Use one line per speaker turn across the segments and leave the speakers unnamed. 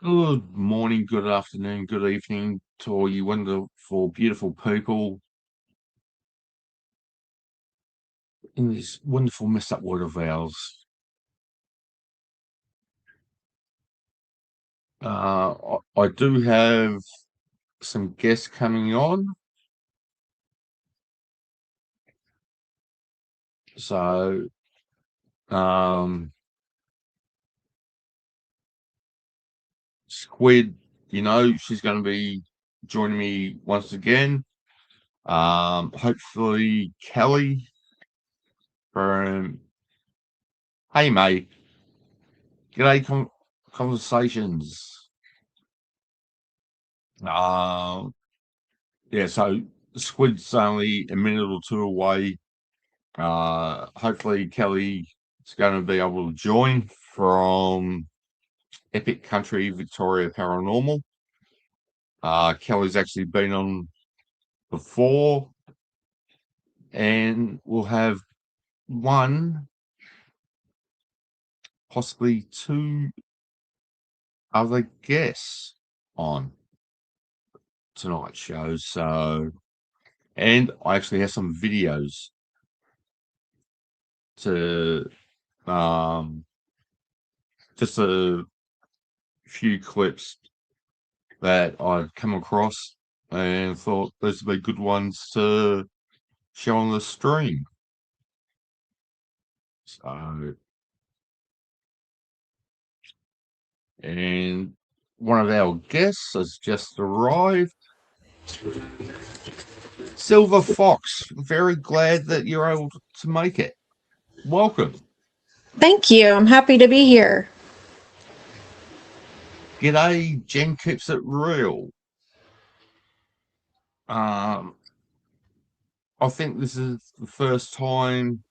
Good morning, good afternoon, good evening to all you wonderful, beautiful people in this wonderful messed up world of ours. I do have some guests coming on, so Squid, she's going to be joining me once again. Hopefully Kelly from Hey Mate, G'day Conversations. Yeah, so Squid's only a minute or two away. Hopefully Kelly is going to be able to join from Epic Country Victoria Paranormal. Kelly's actually been on before, and we'll have one, possibly two other guests on tonight's show. So, and I actually have some videos to just a few clips that I've come across and thought those would be good ones to show on the stream. So, and one of our guests has just arrived. Silver Fox, very glad that you're able to make it. Welcome.
Thank you. I'm happy to be here.
G'day, Jen Keeps It Real. I think this is the first time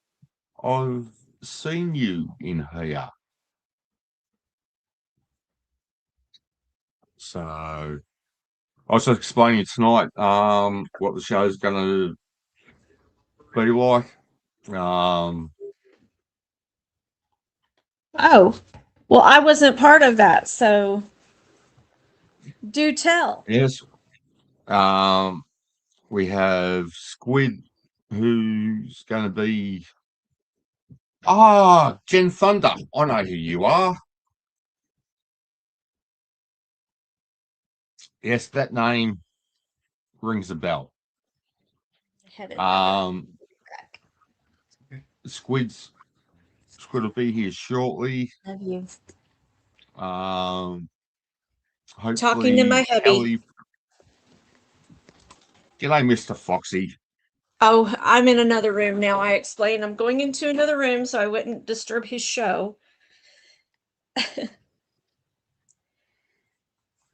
I've seen you in here. So I was just explaining tonight what the show's going to be like.
Oh, well, I wasn't part of that, so do tell.
Yes. We have Squid, who's going to be Jen Thunder. I know who you are. Yes, that name rings a bell. Squid's going to be here shortly.
Love you.
Hopefully
Talking to my hubby.
Kelly. G'day, Mr. Foxy.
Oh, I'm in another room now. I explained I'm going into another room so I wouldn't disturb his show.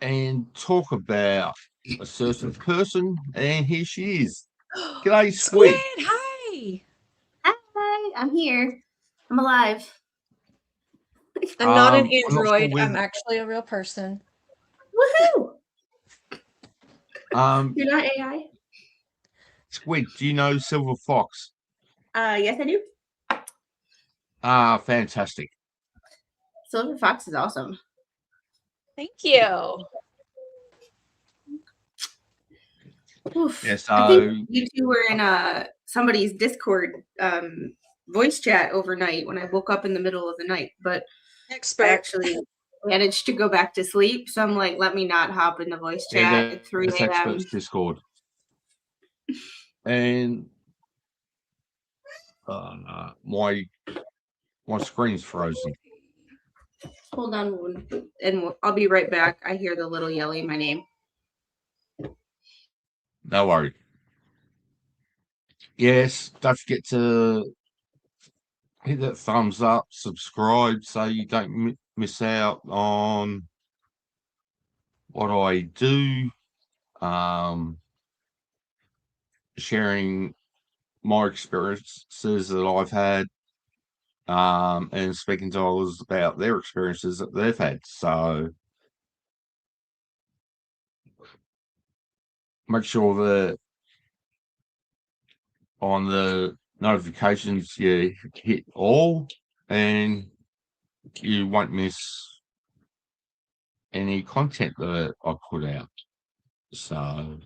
And talk about a certain person, and here she is. G'day, Squid.
Hi.
Hi, I'm here. I'm alive.
I'm not an
I'm not
android.
sure
I'm actually a real person.
Woohoo!
Um,
You're not AI?
Squid, do you know Silver Fox?
Yes, I do.
Fantastic.
Silver Fox is awesome.
Thank you.
Oof.
Yeah, so
I think you two were in somebody's Discord voice chat overnight when I woke up in the middle of the night, but I actually managed to go back to sleep. So I'm like, let me not hop in the voice chat at 3 a.m.
Experts Discord. And my screen's frozen.
Hold on, and I'll be right back. I hear the little yelling my name.
No worry. Yes, don't forget to hit that thumbs up, subscribe, so you don't miss out on what I do. Sharing my experiences that I've had, and speaking to others about their experiences that they've had. So make sure that on the notifications you hit all, and you won't miss any content that I put out. So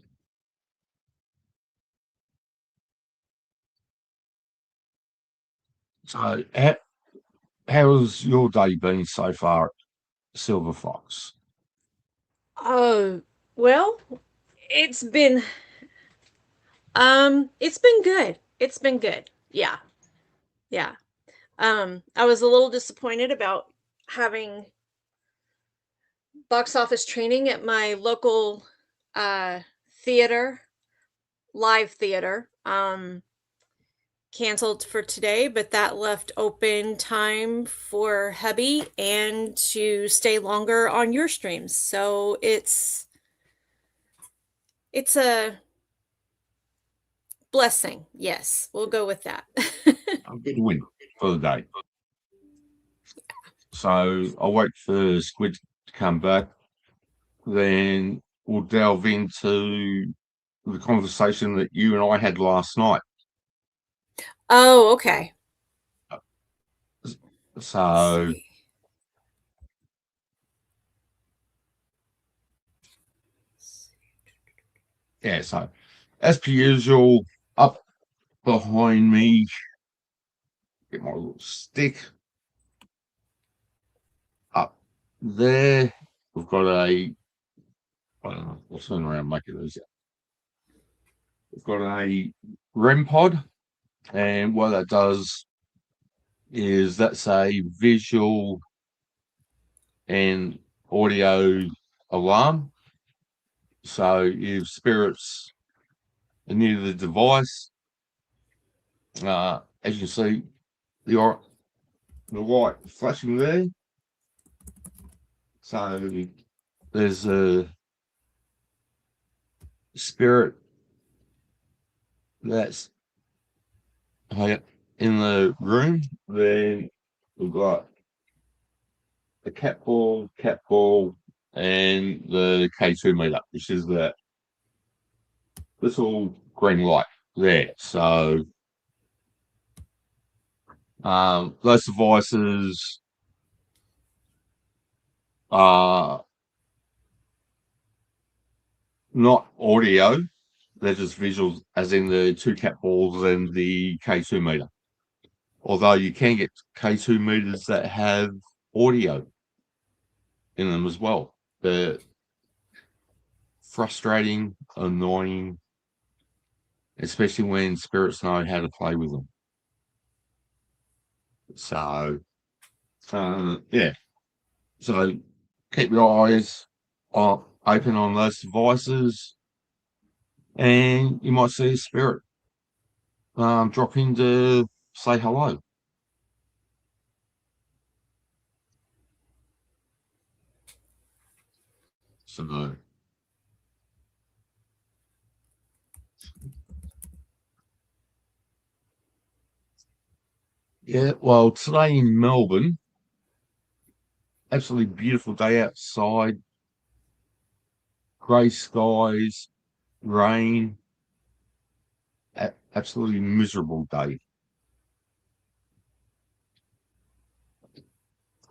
how's your day been so far at Silver Fox?
Oh, well, it's been good. It's been good. Yeah. Yeah. I was a little disappointed about having box office training at my local uh theater, live theater. Canceled for today, but that left open time for hubby and to stay longer on your streams. So it's a blessing. Yes, we'll go with that.
A good win for the day. So I'll wait for Squid to come back. Then we'll delve into the conversation that you and I had last night.
Oh, okay.
So yeah, so as per usual, up behind me, get my little stick. Up there, we've got I don't know, we'll turn around and make it easier. We've got a REM pod, and what that does is that's a visual and audio alarm. So if spirits are near the device, as you see, the light flashing there. So there's a spirit that's in the room. Then we've got the cat ball, and the K2 meter, which is that little green light there. So those devices are not audio, they're just visuals, as in the two cat balls and the K2 meter. Although you can get K2 meters that have audio in them as well. They're frustrating, annoying, especially when spirits know how to play with them. So, yeah. So keep your eyes open on those devices, and you might see a spirit drop in to say hello. So yeah, well, today in Melbourne, absolutely beautiful day outside, grey skies, rain, absolutely miserable day.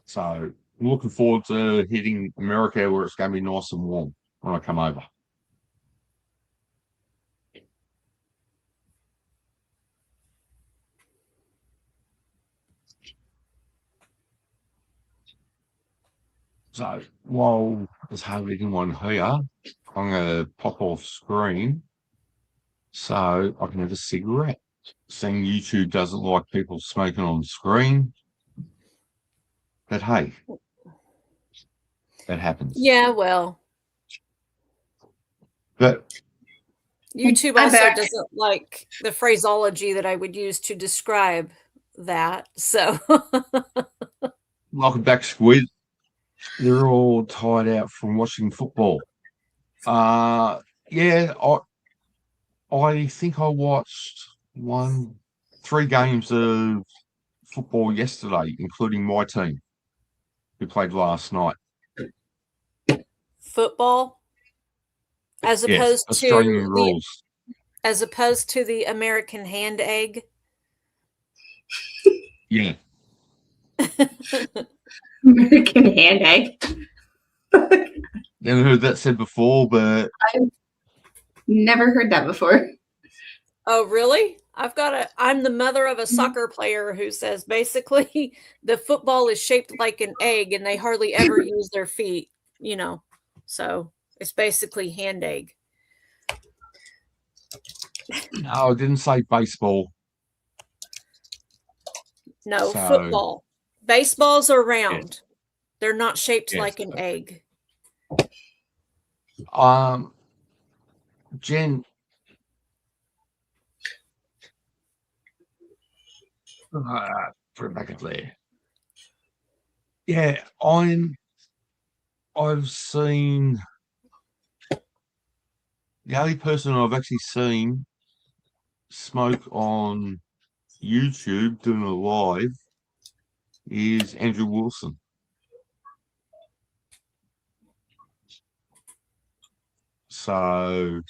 So I'm looking forward to hitting America, where it's going to be nice and warm when I come over. So while there's hardly anyone here, I'm going to pop off screen so I can have a cigarette. Saying YouTube doesn't like people smoking on screen, but hey, that happens.
Yeah, well,
But
YouTube
I'm
also
back.
doesn't like the phraseology that I would use to describe that. So
welcome back, Squid. They're all tired out from watching football. Yeah, I think I watched 3 games of football yesterday, including my team, who played last night.
football, as
Yes,
opposed
Australian
to
rules.
the American hand egg.
Yeah.
American hand egg.
Never heard that said before, but
I've never heard that before.
Oh, really? I'm the mother of a soccer player who says basically the football is shaped like an egg and they hardly ever use their feet, you know. So it's basically hand egg.
no, I didn't say baseball.
No,
So
football. Baseballs are
yeah,
round. They're not shaped
yes.
like an egg.
Jen, put it back up there. Yeah, I've seen the only person I've actually seen smoke on YouTube doing a live is Andrew Wilson. So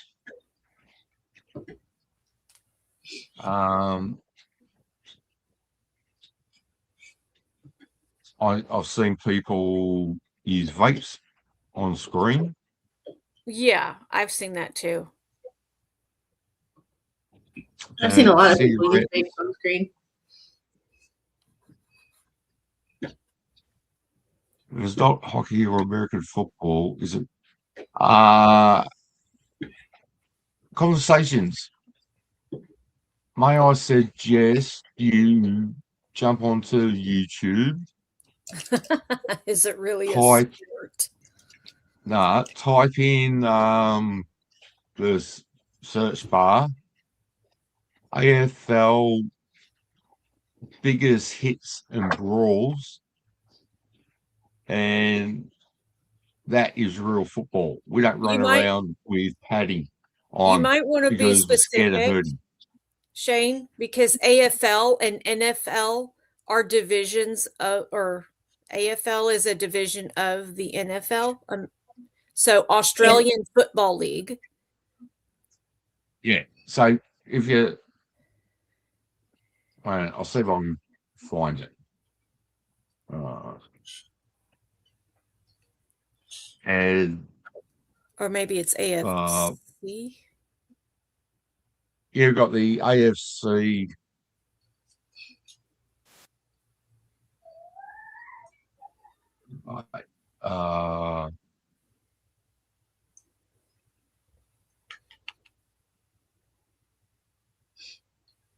I've seen people use vapes on screen.
Yeah, I've seen that too.
I've seen a lot of
cigarette.
people use vapes on screen.
It's not hockey or American football, is it? Conversations. May I suggest you jump onto YouTube,
Is it really a
type
sport?
type in the search bar AFL biggest hits and brawls, and that is real football. We don't run around with padding
You
on
might want to be
because we're scared of
specific,
hurting.
Shane, because AFL and NFL are divisions of, or AFL is a division of the NFL. So Australian Football League.
Yeah. So if you, I'll see if I can find it. And
Or maybe it's AFC.
you've got the AFC.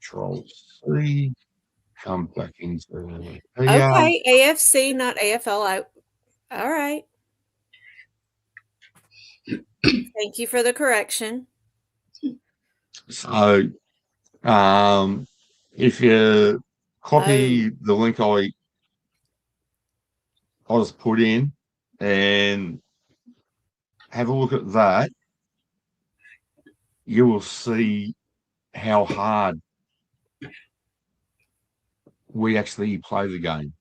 Control C. Come back into
Okay, AFC, not AFL. All right. Thank you for the correction.
So, if you copy the link I just put in and have a look at that, you will see how hard we actually play the game.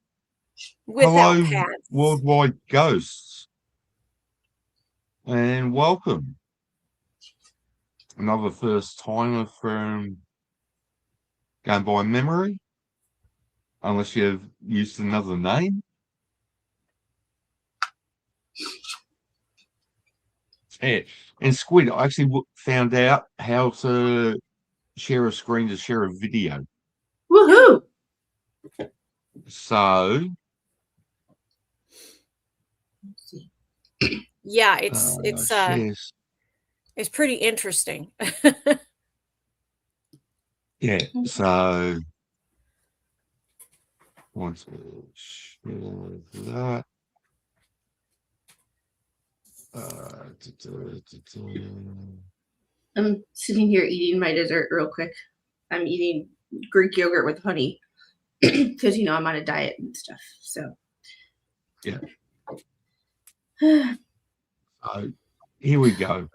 Without
Hello,
pads.
worldwide ghosts, and welcome. Another first timer from Going by Memory, unless you've used another name. Yeah. And Squid, I actually found out how to share a screen to share a video.
Woohoo!
So
yeah, it's pretty interesting.
yeah, so once share that.
I'm sitting here eating my dessert real quick. I'm eating Greek yogurt with honey because I'm on a diet and stuff. So
yeah. Here we go.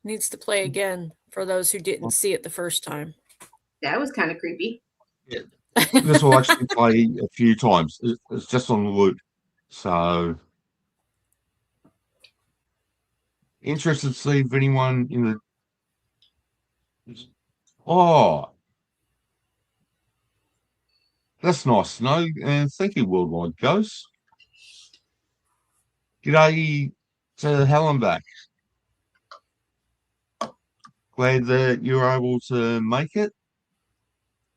Needs to play again for those who didn't see it the first time.
That was kind of creepy.
Yeah. This will actually play a few times. It's just on the loop. So interested to see if anyone in the That's nice to know, and thank you, Worldwide Ghost. G'day to Helen back. Glad that you were able to make it.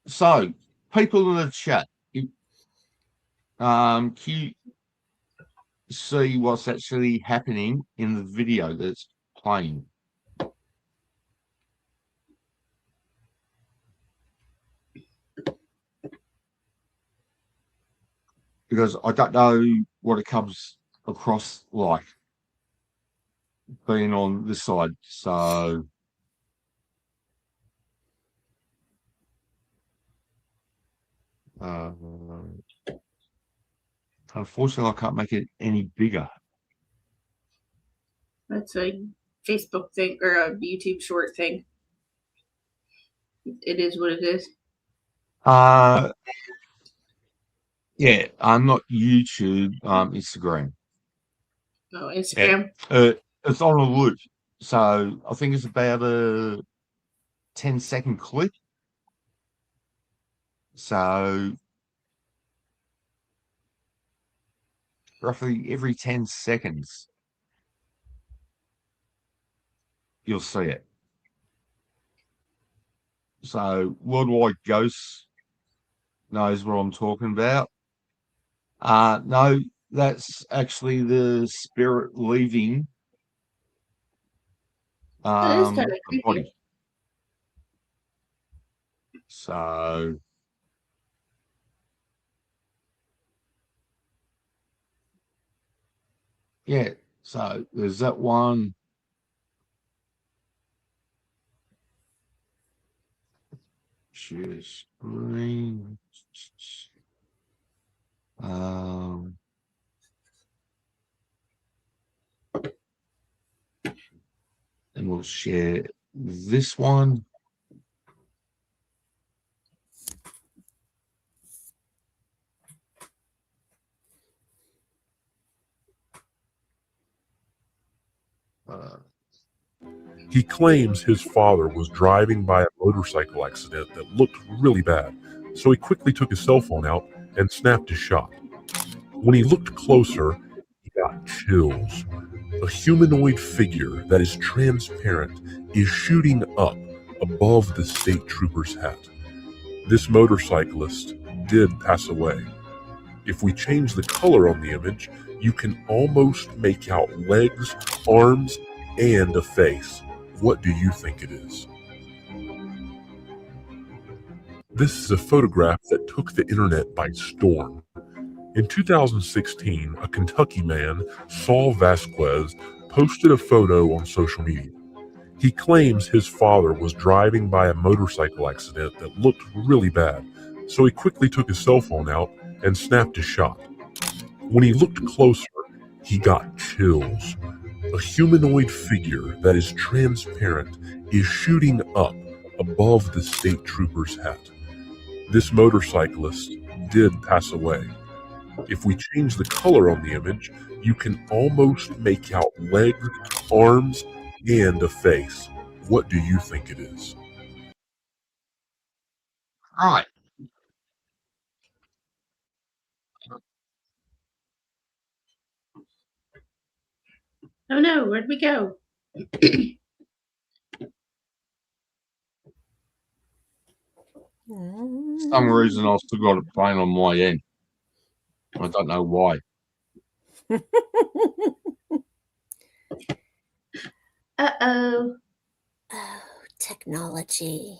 So, people in the chat, can you see what's actually happening in the video that's playing? Because I don't know what it comes across like being on this side. So unfortunately, I can't make it any bigger.
That's a Facebook thing or a YouTube short thing. It is what it is.
Yeah, I'm not YouTube, Instagram.
Oh, Instagram.
Yeah. It's on a loop. So I think it's about a 10-second clip. So roughly every 10 seconds, you'll see it. So Worldwide Ghost knows what I'm talking about. No, that's actually the spirit leaving
That is
the body. So yeah, so there's that one. Share screen. And we'll share this one.
He claims his father was driving by a motorcycle accident that looked really bad, so he quickly took his cell phone out and snapped his shot. When he looked closer, he got chills. A humanoid figure that is transparent is shooting up above the state trooper's hat. This motorcyclist did pass away. If we change the color on the image, you can almost make out legs, arms, and a face. What do you think it is? This is a photograph that took the internet by storm. In 2016, a Kentucky man, Saul Vasquez, posted a photo on social media. He claims his father was driving by a motorcycle accident that looked really bad, so he quickly took his cell phone out and snapped his shot. When he looked closer, he got chills. A humanoid figure that is transparent is shooting up above the state trooper's hat. This motorcyclist did pass away. If we change the color on the image, you can almost make out legs, arms, and a face. What do you think it is?
All right.
Oh no, where'd we go?
For some reason, I still got it playing on my end. I don't know why.
Uh-oh.
Oh, technology.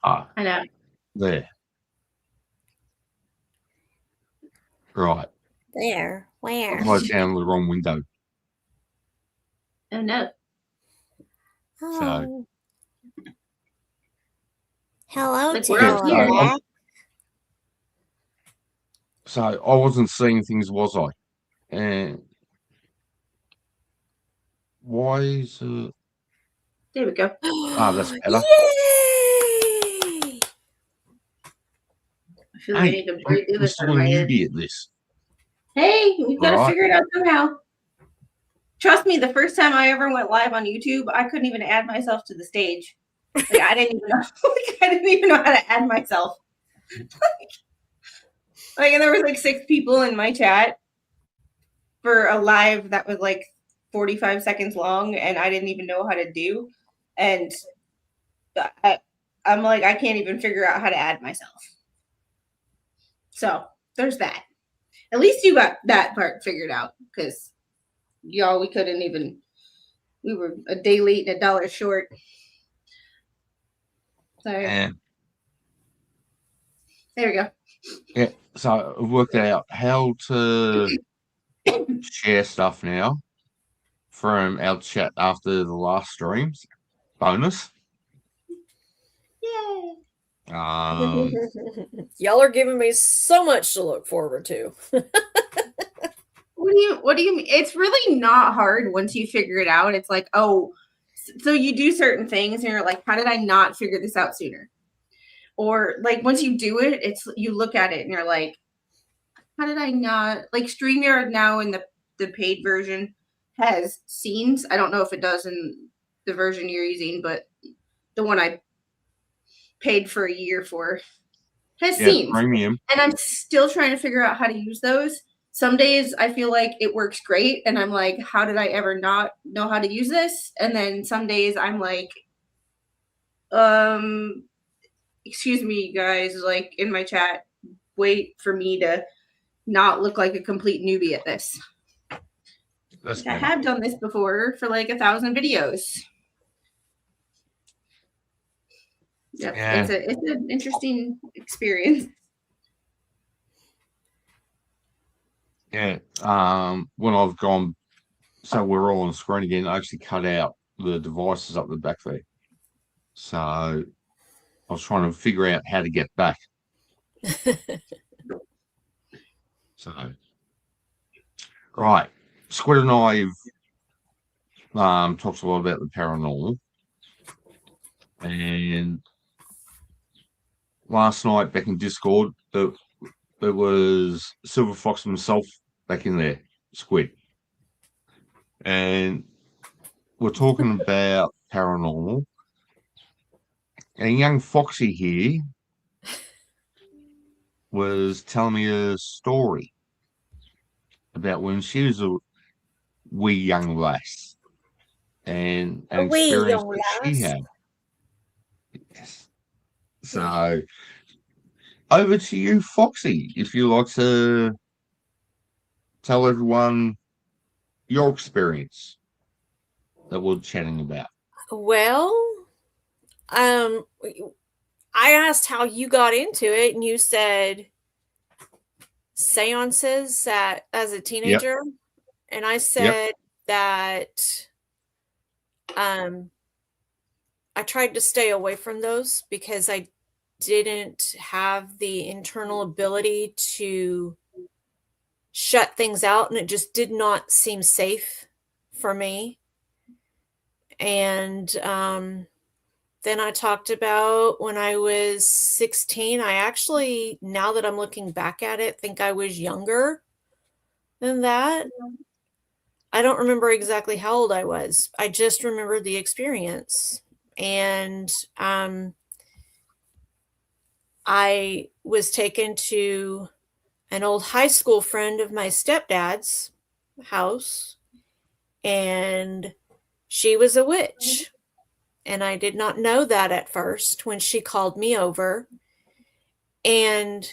I know.
There. Right.
There. Where?
I closed down the wrong window.
Oh no.
Oh. Hello,
Like we're up
Yeah,
here.
So I wasn't seeing things, was I? And why is it?
There we go.
That's better.
Yay!
I feel like I need to breathe
I'm
this
still
out of
a
my head.
newbie at this.
Hey, we've got to
Right.
figure it out somehow. Trust me, the first time I ever went live on YouTube, I couldn't even add myself to the stage. Like I didn't even know. I didn't even know how to add myself. Like, and there was like 6 people in my chat for a live that was like 45 seconds long, and I didn't even know how to do. And I'm like, I can't even figure out how to add myself. So there's that. At least you got that part figured out, because y'all, we couldn't even. We were a day late and $1 short. Sorry.
And
There we go.
yeah, so I worked out how to share stuff now from our chat after the last streams. Bonus.
Yay.
Y'all are giving me so much to look forward to.
What do you mean? It's really not hard once you figure it out. It's like, oh, so you do certain things and you're like, how did I not figure this out sooner? Or like once you do it, it's you look at it and you're like, how did I not, like StreamYard now in the paid version has scenes. I don't know if it does in the version you're using, but the one I paid for a year for has scenes.
Premium.
And I'm still trying to figure out how to use those. Some days I feel like it works great and I'm like, how did I ever not know how to use this? And then some days I'm like, excuse me, guys, like in my chat, wait for me to not look like a complete newbie at this.
That's
I have done this before for like 1,000 videos. Yep,
Yeah.
it's an interesting experience.
Yeah. When I've gone, so we're all on screen again, I actually cut out the devices up the back there. So I was trying to figure out how to get back. So, right. Squid and I have talked a lot about the paranormal. And last night back in Discord, there was Silver Fox himself back in there, Squid. And we're talking about paranormal. And young Foxy here was telling me a story about when she was a wee young lass and an experience that she had. Yes. So over to you, Foxy, if you like to tell everyone your experience that we're chatting about.
Well, I asked how you got into it, and you said seances as a teenager, and I said that I tried to stay away from those because I didn't have the internal ability to shut things out, and it just did not seem safe for me. And then I talked about when I was 16. I actually, now that I'm looking back at it, think I was younger than that. I don't remember exactly how old I was. I just remember the experience. And I was taken to an old high school friend of my stepdad's house, and she was a witch. And I did not know that at first when she called me over. And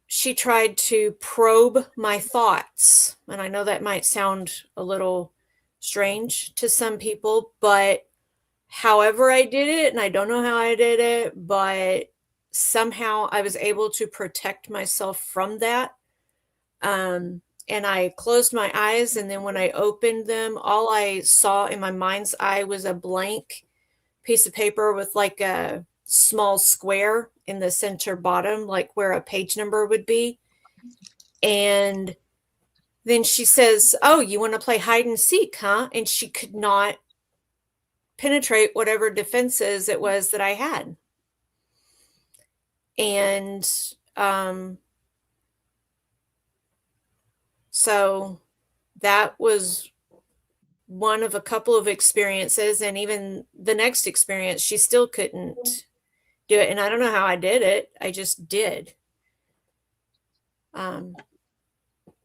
she tried to probe my thoughts. And I know that might sound a little strange to some people, but however I did it, and I don't know how I did it, but somehow I was able to protect myself from that. And I closed my eyes, and then when I opened them, all I saw in my mind's eye was a blank piece of paper with like a small square in the center bottom, like where a page number would be. And then she says, "Oh, you want to play hide and seek, huh?" And she could not penetrate whatever defenses it was that I had. And so that was one of a couple of experiences. And even the next experience, she still couldn't do it. And I don't know how I did it. I just did.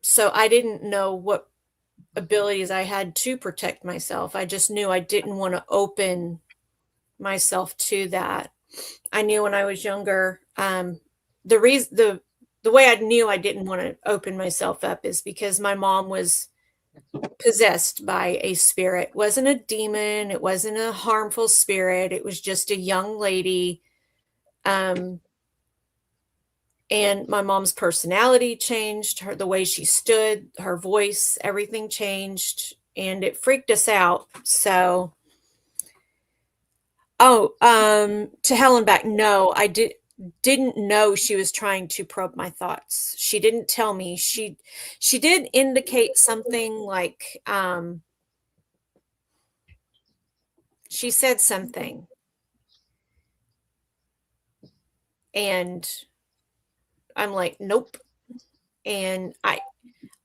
So I didn't know what abilities I had to protect myself. I just knew I didn't want to open myself to that. I knew when I was younger, the way I knew I didn't want to open myself up is because my mom was possessed by a spirit. It wasn't a demon, it wasn't a harmful spirit, it was just a young lady. And my mom's personality changed, the way she stood, her voice, everything changed, and it freaked us out. So, to hell and back, no, I didn't know she was trying to probe my thoughts. She didn't tell me. She did indicate something like, she said something, and I'm like, nope. And I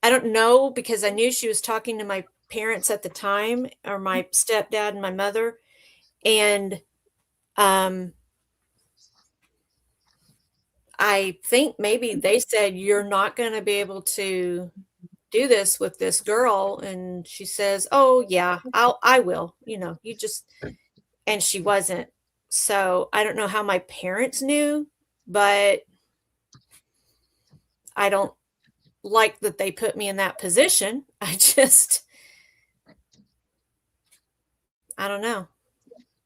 don't know, because I knew she was talking to my parents at the time, or my stepdad and my mother, and I think maybe they said, "You're not going to be able to do this with this girl," and she says, "Oh yeah, I will. You just," and she wasn't. So I don't know how my parents knew, but I don't like that they put me in that position. I don't know.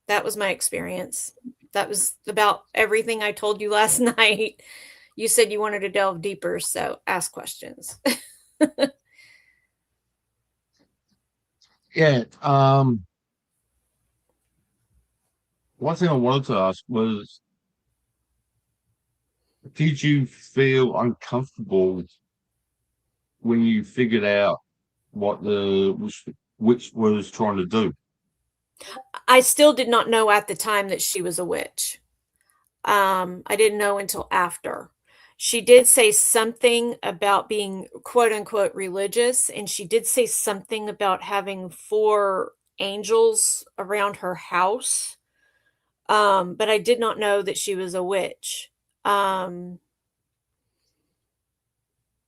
That was my experience. That was about everything I told you last night. You said you wanted to delve deeper, so ask questions.
Yeah. One thing I wanted to ask was, did you feel uncomfortable when you figured out what the witch was trying to do?
I still did not know at the time that she was a witch. I didn't know until after. She did say something about being quote unquote religious, and she did say something about having 4 angels around her house. But I did not know that she was a witch. Um,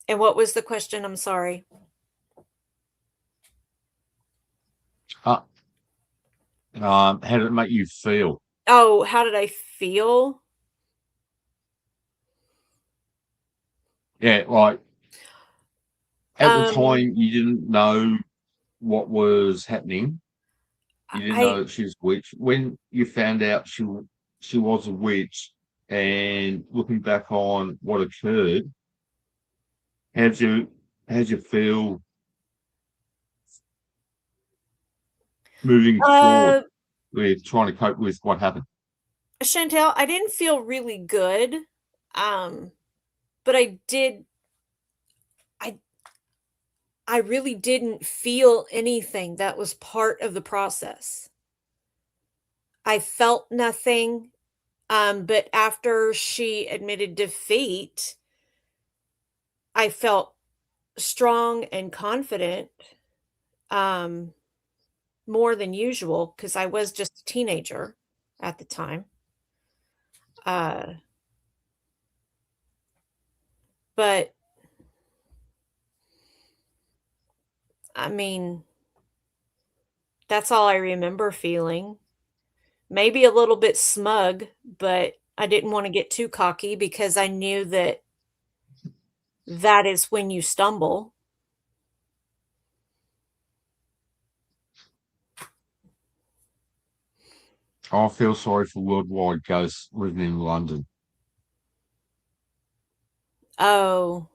and what was the question? I'm sorry.
How did it make you feel?
Oh, how did I feel?
Yeah, like at the
Um,
time you didn't know what was happening. You didn't
I
know that she was a witch. When you found out she was a witch, and looking back on what occurred, how'd you feel moving forward
uh
with trying to cope with what happened?
Chantel, I didn't feel really good. Um, but I I really didn't feel anything that was part of the process. I felt nothing. But after she admitted defeat, I felt strong and confident, um, more than usual, because I was just a teenager at the time. Uh, but I mean, that's all I remember feeling. Maybe a little bit smug, but I didn't want to get too cocky because I knew that that is when you stumble.
I feel sorry for worldwide ghosts living in London.
Oh,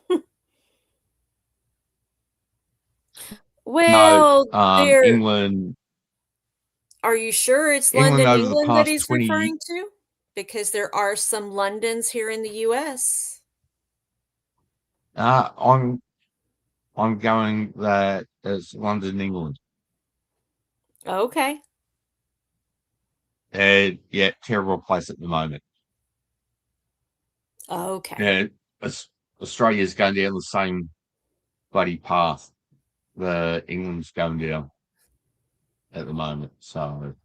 No,
well, there
England.
are you sure it's
England
London,
over the
England that
past
he's
20.
referring to? Because there are some Londons here in the US.
I'm going that it's London, England.
Okay.
And yeah, terrible place at the moment.
Okay.
Yeah, Australia's going down the same bloody path that England's going down at the moment. So,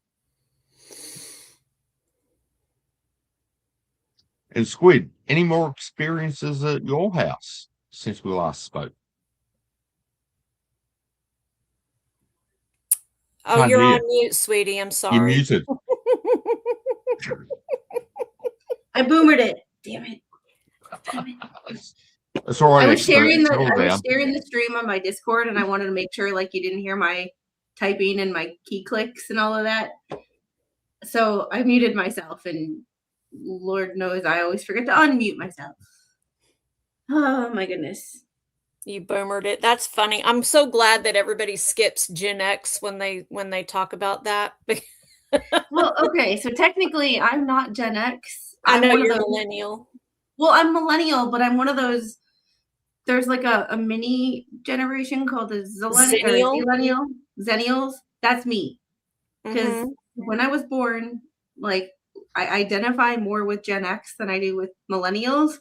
and Squid, any more experiences at your house since we last spoke?
Oh,
Can't
you're
hear
on mute, sweetie. I'm
You're
sorry.
muted.
I boomered it. Damn it. Damn it.
It's all right.
I was
expert.
sharing
Settle down.
the stream on my Discord, and I wanted to make sure like you didn't hear my typing and my key clicks and all of that. So I muted myself, and Lord knows I always forget to unmute myself. Oh my goodness.
You boomered it. That's funny. I'm so glad that everybody skips Gen X when they talk about that.
Well, okay, so technically I'm not Gen X.
I know
one of
you're
those-
millennial.
Well, I'm millennial, but I'm one of those. There's like a mini generation called the Zennials. That's me. Because when I was born, like I identify more with Gen X than I do with millennials.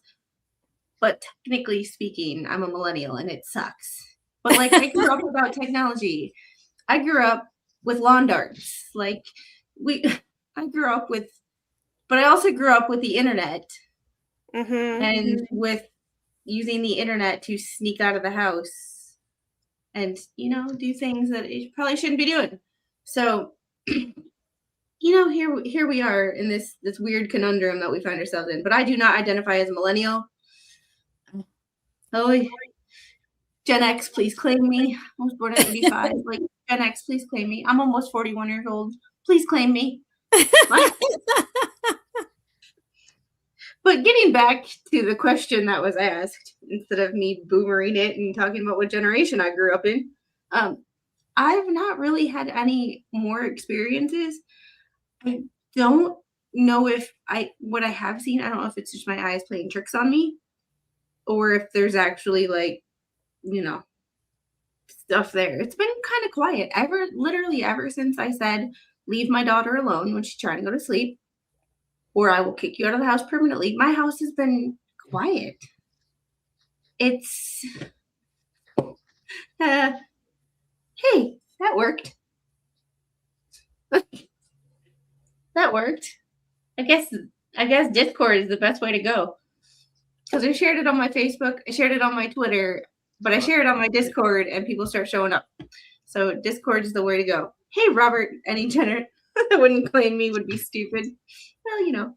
But technically speaking, I'm a millennial and it sucks. But like I grew up without technology. I grew up with lawn darts. Like I grew up with, but I also grew up with the internet and with using the internet to sneak out of the house and, do things that you probably shouldn't be doing. So, here we are in this weird conundrum that we find ourselves in. But I do not identify as a millennial. Oh, Gen X, please claim me. I was born in 85. Like, Gen X, please claim me. I'm almost 41 years old. Please claim me. But getting back to the question that was asked, instead of me boomering it and talking about what generation I grew up in, I've not really had any more experiences. I don't know if what I have seen, I don't know if it's just my eyes playing tricks on me, or if there's actually like, stuff there. It's been kind of quiet. Literally ever since I said, leave my daughter alone when she's trying to go to sleep, or I will kick you out of the house permanently. My house has been quiet. It's, hey, that worked. That worked. I guess Discord is the best way to go. Because I shared it on my Facebook, I shared it on my Twitter, but I share it on my Discord and people start showing up. So Discord is the way to go. Hey, Robert, any gender that wouldn't claim me would be stupid. Well,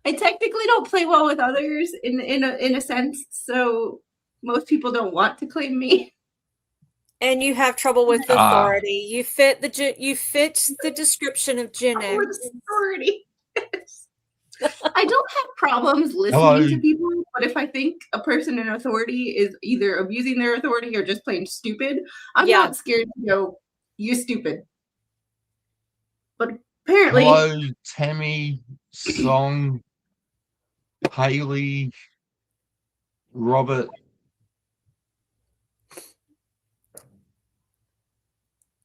I technically don't play well with others in a sense, so most people don't want to claim me.
And you have trouble with authority. You fit the description of Gen X.
Authority. I don't have problems listening to people, but if I think a person in authority is either abusing their authority or just plain stupid, I'm not scared to go, you stupid. But apparently...
Hello, Tammy, Song, Haley, Robert.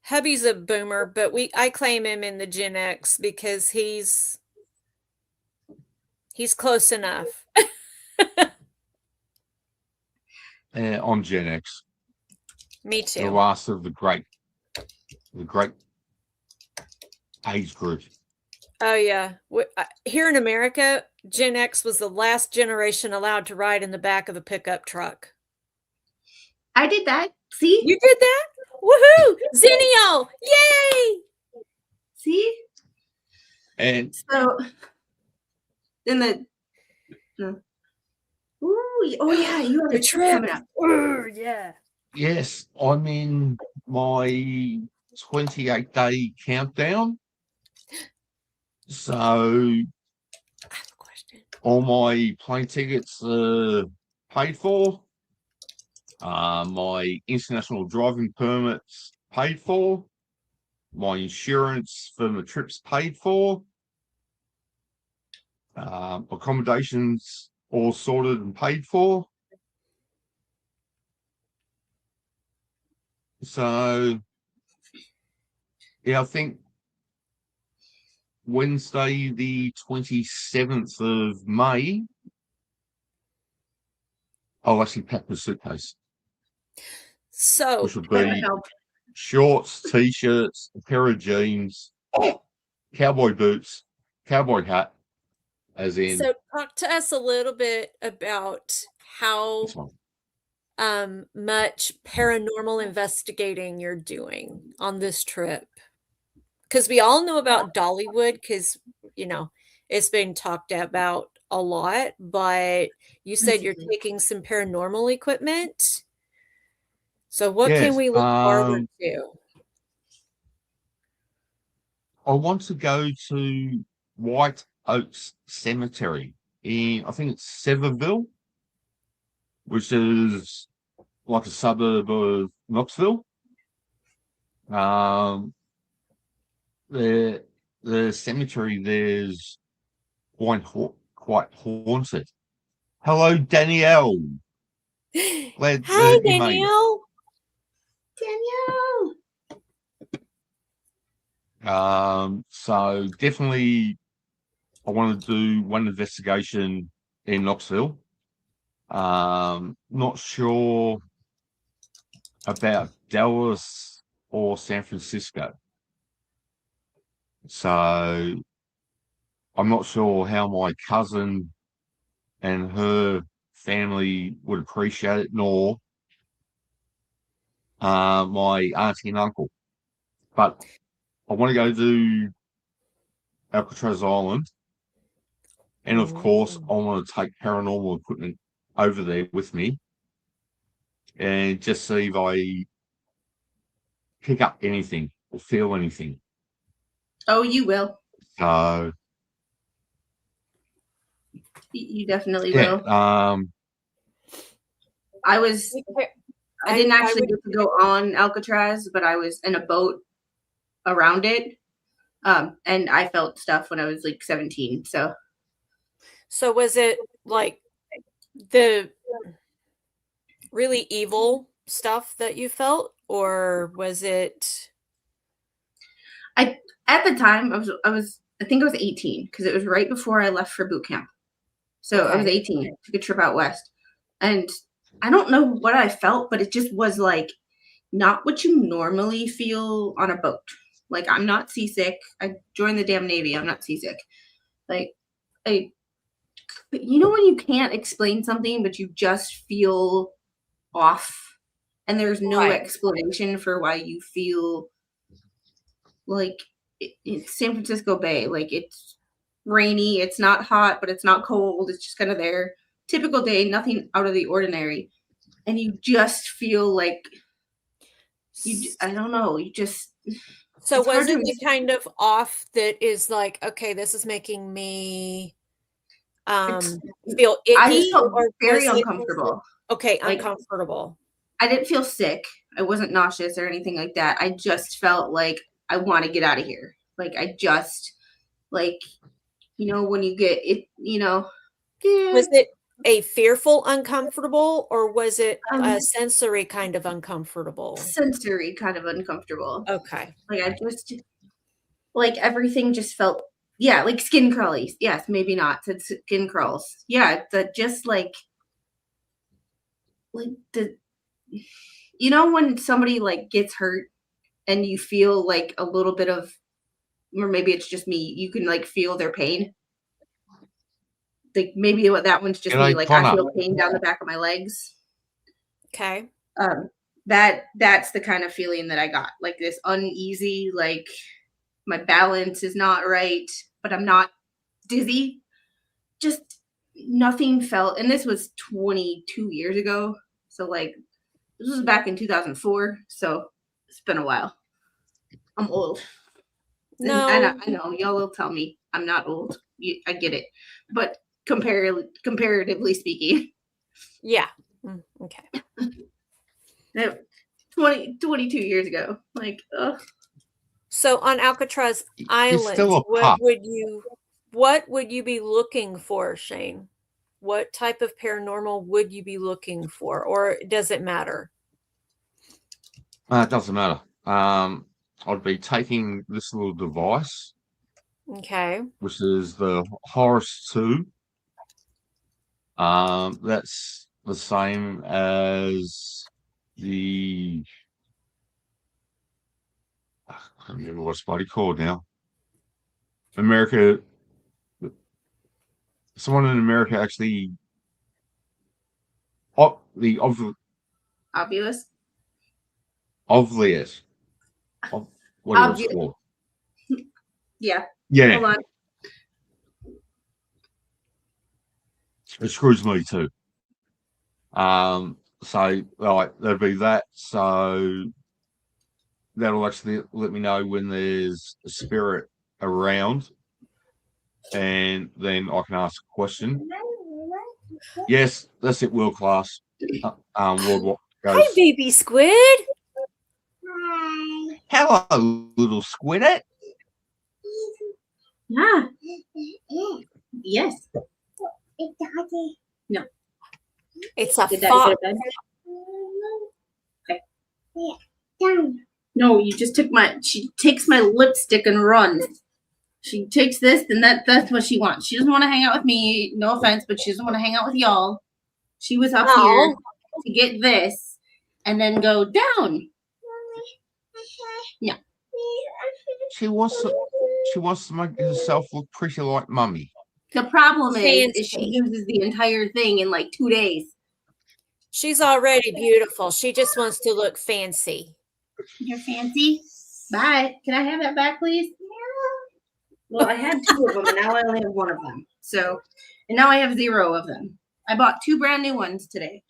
Hubby's a boomer, but I claim him in the Gen X because he's close enough.
I'm Gen X.
Me too.
The last of the great age group.
Oh yeah. Here in America, Gen X was the last generation allowed to ride in the back of a pickup truck.
I did that. See?
You did that? Woohoo! Zennial! Yay!
See?
And
so then oh yeah, you have a trip coming up.
Yeah.
Yes, I'm in my 28-day countdown. So
I have a question.
All my plane tickets are paid for. My international driving permits paid for. My insurance for my trips paid for. Accommodations all sorted and paid for. So, yeah, I think Wednesday, the 27th of May, I'll actually pack my suitcase.
So,
which would be shorts, t-shirts, a pair of jeans, cowboy boots, cowboy hat, as in
So talk to us a little bit about how
this one.
much paranormal investigating you're doing on this trip. Because we all know about Dollywood, because, it's been talked about a lot, but you said you're taking some paranormal equipment. So what can
Yes,
we look forward to?
I want to go to White Oaks Cemetery in, I think it's Sevierville, which is like a suburb of Knoxville. Um, the cemetery there's quite haunted. Hello, Danielle. Glad
Hi,
that you made it.
Danielle.
So definitely I want to do one investigation in Knoxville. Not sure about Dallas or San Francisco. So I'm not sure how my cousin and her family would appreciate it, nor my auntie and uncle. But I want to go to Alcatraz Island. And of course, I want to take paranormal equipment over there with me and just see if I pick up anything or feel anything.
Oh, you will.
So
You definitely
yeah,
will. I didn't actually get to go on Alcatraz, but I was in a boat around it. And I felt stuff when I was like 17. So
was it like the really evil stuff that you felt, or was it?
At the time I think I was 18 because it was right before I left for boot camp. So I was 18, took a trip out west. And I don't know what I felt, but it just was like not what you normally feel on a boat. Like, I'm not seasick. I joined the damn Navy. I'm not seasick. Like, when you can't explain something, but you just feel off and there's no explanation for why you feel like it's San Francisco Bay. Like, it's rainy. It's not hot, but it's not cold. It's just kind of there. Typical day, nothing out of the ordinary. And you just feel like I don't know. You just.
So was it the kind of off that is like, okay, this is making me feel icky?
I just felt very uncomfortable.
Okay, uncomfortable.
I didn't feel sick. I wasn't nauseous or anything like that. I just felt like I want to get out of here. Like, I just, like, when you get it,
Was it a fearful uncomfortable, or was it a sensory kind of uncomfortable?
Sensory kind of uncomfortable.
Okay.
Like, I just, like, everything just felt, like skin crawlies. Yes, maybe not. Said skin crawls. Yeah, just like when somebody like gets hurt and you feel like a little bit of, or maybe it's just me, you can like feel their pain. Like, maybe that one's just me. Like, I feel pain down the back of my legs.
Okay.
That's the kind of feeling that I got. Like, this uneasy, like my balance is not right, but I'm not dizzy. Just nothing felt, and this was 22 years ago. So like, this was back in 2004. So it's been a while. I'm old.
No,
I know y'all will tell me I'm not old. I get it, but comparatively speaking,
yeah. Okay.
22 years ago, like, ugh.
So on Alcatraz Island, what would you be looking for, Shane? What type of paranormal would you be looking for, or does it matter?
It doesn't matter. I'd be taking this little device,
Okay,
which is the Horus 2. That's the same as the, I can't remember what it's bloody called now. America, someone in America actually the
Obvious.
obvious whatever it's
Obvious.
called.
Yeah.
Yeah,
Hold on.
it screws me too. So like there'll be that. So that'll actually let me know when there's a spirit around, and then I can ask a question. Yes, that's it. World class. World what
Hi,
goes.
baby squid.
Hello, little squidlet.
Yeah. Yes. No.
It's a
Did Daddy go
fox.
to bed? Okay. No, you just took she takes my lipstick and runs. She takes this, and that's what she wants. She doesn't want to hang out with me. No offense, but she doesn't want to hang out with y'all. She was up here to get this and then go down. No.
She wants to make herself look pretty like Mummy.
The problem is
Fancy.
she uses the entire thing in like 2 days.
She's already beautiful. She just wants to look fancy.
You're fancy. Bye. Can I have that back, please? Well, I had 2 of them, and now I only have 1 of them. So, and now I have 0 of them. I bought 2 brand new ones today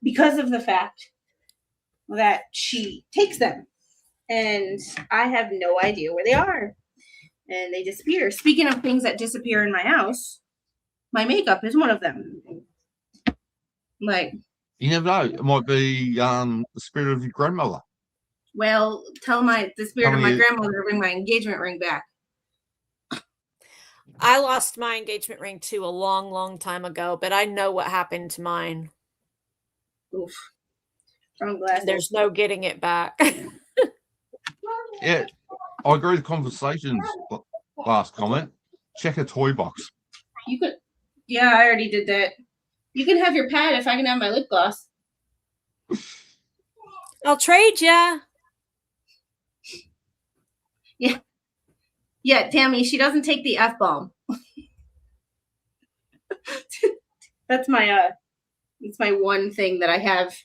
because of the fact that she takes them, and I have no idea where they are, and they disappear. Speaking of things that disappear in my house, my makeup is one of them. Like,
you never know. It might be the spirit of your grandmother.
well, tell the spirit of my grandmother to bring my engagement ring back.
I lost my engagement ring too a long, long time ago, but I know what happened to mine.
Oof. From glasses.
There's no getting it back.
Yeah, I agree with the conversation's last comment. Check a toy box.
You could, yeah, I already did that. You can have your pad if I can have my lip gloss.
I'll trade ya.
Yeah. Yeah, Tammy, she doesn't take the F-bomb. That's my it's my one thing that I have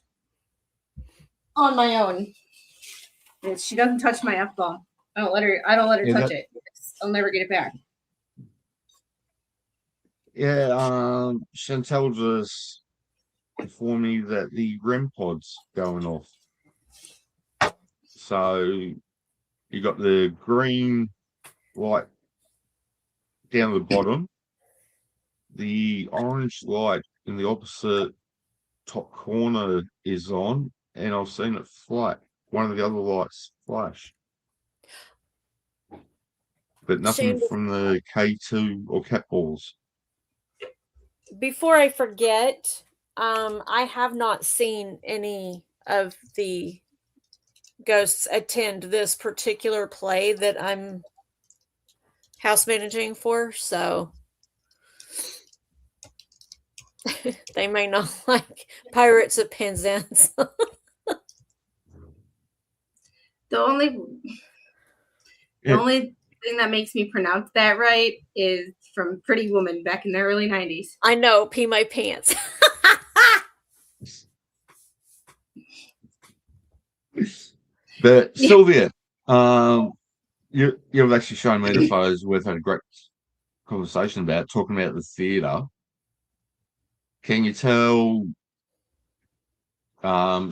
on my own. Is she doesn't touch my F-bomb. I don't let her touch it. I'll never get it back.
Yeah, Chantel just informed me that the REM pod's going off. So you got the green light down the bottom, the orange light in the opposite top corner is on, and I've seen it flat. One of the other lights flash. But nothing from the K2 or cat balls.
Before I forget, I have not seen any of the ghosts attend this particular play that I'm house managing for, so they may not like Pirates of Penzance.
The only thing that makes me pronounce that right is from Pretty Woman back in the early 90s.
I know, pee my pants.
But Sylvia, you've actually shown me the photos. We've had a great conversation about talking about the theatre. Can you tell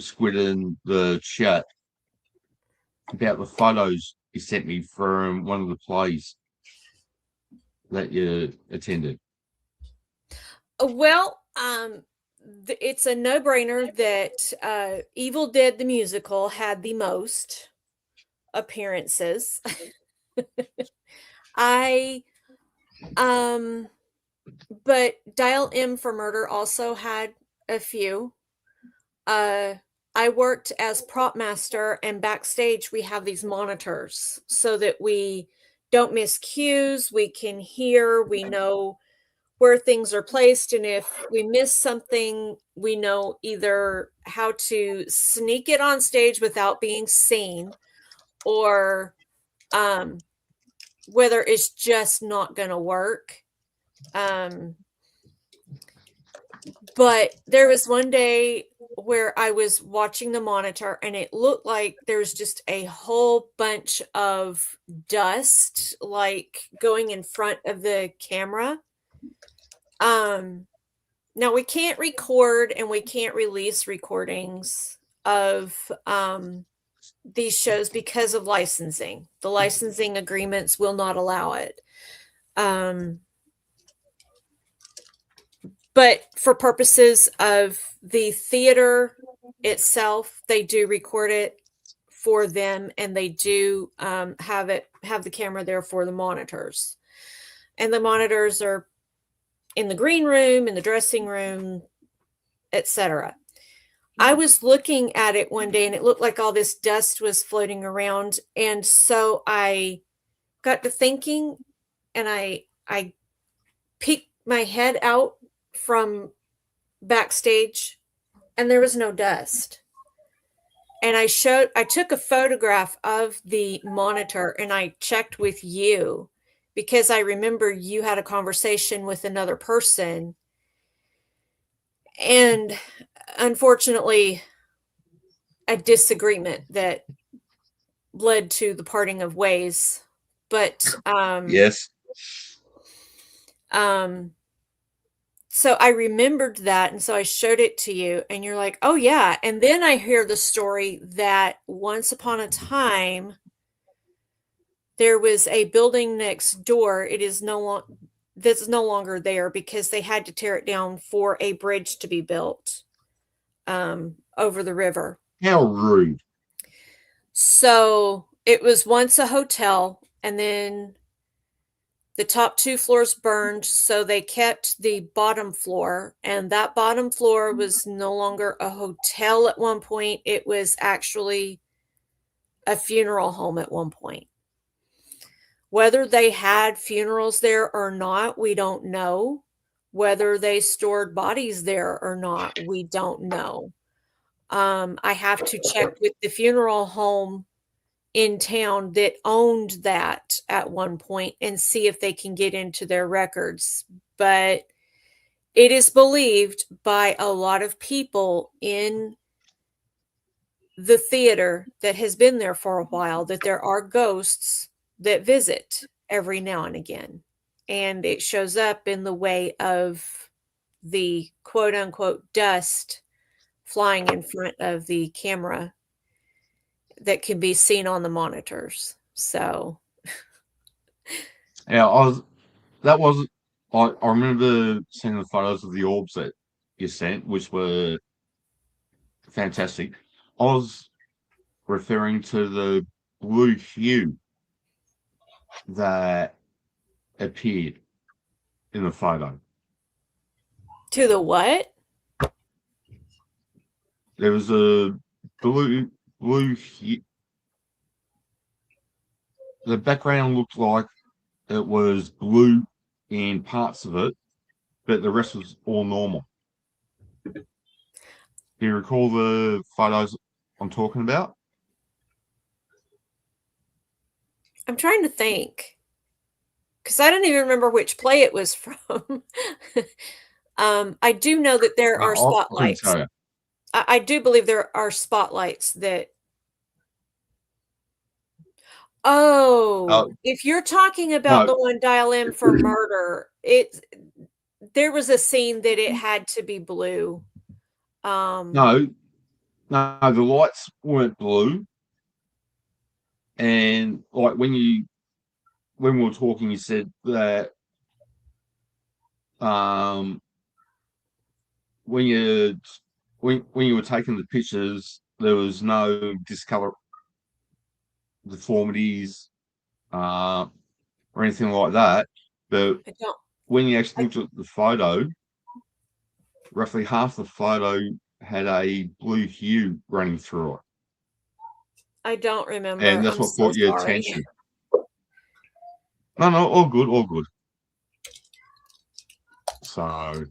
Squid in the chat about the photos you sent me from one of the plays that you attended?
Well, it's a no-brainer that Evil Dead the musical had the most appearances. But Dial M for Murder also had a few. I worked as prop master, and backstage we have these monitors so that we don't miss cues. We can hear, we know where things are placed, and if we miss something, we know either how to sneak it on stage without being seen, or whether it's just not going to work. But there was one day where I was watching the monitor and it looked like there's just a whole bunch of dust like going in front of the camera. Now we can't record and we can't release recordings of these shows because of licensing. The licensing agreements will not allow it. But for purposes of the theater itself, they do record it for them, and they do have the camera there for the monitors. And the monitors are in the green room, in the dressing room, etc. I was looking at it one day and it looked like all this dust was floating around. And so I got to thinking, and I peeked my head out from backstage and there was no dust. And I took a photograph of the monitor and I checked with you because I remember you had a conversation with another person. And unfortunately, a disagreement that led to the parting of ways. But
Yes.
So I remembered that, and so I showed it to you, and you're like, "Oh yeah." And then I hear the story that once upon a time there was a building next door. It is that's no longer there because they had to tear it down for a bridge to be built over the river.
How rude.
So it was once a hotel, and then the top 2 floors burned, so they kept the bottom floor, and that bottom floor was no longer a hotel at one point. It was actually a funeral home at one point. Whether they had funerals there or not, we don't know. Whether they stored bodies there or not, we don't know. I have to check with the funeral home in town that owned that at one point and see if they can get into their records. But it is believed by a lot of people in the theater that has been there for a while that there are ghosts that visit every now and again. And it shows up in the way of the quote unquote dust flying in front of the camera that can be seen on the monitors. So
Yeah, I remember seeing the photos of the orbs that you sent, which were fantastic. I was referring to the blue hue that appeared in the photo.
to the what?
There was a blue hue. The background looked like it was blue in parts of it, but the rest was all normal. Do you recall the photos I'm talking about?
I'm trying to think because I don't even remember which play it was from. I do know that there are
I couldn't
spotlights.
tell you.
I do believe there are spotlights that. Oh, if you're talking about
No.
the one Dial M for Murder, there was a scene that it had to be blue.
No, the lights weren't blue. And like when we were talking, you said that when you were taking the pictures, there was no discolor deformities or anything like that. But when you actually looked at the photo, roughly half the photo had a blue hue running through it.
I don't remember.
And that's what caught your attention. No, all good. So,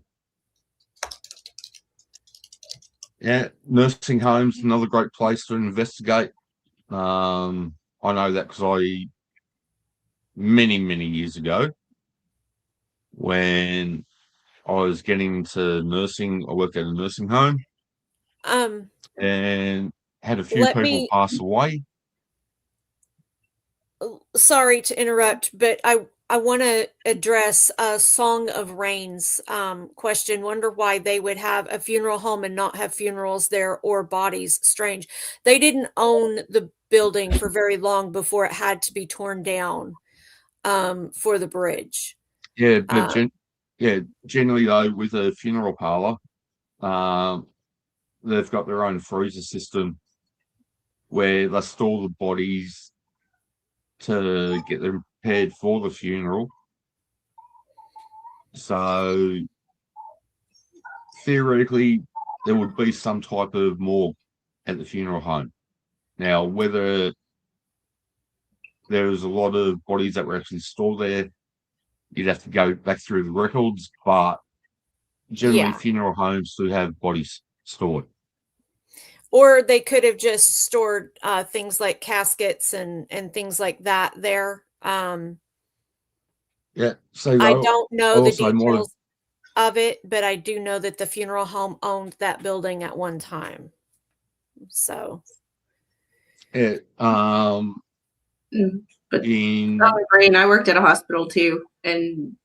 yeah, nursing homes, another great place to investigate. I know that because many years ago, when I was getting into nursing. I worked at a nursing home and had a few
Let
people
me
pass away.
sorry to interrupt, but I want to address a Song of Rain's question. Wonder why they would have a funeral home and not have funerals there or bodies. Strange. They didn't own the building for very long before it had to be torn down for the bridge.
Yeah, but generally though, with a funeral parlor, they've got their own freezer system where they store the bodies to get them prepared for the funeral. So theoretically, there would be some type of morgue at the funeral home. Now, whether there's a lot of bodies that were actually stored there, you'd have to go back through the records, but generally
Yeah.
funeral homes do have bodies stored.
Or they could have just stored things like caskets and things like that there.
Yeah, so
I don't know the
also might have,
details of it, but I do know that the funeral home owned that building at one time. So
yeah,
But
in
brain, I worked at a hospital too, and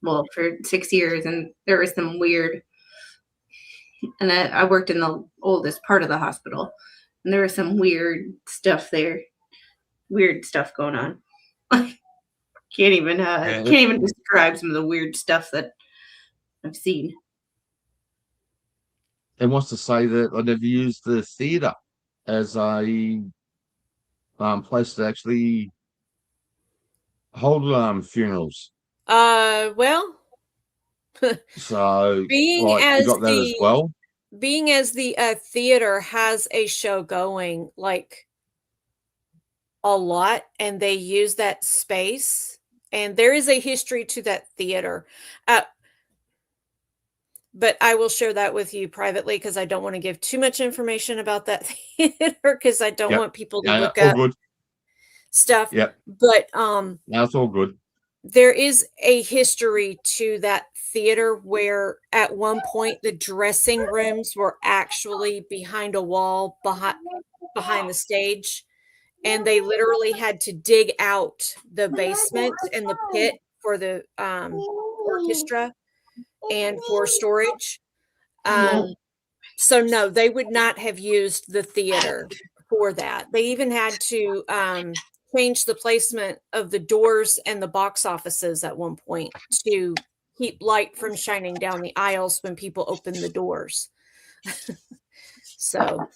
well, for 6 years, and there was some weird. And I worked in the oldest part of the hospital, and there was some weird stuff there, weird stuff going on. Can't even describe some of the weird stuff that I've seen.
and wants to say that I never used the theatre as a place to actually hold funerals.
well,
So
being
like you
as
got that as
the
well.
being as the theater has a show going like a lot, and they use that space, and there is a history to that theater. But I will share that with you privately because I don't want to give too much information about that theater because I don't
Yep.
want people to
Yeah,
look
all
up
good.
stuff.
Yep.
But
That's all good.
there is a history to that theater where at one point the dressing rooms were actually behind a wall behind the stage, and they literally had to dig out the basement and the pit for the orchestra and for storage. So no, they would not have used the theater for that. They even had to change the placement of the doors and the box offices at one point to keep light from shining down the aisles when people open the doors. So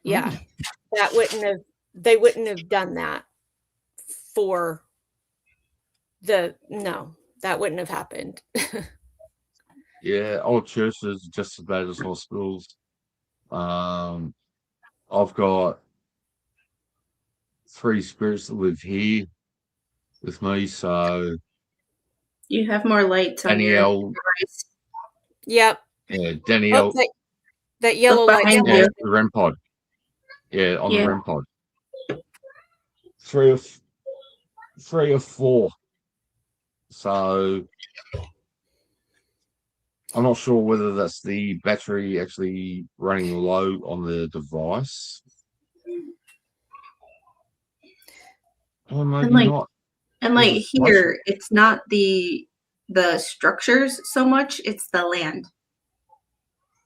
yeah, they wouldn't have done that for that wouldn't have happened.
Yeah, old churches are just as bad as hospitals. I've got 3 spirits that live here with me, so
You have more lights on your
Danielle,
device.
Yep.
yeah,
Oh,
Danielle,
that yellow
Look
light.
behind
yeah,
you.
the REM pod. Yeah, on the
Yeah.
REM pod. 3 or 4. So I'm not sure whether that's the battery actually running low on the device. Or maybe not.
And like here, it's not the structures so much, it's the land.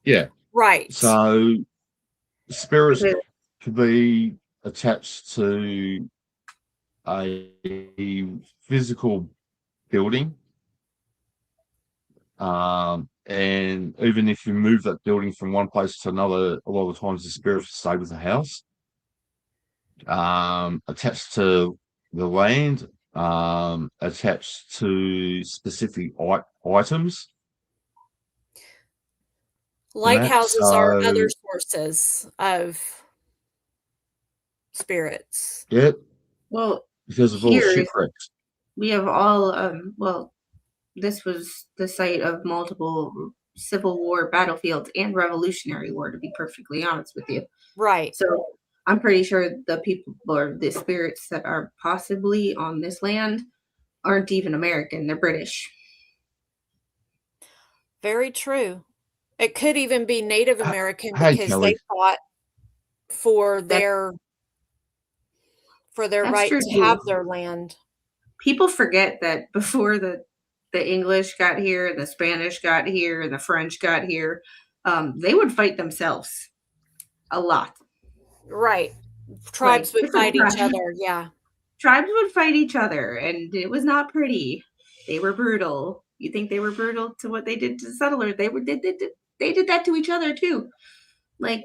Yeah.
Right.
So spirits could be attached to a physical building. And even if you move that building from one place to another, a lot of times the spirits stay with the house. Attached to the land, attached to specific items.
Lighthouses are other sources of spirits.
Yep.
Well,
because of all shipwrecks.
We have all this was the site of multiple Civil War battlefields and Revolutionary War, to be perfectly honest with you.
Right.
So I'm pretty sure the people or the spirits that are possibly on this land aren't even American, they're British.
Very true. It could even be Native American
Hey,
because
Kelly.
they fought for
That-
their
That's
right
true,
to
too.
have their land.
People forget that before the English got here, and the Spanish got here, and the French got here, they would fight themselves a lot.
Right. Tribes would
different
fight each
tribes.
other, yeah.
Tribes would fight each other, and it was not pretty. They were brutal. You think they were brutal to what they did to the settlers? They did that to each other too. Like,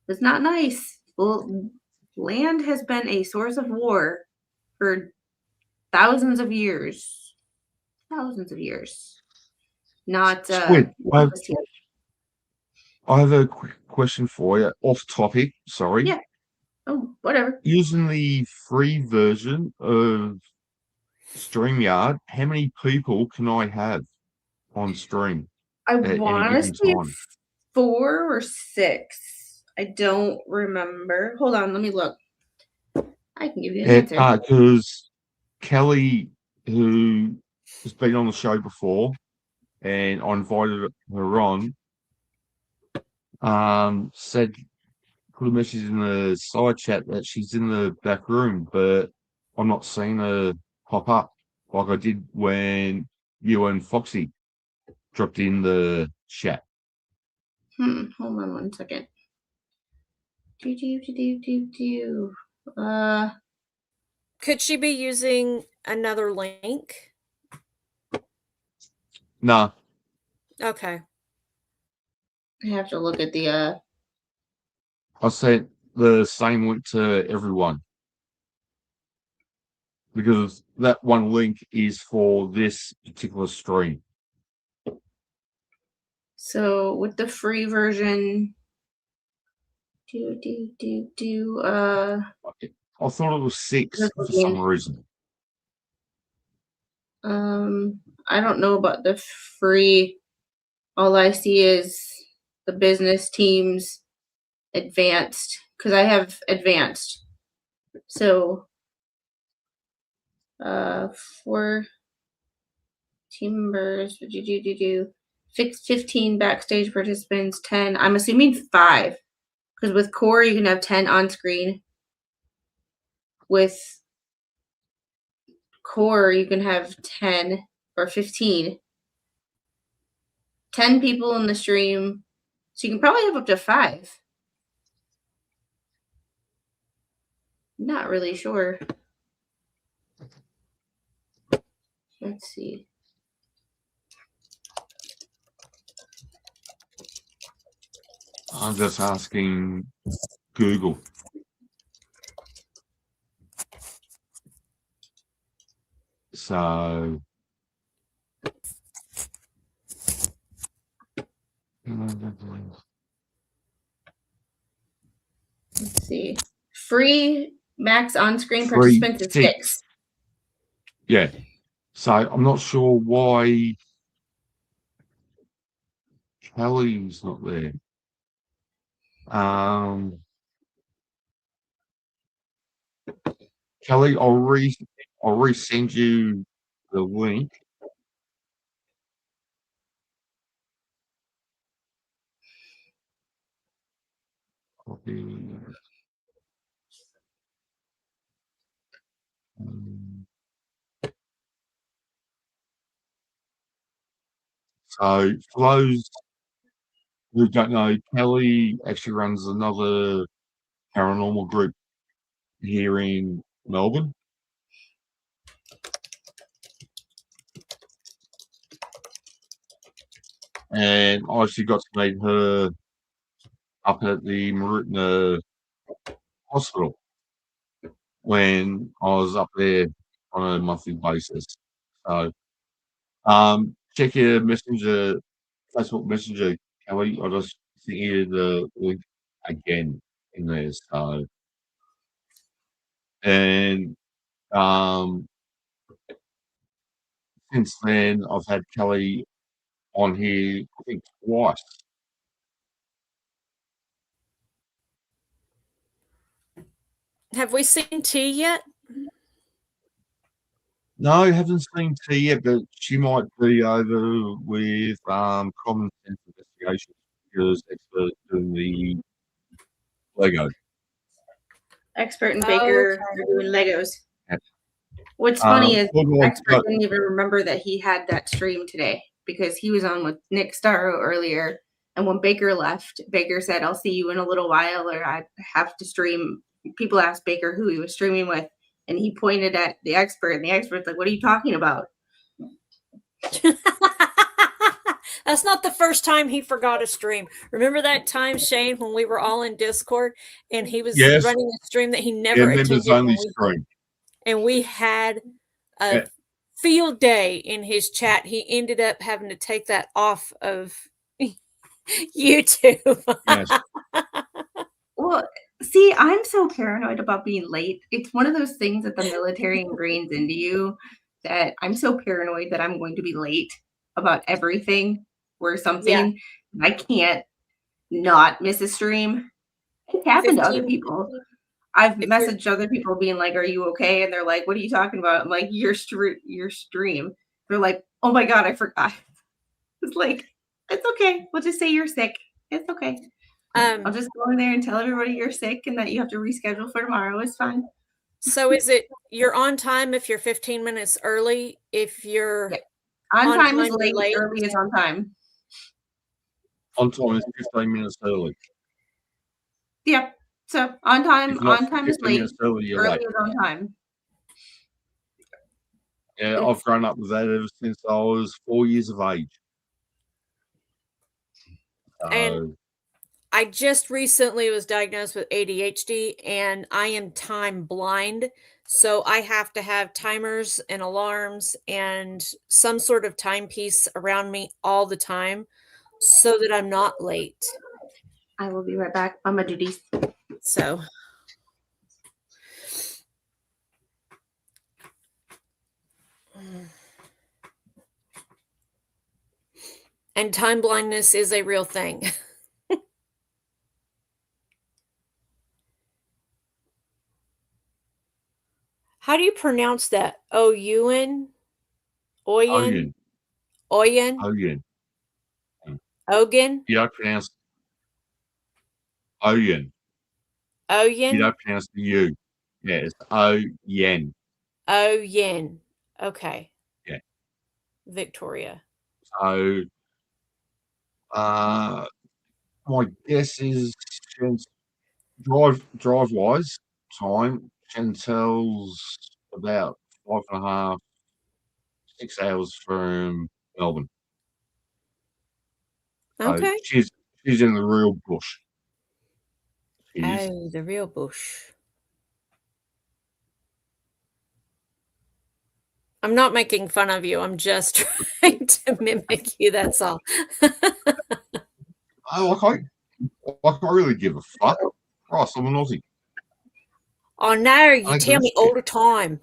it's not nice. Well, land has been a source of war for thousands of years. Thousands of years. Not
Squid,
not just here.
I have a quick question for you, off topic, sorry.
Yeah. Oh, whatever.
Using the free version of StreamYard, how many people can I have on stream
I
at any
want to
given
say
time?
4 or 6. I don't remember. Hold on, let me look. I can give you an answer.
Because Kelly, who has been on the show before, and I invited her on, said, put a message in the side chat that she's in the back room, but I'm not seeing her pop up like I did when you and Foxy dropped in the chat.
Hold on one second.
Could she be using another link?
Nah,
Okay.
I have to look at the
I sent the same link to everyone because that one link is for this particular stream.
so with the free version.
I thought it was 6 for some reason.
I don't know about the free. All I see is the business teams advanced, because I have advanced. So 4 team members, 15 backstage participants, 10. I'm assuming 5, because with core you can have 10 on screen. With core you can have 10 or 15. 10 people in the stream, so you can probably have up to 5. Not really sure. Let's see.
I'm just asking Google. So
Let's see. Free max on-screen
Free
participants is
6.
6.
Yeah. So I'm not sure why Kelly's not there. Kelly, I'll resend you the link. Copy. So for those who don't know, Kelly actually runs another paranormal group here in Melbourne. And I actually got to meet her up at the Marutna Hospital when I was up there on a monthly basis. So check your messenger, Facebook Messenger, Kelly. I just sent you the link again in there. So and since then I've had Kelly on here I think twice.
Have we seen T yet?
No, I haven't seen T yet, but she might be over with Common Sense Investigations because expert doing the Lego.
Expert and
Oh,
Baker
okay.
are doing Legos.
Yeah.
What's funny is
Well,
Expert didn't even remember that he had that stream today because he was on with Nick Starro earlier. And when Baker left, Baker said, "I'll see you in a little while, or I have to stream." People asked Baker who he was streaming with, and he pointed at the Expert, and the Expert's like, "What are you talking about?"
That's not the first time he forgot a stream. Remember that time, Shane, when we were all in Discord and he was
Yes.
running a stream that he
yeah,
never
members
attended,
only stream.
and we had a
Yeah.
field day in his chat. He ended up having to take that off of YouTube.
Yes.
Well, see, I'm so paranoid about being late. It's one of those things that the military ingrains into you that I'm so paranoid that I'm going to be late about everything or something. I can't not miss a stream. It's happened to other
15
people. I've
If you're-
messaged other people being like, "Are you okay?" And they're like, "What are you talking about?" I'm like, your stream." They're like, "Oh my God, I forgot." It's like, it's okay. We'll just say you're sick. It's okay. I'll just go in there and tell everybody you're sick and that you have to reschedule for tomorrow. It's fine.
So is it you're on time if you're 15 minutes early? If you're
On time is
you're
late, early is on time.
On time is 15 minutes early.
Yeah. So on time
If not
is
15
late,
minutes early, you're
early
late.
is on time.
Yeah, I've grown up with that ever since I was 4 years of age.
And I just recently was diagnosed with ADHD and I am time blind. So I have to have timers and alarms and some sort of timepiece around me all the time so that I'm not late.
I will be right back on my duties.
So and time blindness is a real thing. How do you pronounce that? Oyen? Oyen? Oyen?
Oyen.
Ogen?
You don't pronounce Oyen.
Oyen?
You don't pronounce the U. Yeah, it's O-Yen.
Oyen. Okay.
Yeah.
Victoria.
So, my guess is drive-wise time, Chantel's about 5.5, 6 hours from Melbourne. So
Okay.
she's in the real bush. She is.
Oh, the real bush. I'm not making fun of you. I'm just trying to mimic you. That's all.
I really give a fuck. Christ, I'm an Aussie.
Oh no, you tell me all the time.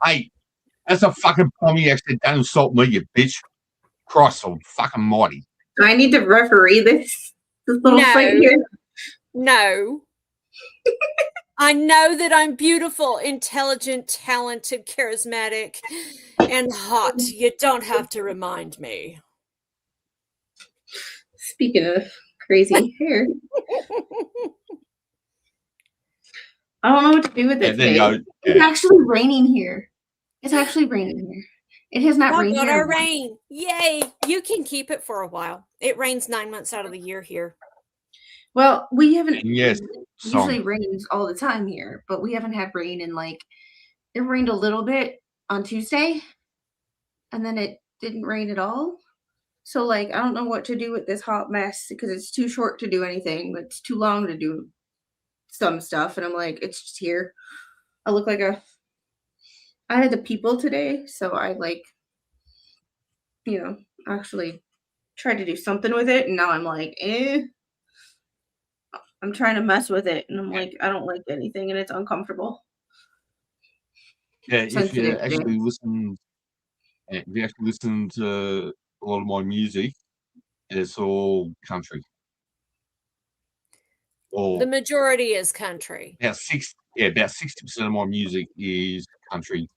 Hey, that's a fucking Pommy accent. Don't insult me, you bitch. Christ, I'm fucking mighty.
Do I need to referee this little fight here?
No. I know that I'm beautiful, intelligent, talented, charismatic, and hot. You don't have to remind me.
Speaking of crazy hair. I don't know what to do with it today. It's actually raining here. It's actually raining here. It has not rained here.
Our rain. Yay. You can keep it for a while. It rains 9 months out of the year here.
Well, we haven't.
Yes.
Usually rains all the time here, but we haven't had rain in it rained a little bit on Tuesday and then it didn't rain at all. So I don't know what to do with this hot mess because it's too short to do anything, but it's too long to do some stuff. And I'm like, it's just here. I look like I had the people today. So I actually tried to do something with it. And now I'm like, I'm trying to mess with it. And I'm like, I don't like anything and it's uncomfortable.
Yeah, if you actually listen to a lot of my music, it's all country.
The majority is country.
Yeah, yeah, about 60% of my music is country,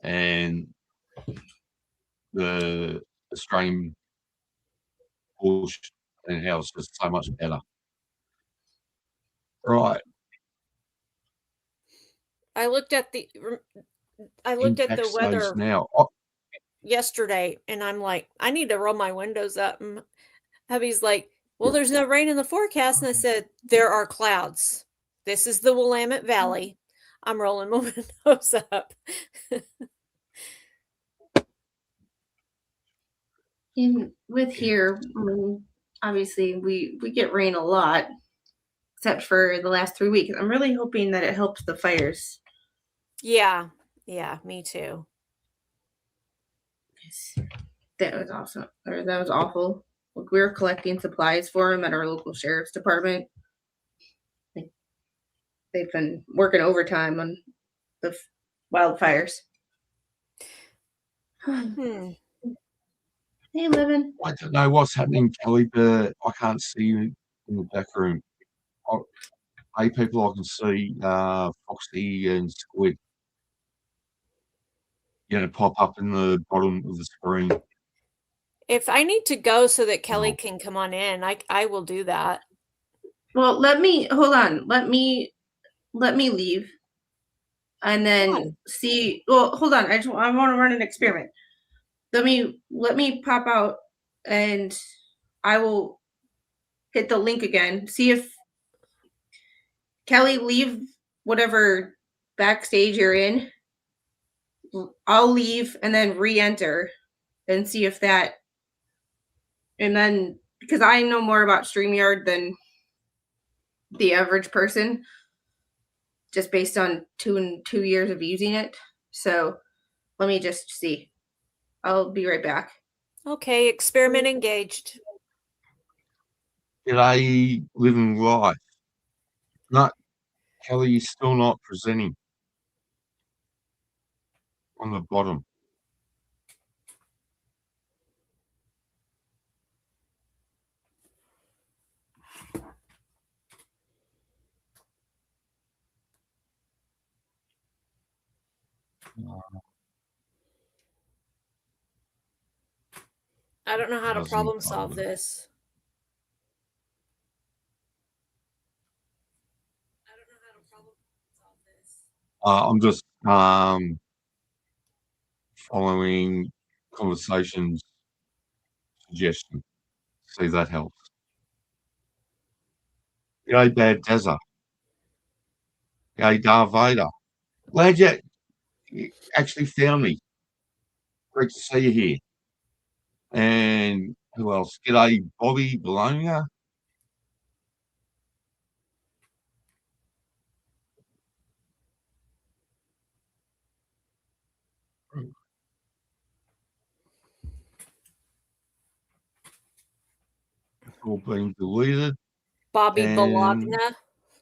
and the Australian bush and how it's just so much better. Right.
I looked at the
In backstage
weather
now. Oh,
yesterday, and I'm like, I need to roll my windows up. And hubby's like, well, there's no rain in the forecast. And I said, there are clouds. This is the Willamette Valley. I'm rolling my windows up.
With here, I mean, obviously we get rain a lot, except for the last 3 weeks. I'm really hoping that it helps the fires.
Yeah, me too.
That was awesome, or that was awful. Like, we were collecting supplies for them at our local sheriff's department. They've been working overtime on the wildfires.
Hmm.
Hey, Livin.
I don't know what's happening, Kelly, but I can't see you in the back room. Hey, people, I can see Foxy and Squid. Pop up in the bottom of the screen.
If I need to go so that Kelly can come on in, I will do that.
Well, hold on. Let me leave, and then see. Well, hold on. I want to run an experiment. Let me pop out, and I will hit the link again. See if Kelly, leave whatever backstage you're in. I'll leave and then re-enter and see if that. And then, because I know more about StreamYard than the average person, just based on 2 years of using it. So let me just see. I'll be right back.
Okay, experiment engaged.
Did I live in life? No, Kelly is still not presenting on the bottom.
I don't know how to problem solve this.
I'm just following conversations suggestion. See if that helps. G'day, Bad Dazza. G'day, Darth Vader. Glad you actually found me. Great to see you here. And who else? G'day, Bobby Bologna. It's all been deleted.
Bobby
And-
Bologna.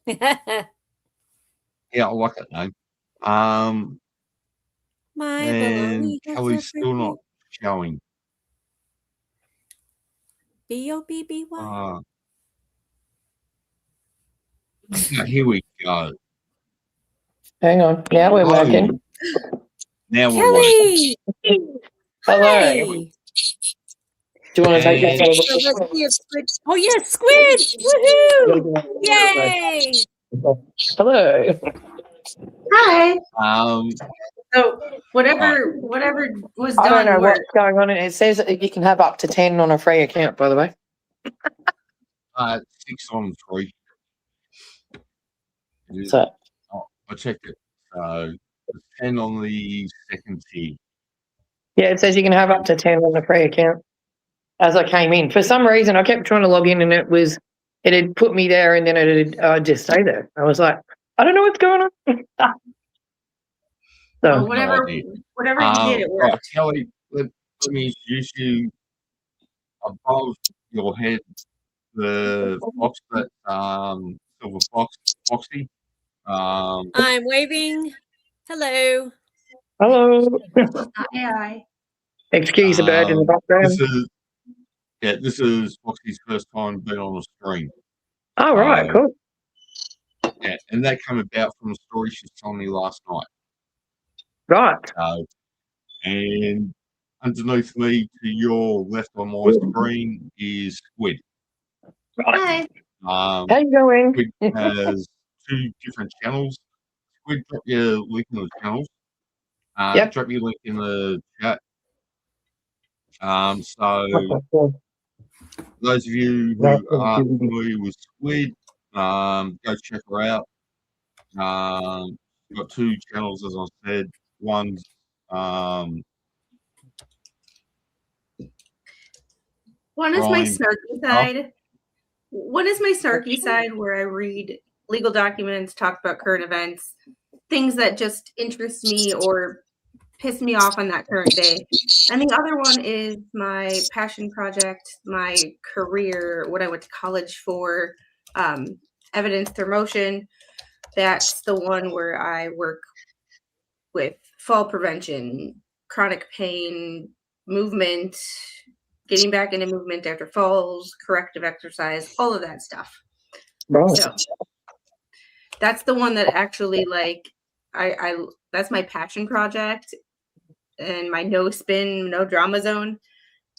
Yeah, I like that name.
My
and
bologna.
Kelly's still not showing.
B-O-B-B-Y.
Yeah, here we go.
Hang on. Now we're
Hello.
working.
Now we're working.
Kelly!
Hello.
Hi!
Do you want to take
And-
this?
So let's see if Squid. Oh yes, Squid! Woohoo! Yay!
Hello.
Hi.
Um,
So whatever was done.
I don't know
worked.
what's going on. It says that you can have up to 10 on a free account, by the way.
6 on 3.
So,
I checked it. So it's 10 on the second tier.
yeah, it says you can have up to 10 on a free account as I came in. For some reason, I kept trying to log in and it had put me there and then it had just stay there. I was like, I don't know what's going on.
Well,
So,
whatever
idea.
you did, it worked.
Right, Kelly, let me introduce you above your head, the fox that silver foxy.
I'm waving. Hello.
hello.
Hi.
Excuse the bird in the background.
This is Foxy's first time being on a stream.
Oh, right, cool.
Yeah, and that came about from a story she was telling me last night.
Right.
And underneath me to your left on my screen is Squid.
Right.
Hi.
How you going?
Squid has 2 different channels. Squid, drop your link in the channels.
Yep.
Drop your link in the chat. So those of you who are familiar with Squid, go check her out. She's got 2 channels, as I said. One's
One is my
crime.
snarky side. One is my snarky side where I read legal documents, talk about current events, things that just interest me or piss me off on that current day. And the other one is my passion project, my career, what I went to college for, evidence through motion. That's the one where I work with fall prevention, chronic pain, movement, getting back into movement after falls, corrective exercise, all of that stuff.
Right.
So that's the one that actually, like, I that's my passion project and my no spin, no drama zone.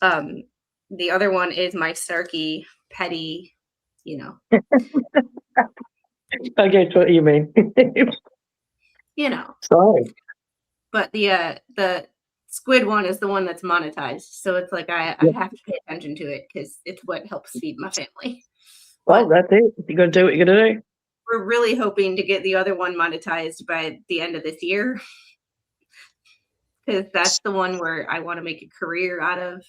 The other one is my snarky, petty, you know.
I get what you mean.
You know.
Sorry.
But the Squid one is the one that's monetized. So it's like I have to pay attention to it because it's what helps feed my family.
Well,
But
that's it. You got to do what you got to do.
we're really hoping to get the other one monetized by the end of this year. Because that's the one where I want to make a career out of.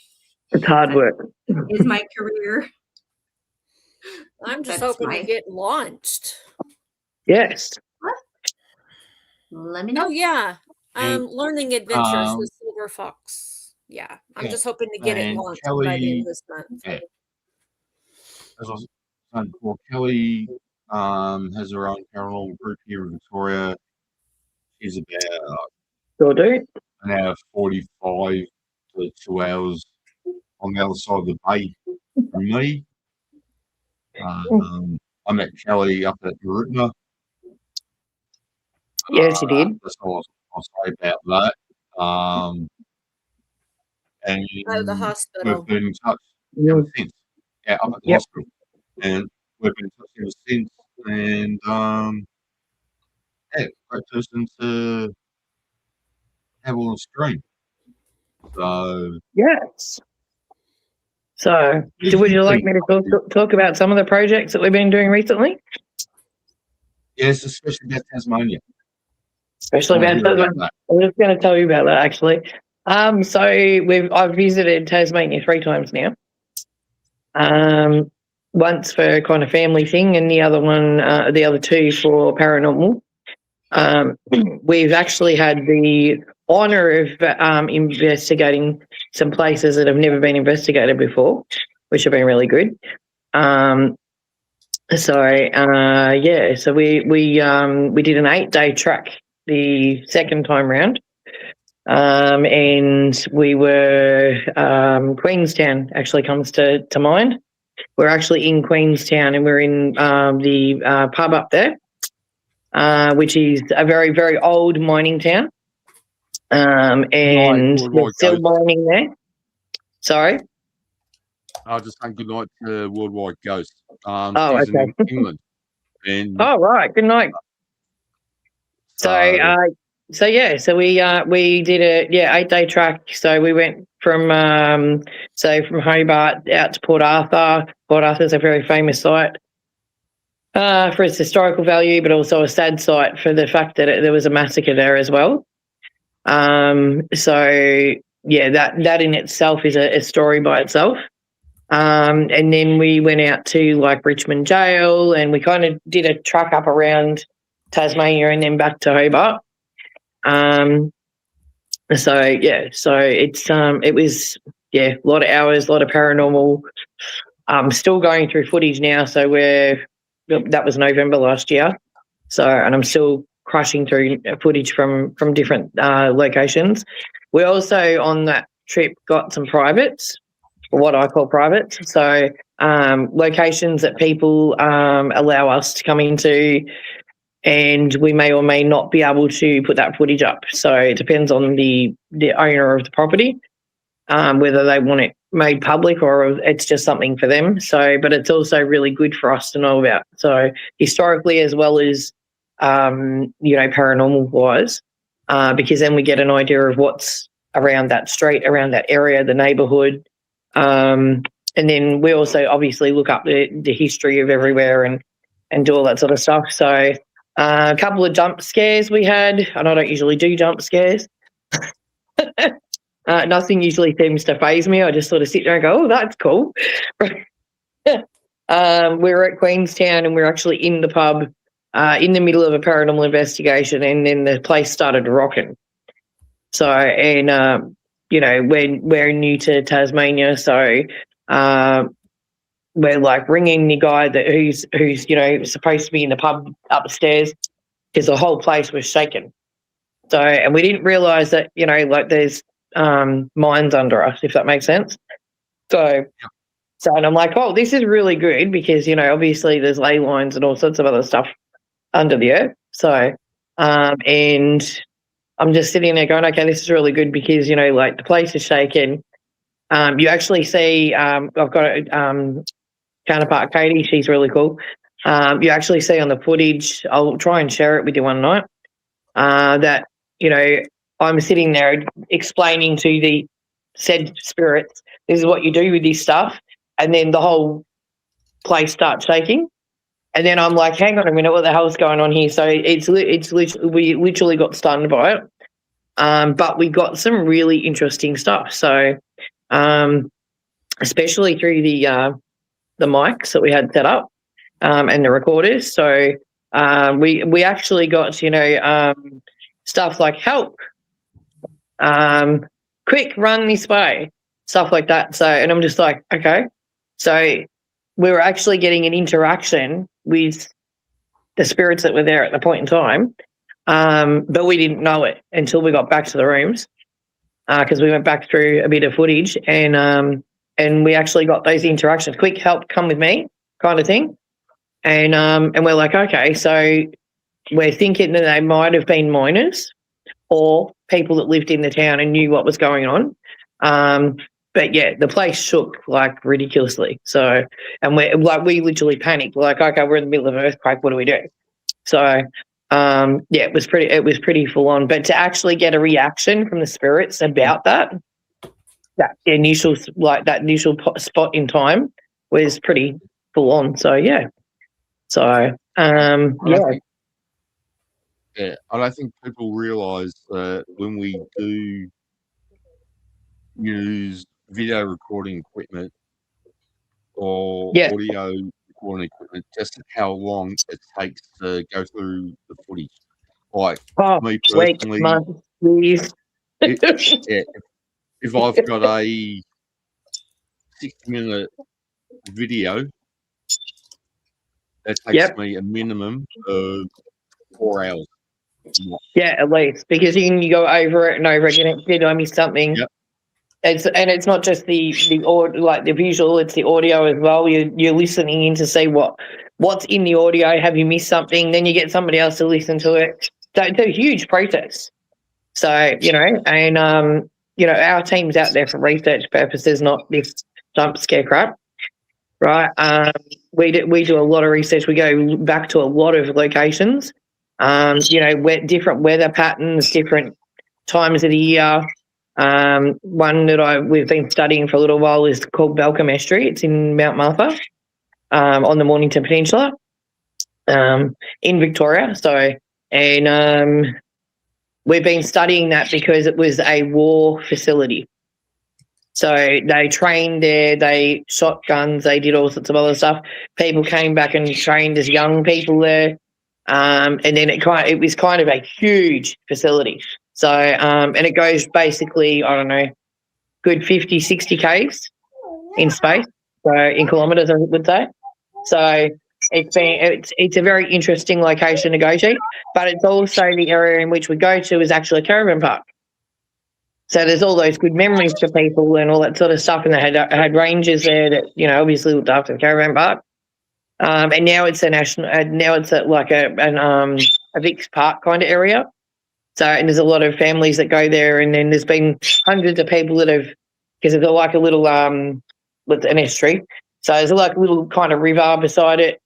It's hard work.
Is my career.
I'm just
That's
hoping to get launched.
Yes.
Let me know.
Oh yeah. Learning adventures with Silver Fox. Yeah. I'm just hoping to get it launched by the end of this month.
Yeah. As I was saying before, Kelly has her own paranormal group here in Victoria. She's about
Sure do.
an hour 45 to 2 hours on the other side of the bay from me. I met Kelly up at Marutna.
Yes, you did.
That's all I'll say about that. And
The hospital.
we've been in touch ever since. Yeah, I'm at the
Yep.
hospital. And we've been in touch ever since. And yeah, great person to have on the stream. So
Yes. So, would you like me to talk about some of the projects that we've been doing recently?
yes, especially about Tasmania.
Especially about Tasmania. I was just going to tell you about that actually. So I've visited Tasmania 3 times now. Once for kind of family thing, and the other 2 for paranormal. We've actually had the honour of investigating some places that have never been investigated before, which have been really good. So we did an 8-day track the second time round, and we were Queenstown actually comes to mind. We're actually in Queenstown, and we're in the pub up there, which is a very, very old mining town, and there's still mining there. Sorry?
I'll just say good night to Worldwide Ghost.
Okay.
In England. And
oh, right. Good night. So we did a 8-day track. So we went from Hobart out to Port Arthur. Port Arthur's a very famous site for its historical value, but also a sad site for the fact that there was a massacre there as well. That in itself is a story by itself. And then we went out to like Richmond Jail, and we kind of did a truck up around Tasmania and then back to Hobart. So it was a lot of hours, a lot of paranormal. Still going through footage now, so that was November last year. So, and I'm still crushing through footage from different locations. We also on that trip got some privates, what I call privates. So locations that people allow us to come into and we may or may not be able to put that footage up. So it depends on the owner of the property, whether they want it made public or it's just something for them. So, but it's also really good for us to know about. So historically, as well as paranormal wise, because then we get an idea of what's around that street, around that area, the neighbourhood. And then we also obviously look up the history of everywhere and do all that sort of stuff. So a couple of jump scares we had, and I don't usually do jump scares. Nothing usually seems to faze me. I just sort of sit there and go, oh, that's cool. We were at Queenstown and we were actually in the pub in the middle of a paranormal investigation, and then the place started rocking. So, and, we're new to Tasmania, so we're like ringing the guy who's supposed to be in the pub upstairs, because the whole place was shaking. So, and we didn't realise that, there's mines under us, if that makes sense. So, and I'm like, oh, this is really good because, obviously there's ley lines and all sorts of other stuff under the earth. So, and I'm just sitting there going, okay, this is really good because, the place is shaking. You actually see, I've got a counterpart, Katie, she's really cool. You actually see on the footage, I'll try and share it with you one night, that, I'm sitting there explaining to the said spirits, this is what you do with this stuff, and then the whole place starts shaking. And then I'm like, hang on a minute, what the hell's going on here? So it's literally, we literally got stunned by it. But we got some really interesting stuff. So especially through the mics that we had set up and the recorders. So we actually got, stuff like help, quick, run this way, stuff like that. So, and I'm just like, okay. So we were actually getting an interaction with the spirits that were there at the point in time, but we didn't know it until we got back to the rooms, because we went back through a bit of footage and we actually got those interactions. Quick, help, come with me, kind of thing. And we're like, okay, so we're thinking that they might have been miners or people that lived in the town and knew what was going on. But yeah, the place shook like ridiculously. So, and we literally panicked. We're like, okay, we're in the middle of an earthquake. What do we do? So, yeah, it was pretty full on. But to actually get a reaction from the spirits about that initial spot in time was pretty full on. So yeah. So yeah.
Yeah, I don't think people realise that when we do use video recording equipment or audio recording equipment, just how long it takes to go through the footage. Like me personally, if I've got a 60-minute video, it takes me a minimum of 4 hours.
Yeah, at least, because you go over it and over again. Did I miss something?
Yep.
It's not just the visual; it's the audio as well. You're listening in to see what's in the audio. Have you missed something? Then you get somebody else to listen to it. So it's a huge process. So and our team's out there for research purposes, not this jump scare crap, right? We do a lot of research. We go back to a lot of locations. Different weather patterns, different times of the year. One that we've been studying for a little while is called Balcombe Estuary. It's in Mount Martha, on the Mornington Peninsula, in Victoria. So, and we've been studying that because it was a war facility. So they trained there, they shot guns, they did all sorts of other stuff. People came back and trained as young people there. And then it was kind of a huge facility. So, and it goes basically, I don't know, good 50, 60 Ks in space, so in kilometres, I would say. So it's a very interesting location to go to, but it's also the area in which we go to is actually a caravan park. So there's all those good memories for people and all that sort of stuff, and they had rangers there that, obviously looked after the caravan park. And now it's a national. Now it's like a Vic's Park kind of area. So, and there's a lot of families that go there, and then there's been hundreds of people that have, because it's like a little with an estuary. So there's like a little kind of river beside it.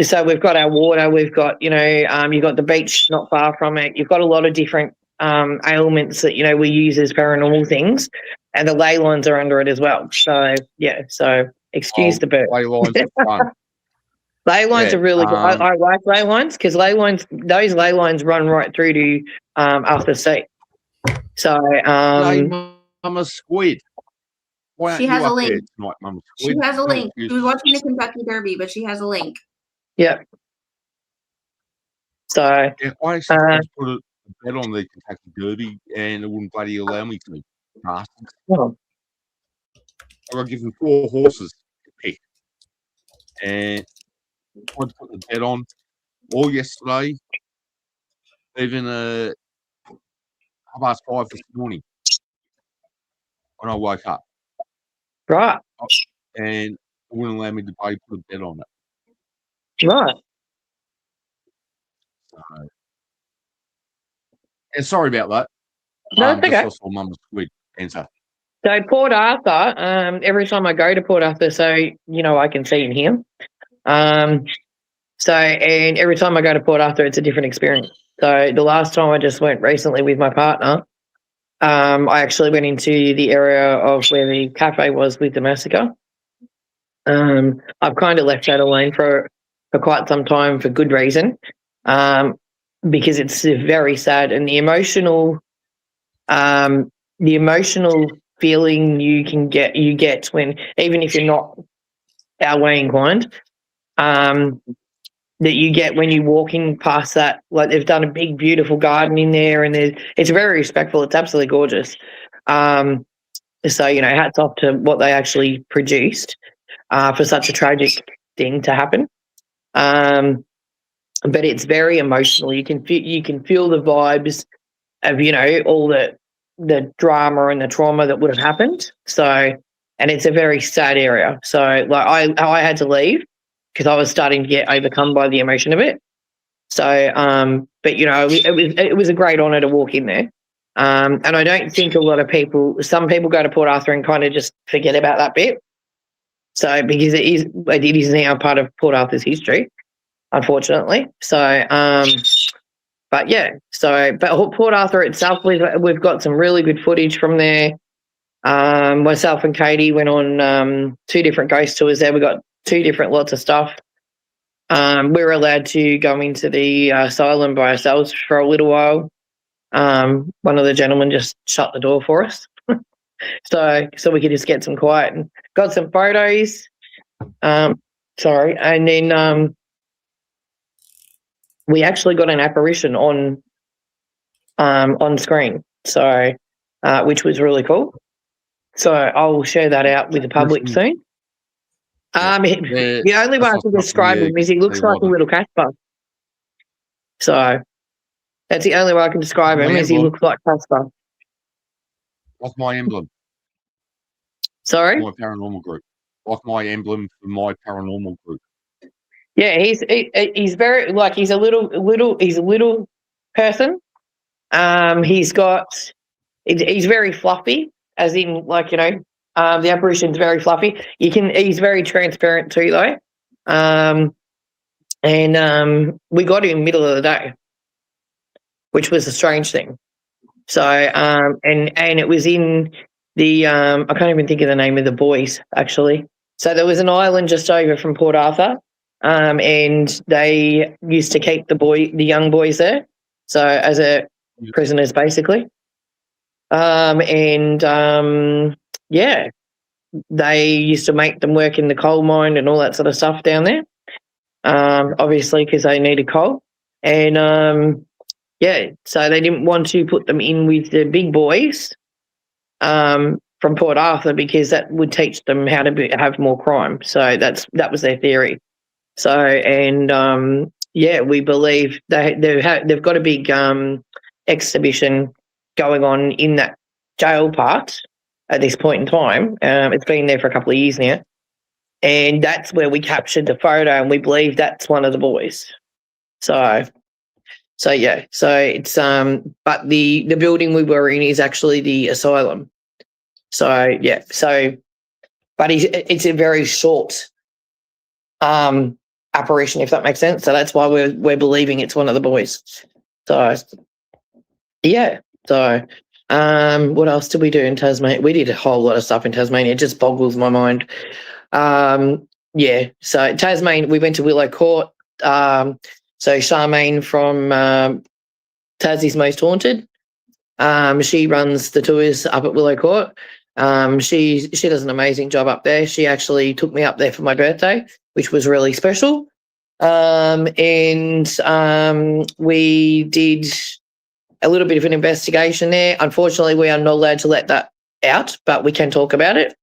So we've got our water, we've got, you've got the beach not far from it. You've got a lot of different ailments that, we use as paranormal things, and the ley lines are under it as well. So, yeah, excuse the bird.
Ley lines are fun.
Ley lines are really good. I like ley lines because those ley lines run right through to Arthur Seat. So,
Mama Squid. Why
she has a link.
Tonight, Mama Squid?
She has a link. She was watching the Kentucky Derby, but she has a link.
Yeah. So,
yeah, I actually put a bet on the Kentucky Derby, and it wouldn't bloody allow me to. Bastards.
Oh.
I got given 4 horses to pick, and I put the bet on all yesterday, even 5:30 this morning when I woke up.
Right.
And it wouldn't allow me to put a bet on it.
Right.
So, and sorry about that.
No, it's okay.
I saw Mama Squid answer.
So Port Arthur, every time I go to Port Arthur, so, I can see and hear. And every time I go to Port Arthur, it's a different experience. So the last time I just went recently with my partner, I actually went into the area of where the cafe was with the massacre. I've kind of left that alone for quite some time for good reason, because it's very sad, and the emotional feeling you get when, even if you're not our way inclined, that you get when you're walking past that. Like, they've done a big, beautiful garden in there, and it's very respectful. It's absolutely gorgeous. So, hats off to what they actually produced for such a tragic thing to happen. But it's very emotional. You can feel the vibes of, all the drama and the trauma that would have happened. So, and it's a very sad area. So, like, I had to leave because I was starting to get overcome by the emotion of it. So, but it was a great honour to walk in there. And I don't think some people go to Port Arthur and kind of just forget about that bit. So, because it is now part of Port Arthur's history, unfortunately. So, but yeah, but Port Arthur itself, we've got some really good footage from there. Myself and Katie went on 2 different ghost tours there. We got 2 different lots of stuff. We were allowed to go into the asylum by ourselves for a little while. One of the gentlemen just shut the door for us, so we could just get some quiet, and got some photos. And then we actually got an apparition on screen, so which was really cool. So I'll share that out with the public soon. The only way I can describe him is he looks like a little Casper. So that's the only way I can describe him, is he looks like Casper.
Like my emblem.
Sorry?
My paranormal group. Like my emblem for my paranormal group.
Yeah, he's very, like, he's a little person. He's very fluffy, as in, like, the apparition's very fluffy. He's very transparent too, though. And we got him middle of the day, which was a strange thing. So, and it was in the, I can't even think of the name of the buoys, actually. So there was an island just over from Port Arthur, and they used to keep the young boys there, so as prisoners, basically. Yeah, they used to make them work in the coal mine and all that sort of stuff down there, obviously because they needed coal. And yeah, so they didn't want to put them in with the big boys from Port Arthur, because that would teach them how to have more crime. So that was their theory. So, and yeah, we believe they've got a big exhibition going on in that jail part at this point in time. It's been there for a couple of years now. and that's where we captured the photo, and we believe that's one of the boys. So yeah, so it's but the building we were in is actually the asylum. So yeah, but it's a very short apparition, if that makes sense. So that's why we're believing it's one of the boys. So yeah, so what else did we do in Tasmania? We did a whole lot of stuff in Tasmania. It just boggles my mind. Yeah, so Tasmania, we went to Willow Court. So Charmaine from Tassie's Most Haunted, she runs the tours up at Willow Court. She does an amazing job up there. She actually took me up there for my birthday, which was really special. And we did a little bit of an investigation there. Unfortunately, we are not allowed to let that out, but we can talk about it.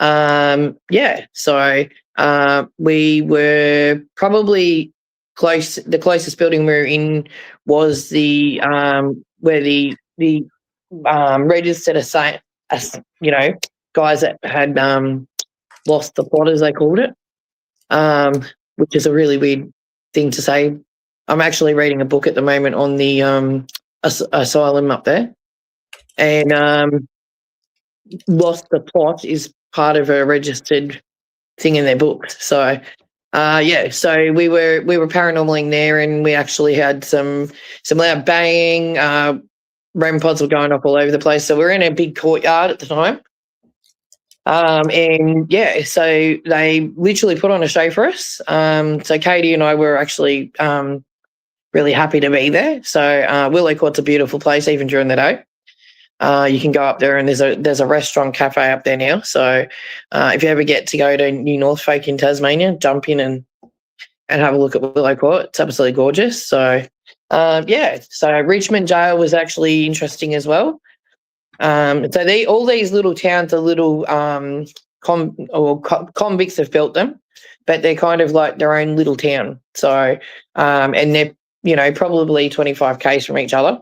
Yeah, so we were probably close. The closest building we were in was the where the registered guys that had lost the plot, as they called it, which is a really weird thing to say. I'm actually reading a book at the moment on the asylum up there, and lost the plot is part of a registered thing in their books. So yeah, so we were paranormaling there, and we actually had some loud banging. REM pods were going off all over the place. So we were in a big courtyard at the time. And yeah, so they literally put on a show for us. So Katie and I were actually really happy to be there. So Willow Court's a beautiful place, even during the day. You can go up there, and there's a restaurant cafe up there now. So if you ever get to go to New Norfolk in Tasmania, jump in and have a look at Willow Court. It's absolutely gorgeous. So yeah, so Richmond Jail was actually interesting as well. So all these little towns are little convicts have built them, but they're kind of like their own little town. So and they're probably 25 k's from each other,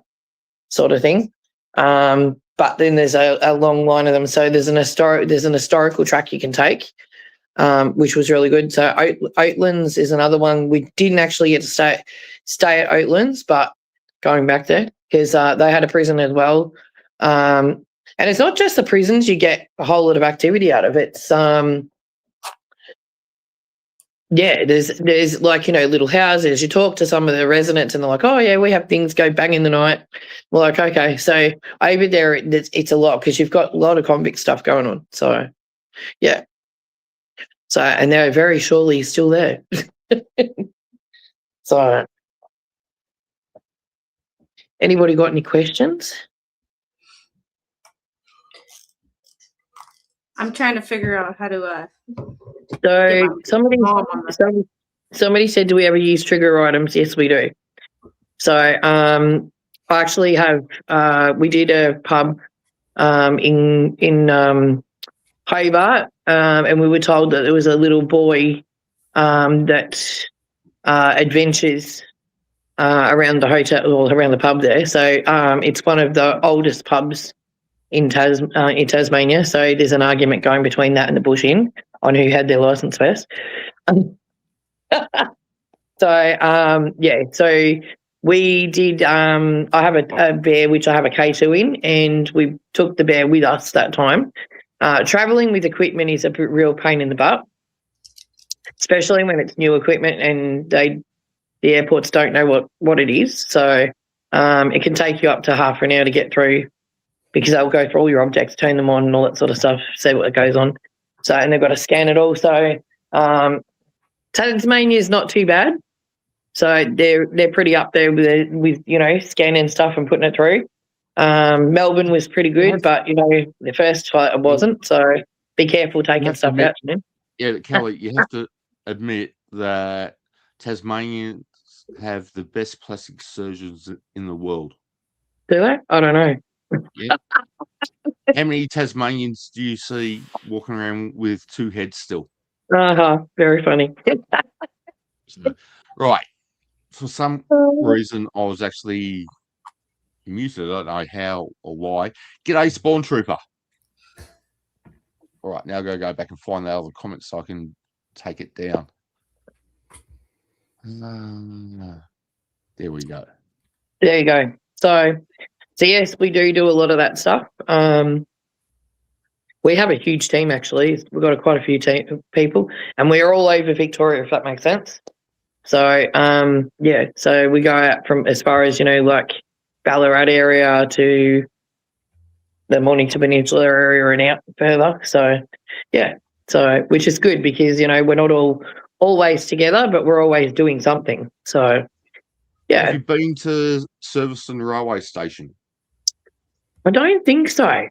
sort of thing. But then there's a long line of them. So there's an historical track you can take, which was really good. So Oatlands is another one. We didn't actually get to stay at Oatlands, but going back there because they had a prison as well. And it's not just the prisons; you get a whole lot of activity out of it. Yeah, there's like, little houses. You talk to some of the residents and they're like, oh, yeah, we have things go bang in the night. We're like, okay. So over there, it's a lot because you've got a lot of convict stuff going on. So, yeah. So, and they're very surely still there. So, anybody got any questions?
I'm trying to figure out how to
So somebody said, do we ever use trigger items? Yes, we do. So I actually have we did a pub in Hobart, and we were told that there was a little boy that adventures around the hotel or around the pub there. So it's one of the oldest pubs in Tasmania. So there's an argument going between that and the Bush Inn on who had their license first. So yeah, so we did. I have a bear which I have a K2 in, and we took the bear with us that time. Traveling with equipment is a real pain in the butt, especially when it's new equipment and the airports don't know what it is. So it can take you up to half an hour to get through, because they'll go through all your objects, turn them on and all that sort of stuff, see what goes on. So, and they've got to scan it all. So Tasmania is not too bad. So they're pretty up there with scanning stuff and putting it through. Melbourne was pretty good, but the first flight it wasn't. So be careful taking stuff out.
Yeah, Kelly, you have to admit that Tasmanians have the best plastic surgeons in the world.
Do they? I don't know.
Yeah. How many Tasmanians do you see walking around with two heads still?
Very funny.
Right. For some reason, I was actually muted. I don't know how or why. G'day, Spawn Trooper. All right, now I've got to go back and find the other comments so I can take it down. There we go.
There you go. So yes, we do a lot of that stuff. We have a huge team, actually. We've got quite a few people, and we're all over Victoria, if that makes sense. So, so we go out from as far as, like Ballarat area to the Mornington Peninsula area and out further. So, which is good because, we're not all always together, but we're always doing something. So, yeah.
Have you been to Silverstone Railway Station?
I don't think so.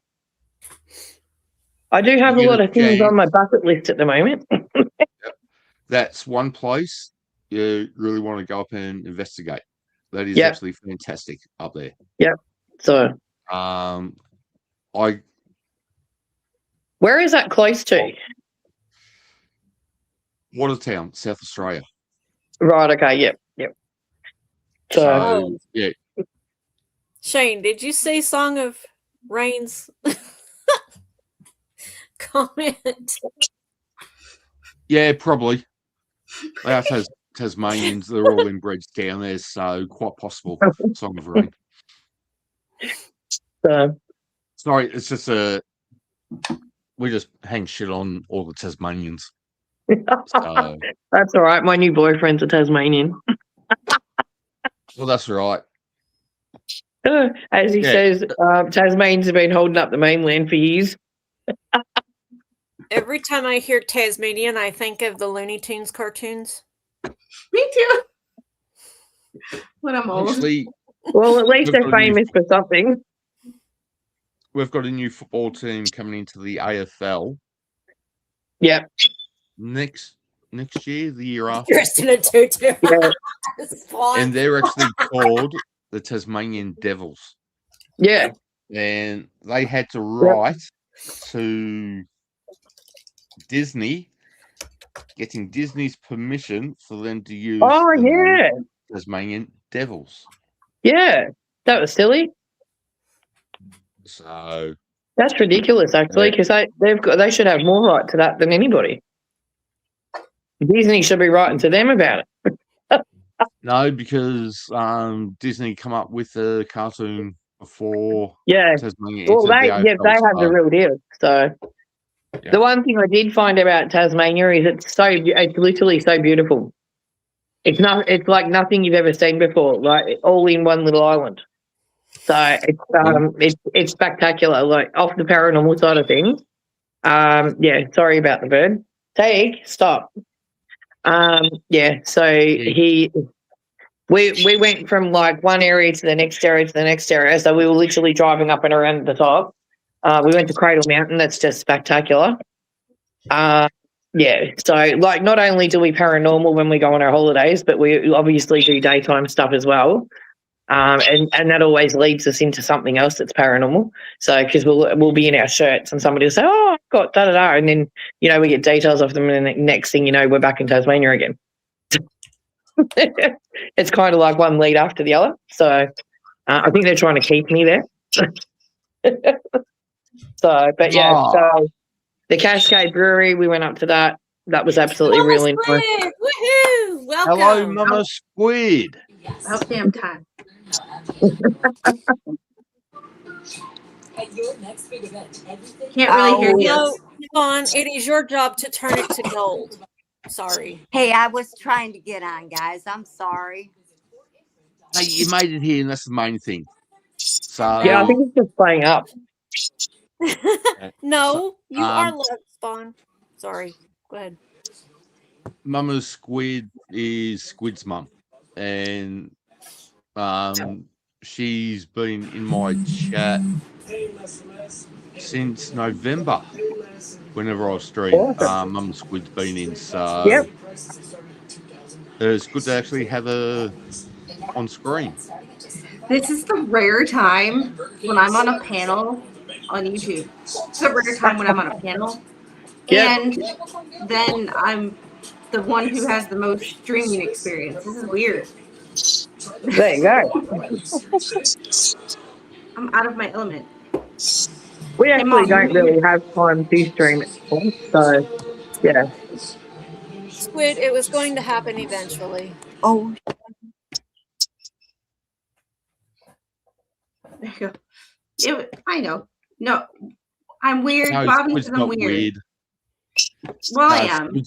I do have a lot of things on my bucket list at the moment.
That's one place you really want to go up and investigate. That is absolutely fantastic up there.
Yep. So, where is that close to?
Watertown, South Australia.
Right. Okay. Yep.
So, yeah.
Shane, did you see Song of Rain's comment?
Yeah, probably. They are Tasmanians. They're all inbred down there, so quite possible. Song of Rain. Sorry, it's just we just hang shit on all the Tasmanians. So,
that's all right. My new boyfriend's a Tasmanian.
Well, that's right.
As he says, Tasmanians have been holding up the mainland for years.
Every time I hear Tasmanian, I think of the Looney Tunes cartoons.
Me too. When I'm old.
Actually,
well, at least they're famous for something.
We've got a new football team coming into the AFL.
Yeah.
Next year, the year after.
Dressed in a tutu.
Yeah.
And they're actually called the Tasmanian Devils.
Yeah.
And they had to write to Disney, getting Disney's permission for them to use Tasmanian Devils.
Yeah. That was silly.
So
that's ridiculous, actually, because they should have more right to that than anybody. Disney should be writing to them about it.
No, because Disney come up with a cartoon before Tasmania.
Well, they have the real deal. So the one thing I did find about Tasmania is it's literally so beautiful. It's like nothing you've ever seen before, like all in one little island. So it's spectacular, like off the paranormal side of things. Sorry about the bird. Stop. We went from like one area to the next area to the next area. So we were literally driving up and around the top. We went to Cradle Mountain. That's just spectacular. So like not only do we paranormal when we go on our holidays, but we obviously do daytime stuff as well. And that always leads us into something else that's paranormal. So because we'll be in our shirts and somebody will say, "Oh, I've got da da da," and then we get details of them, and then the next thing you know, we're back in Tasmania again. It's kind of like one lead after the other. So I think they're trying to keep me there. So the Cascade Brewery, we went up to that. That was absolutely really nice.
Woohoo! Welcome.
Hello, Mama Squid.
About damn time. Can't really hear you.
Spawn, it is your job to turn it to gold. Sorry.
Hey, I was trying to get on, guys. I'm sorry.
Hey, you made it here, and that's the main thing. So
I think it's just playing up.
No, you are live, Spawn. Sorry. Go ahead.
Mama Squid is Squid's mum, and she's been in my chat since November. Whenever I stream, Mum Squid's been in, so it's good to actually have her on screen.
This is the rare time when I'm on a panel on YouTube. It's a rare time when I'm on a panel, and then I'm the one who has the most streaming experience. This is weird.
There you go.
I'm out of my element.
We
Hey,
actually
Mom.
don't really have time to stream it, so yeah.
Squid, it was going to happen eventually.
Oh,
There you go. I know. No, I'm weird.
No,
Bobby
Squid's
says I'm
not
weird.
weird.
Well, I
No,
am.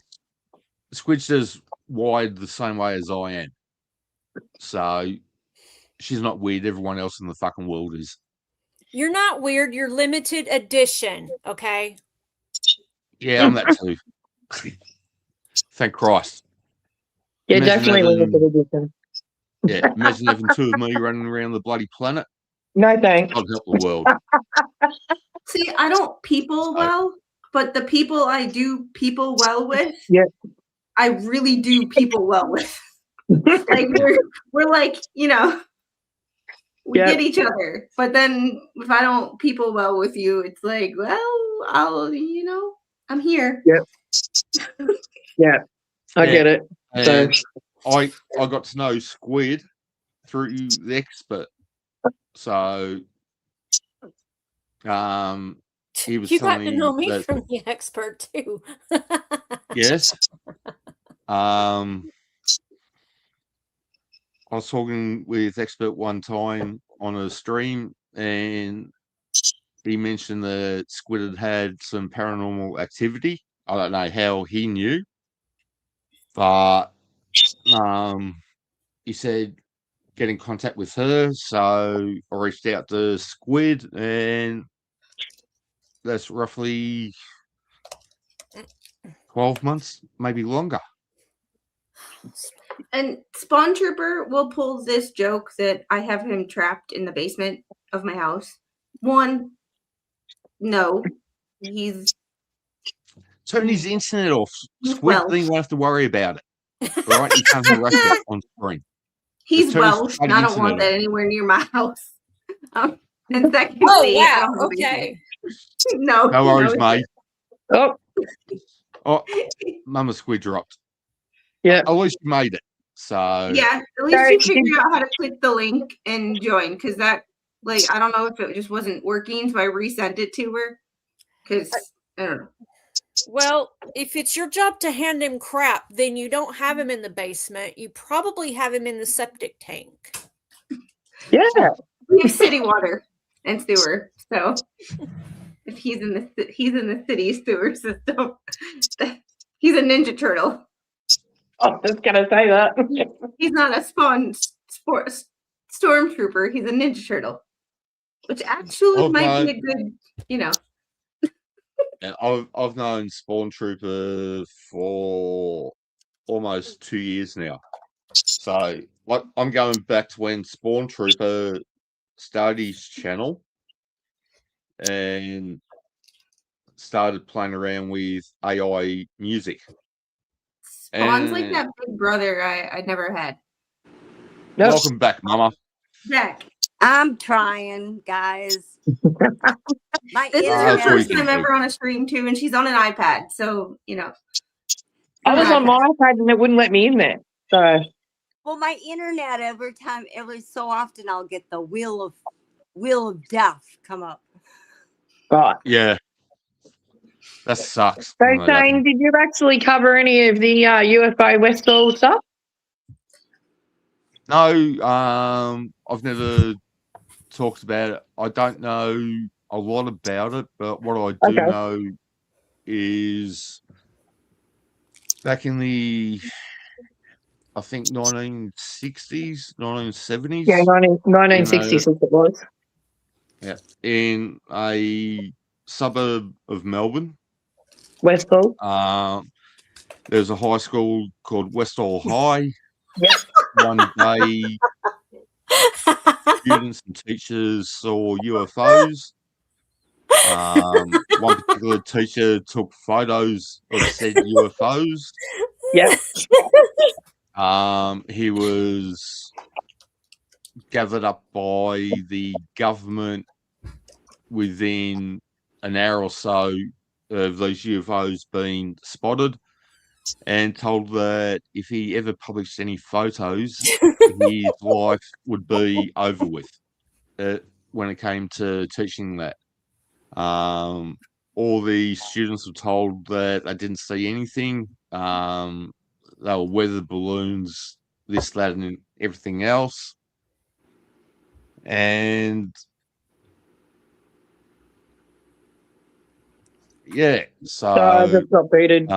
Squid's just wired the same way as I am. So she's not weird. Everyone else in the fucking world is.
You're not weird. You're limited edition. Okay.
Yeah, I'm that too. Thank Christ.
Yeah,
Imagine
definitely
having-
limited edition.
Yeah, imagine having two of me running around the bloody planet.
No thanks.
God help the world.
See, I don't people well, but the people I do people well with,
Yeah.
I really do people well with. Like we're like, we
Yep.
get each other. But then if I don't people well with you, it's like, well, I'm here.
Yeah, I get it. So
And I got to know Squid through the expert. So he was
You got
telling
to
me
know me
that,
from the expert too.
yes. I was talking with expert one time on a stream, and he mentioned that Squid had some paranormal activity. I don't know how he knew, but he said get in contact with her. So I reached out to Squid, and that's roughly 12 months, maybe longer.
And Spawn Trooper will pull this joke that I have him trapped in the basement of my house. One, no, he's
Turn his internet off. Squid,
Welsh.
then you won't have to worry about it. All right, you can't harass it on screen.
He's
turn his
Welsh,
bloody
and I don't
internet
want
off.
that anywhere near my house. And secondly,
Oh
I
wow.
don't have a
Okay.
basement. No,
No worries, mate.
oh
Oh, Mama Squid dropped.
yeah.
At least you made it. So
Yeah, at least
Sorry,
you figured out how to click the link and join, because that, I don't know if it just wasn't working, so I resent it to her. Because I don't know.
Well, if it's your job to hand him crap, then you don't have him in the basement. You probably have him in the septic tank.
Yeah.
We have city water and sewer, so if he's in the city sewer system, he's a Ninja Turtle.
I was just gonna say that.
He's not a stormtrooper. He's a Ninja Turtle, which actually might be a good,
and I've known Spawn Trooper for almost 2 years now. So I'm going back to when Spawn Trooper started his channel and started playing around with AI music.
Spawn's like
And
that big brother I never had.
Nope.
welcome back, Mama.
Jack.
I'm trying, guys. My
This is
Ah,
her
that's what you
first
can
time
do.
ever on a stream too, and she's on an iPad, so
I was on my iPad and it wouldn't let me in there. So
Well, my internet every so often I'll get the wheel of death come up.
right.
Yeah. That sucks.
So
when that
Shane,
happens.
did you actually cover any of the UFO Westall stuff?
No, I've never talked about it. I don't know a lot about it, but what I do
Okay.
know is back in the, I think 1960s, 1970s.
Yeah, 1966 it was.
Yeah, in a suburb of Melbourne.
Westall.
There's a high school called Westall High.
Yep.
One day, students and teachers saw UFOs. One particular teacher took photos of said UFOs.
Yep.
He was gathered up by the government within an hour or so of those UFOs being spotted, and told that if he ever published any photos, his life would be over with when it came to teaching that. All the students were told that they didn't see anything. They were weather balloons, this, that, and everything else. And yeah,
So I
so
just got booted.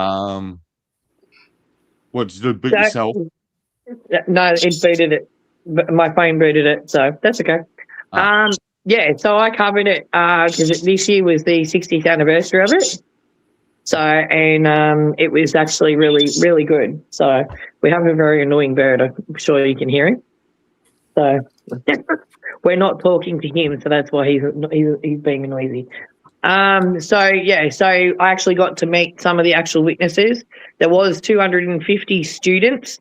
what did you do? Boot
So-
yourself?
No, it booted it. My phone booted it, so that's okay.
Ah.
Yeah, so I covered it because this year was the 60th anniversary of it. So, and it was actually really, really good. So we have a very annoying bird. I'm sure you can hear him. So we're not talking to him, so that's why he's being noisy. So I actually got to meet some of the actual witnesses. There was 250 students,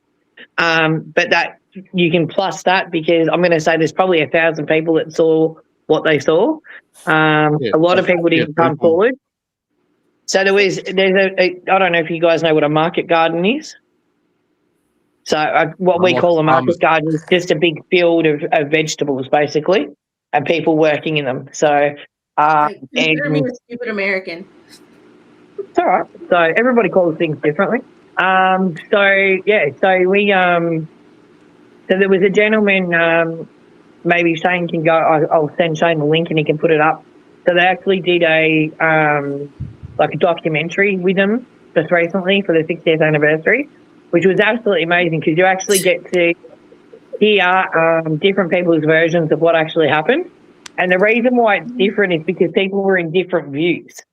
but that you can plus that because I'm going to say there's probably 1,000 people that saw what they saw. A lot of people didn't come forward. So there's I don't know if you guys know what a market garden is. So what we call a market garden is just a big field of vegetables, basically, and people working in them. So
consider me a stupid American.
It's all right. So everybody calls things differently. So there was a gentleman. Maybe Shane can go. I'll send Shane the link and he can put it up. So they actually did a documentary with them just recently for the 60th anniversary, which was absolutely amazing because you actually get to hear different people's versions of what actually happened. And the reason why it's different is because people were in different views.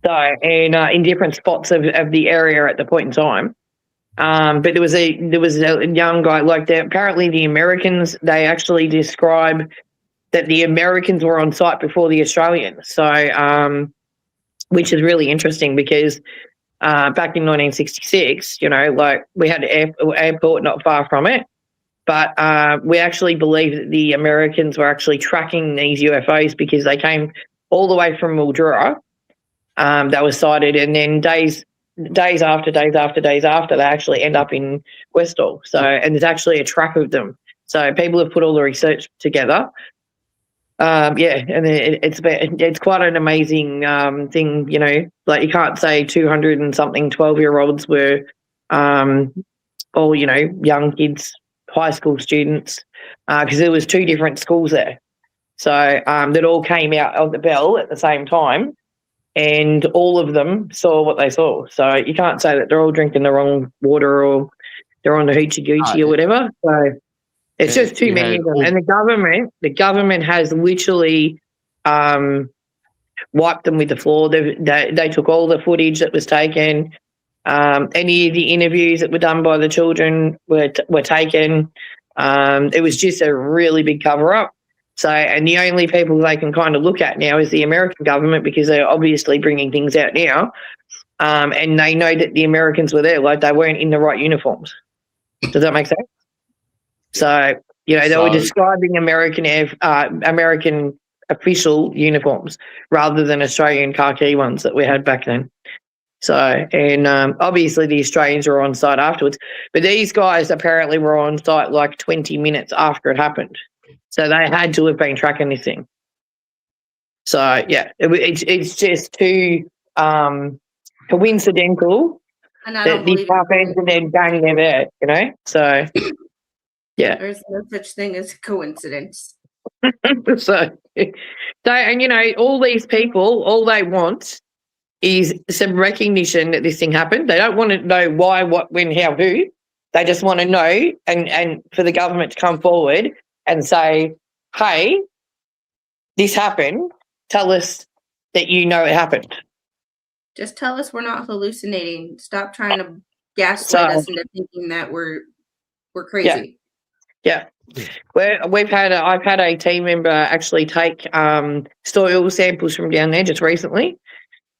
So, and in different spots of the area at the point in time. But there was a young guy apparently the Americans, they actually describe that the Americans were on site before the Australians. So, which is really interesting because back in 1966, we had an airport not far from it, but we actually believe that the Americans were actually tracking these UFOs because they came all the way from Mildura. That was sighted, and then days after, they actually end up in Westall. So, and there's actually a track of them. So people have put all the research together. And it's quite an amazing thing, you can't say 200 and something 12-year-olds were all, young kids, high school students, because there was 2 different schools there. So that all came out of the bell at the same time, and all of them saw what they saw. So you can't say that they're all drinking the wrong water or they're on the hoochie goochie or whatever. So it's just too many of them. And the government has literally wiped them with the floor. They took all the footage that was taken. Any of the interviews that were done by the children were taken. It was just a really big cover-up. So, and the only people they can kind of look at now is the American government because they're obviously bringing things out now. And they know that the Americans were there, they weren't in the right uniforms. Does that make sense? So, they were describing American official uniforms rather than Australian khaki ones that we had back then. So, and obviously the Australians were on site afterwards, but these guys apparently were on site 20 minutes after it happened. So they had to have been tracking this thing. So, yeah, it's just too coincidental that this happens and then bang, they're there, So, yeah.
There's no such thing as coincidence.
So, and, all these people, all they want is some recognition that this thing happened. They don't want to know why, what, when, how, who. They just want to know and for the government to come forward and say, hey, this happened. Tell us that it happened.
Just tell us we're not hallucinating. Stop trying to gaslight us into thinking that we're crazy.
Yeah. I've had a team member actually take soil samples from down there just recently,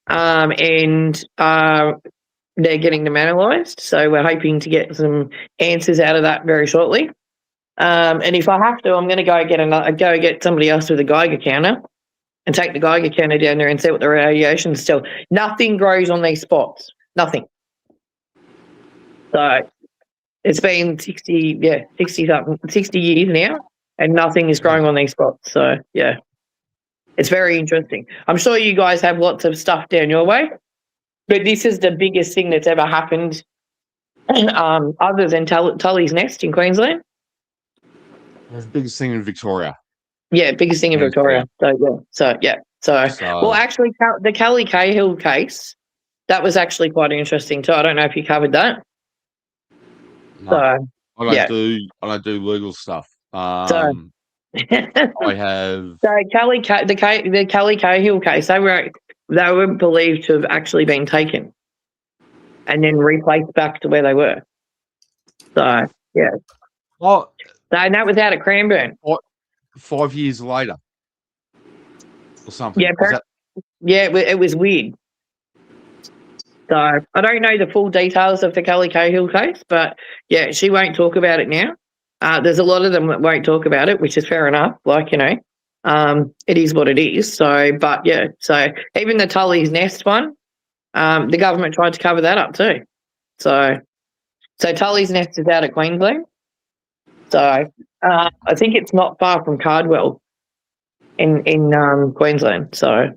and they're getting them analysed. So we're hoping to get some answers out of that very shortly. And if I have to, I'm going to go get somebody else with a Geiger counter and take the Geiger counter down there and see what the radiation's still. Nothing grows on these spots. Nothing. So it's been 60 years now, and nothing is growing on these spots. So, yeah. It's very interesting. I'm sure you guys have lots of stuff down your way, but this is the biggest thing that's ever happened other than Tully's Nest in Queensland.
That's the biggest thing in Victoria.
Yeah, biggest thing in
Hands
Victoria. So, well, actually, the Kelly Cahill case, that was actually quite interesting too. I don't know if you covered that.
No,
So,
I don't do legal stuff. I have.
So the Kelly Cahill case, they were believed to have actually been taken and then replaced back to where they were. So yeah.
Oh,
and that was out at Cranbourne.
5 years later, or something.
Yeah, it was weird. So I don't know the full details of the Kelly Cahill case, but yeah, she won't talk about it now. There's a lot of them that won't talk about it, which is fair enough. Like, it is what it is. So, but yeah, so even the Tully's Nest one, the government tried to cover that up too. So Tully's Nest is out at Queensland. So I think it's not far from Cardwell in Queensland. So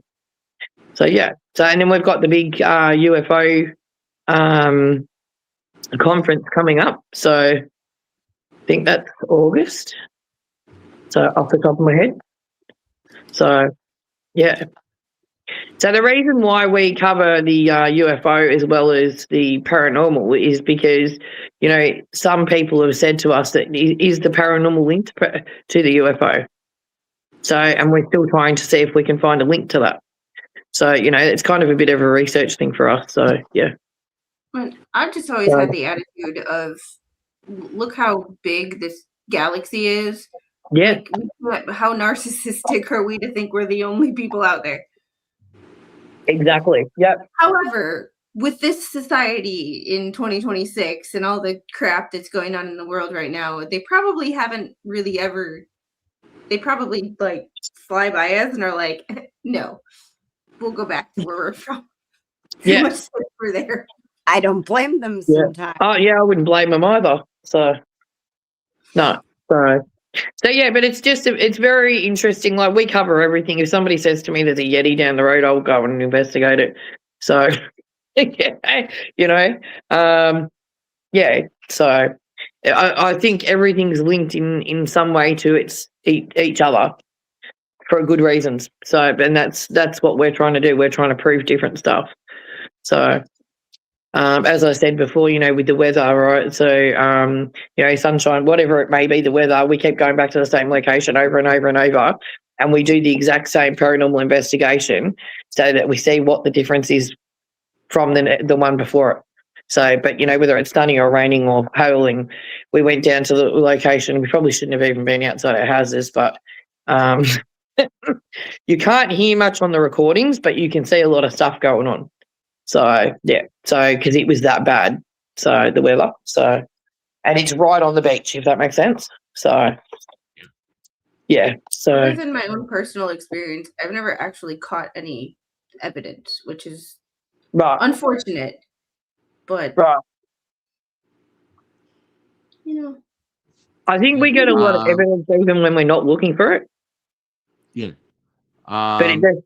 yeah. So and then we've got the big UFO conference coming up. So I think that's August. So off the top of my head. So yeah. So the reason why we cover the UFO as well as the paranormal is because, some people have said to us that is the paranormal linked to the UFO. So, and we're still trying to see if we can find a link to that. So, it's kind of a bit of a research thing for us. So, yeah.
I've just always had the attitude of, look how big this galaxy is.
Yeah.
Like, how narcissistic are we to think we're the only people out there?
Exactly. Yep.
However, with this society in 2026 and all the crap that's going on in the world right now, they probably haven't really they probably like fly by us and are like, no, we'll go back to where we're from.
Yeah.
Much safer there.
I don't blame them sometimes.
Oh, yeah, I wouldn't blame them either. So, no. So yeah, but it's very interesting. Like, we cover everything. If somebody says to me there's a Yeti down the road, I'll go and investigate it. So, yeah. So I think everything's linked in some way to each other for good reasons. So, and that's what we're trying to do. We're trying to prove different stuff. So, as I said before, with the weather, right? So, sunshine, whatever it may be, the weather, we keep going back to the same location over and over and over, and we do the exact same paranormal investigation so that we see what the difference is from the one before it. So, but, whether it's sunny or raining or hailing, we went down to the location. We probably shouldn't have even been outside our houses, but you can't hear much on the recordings, but you can see a lot of stuff going on. So, yeah, because it was that bad, so the weather, and it's right on the beach, if that makes sense. So, yeah, so.
Within my own personal experience, I've never actually caught any evidence, which is unfortunate, but,
I think we get a lot of evidence even when we're not looking for it.
Yeah.
But it just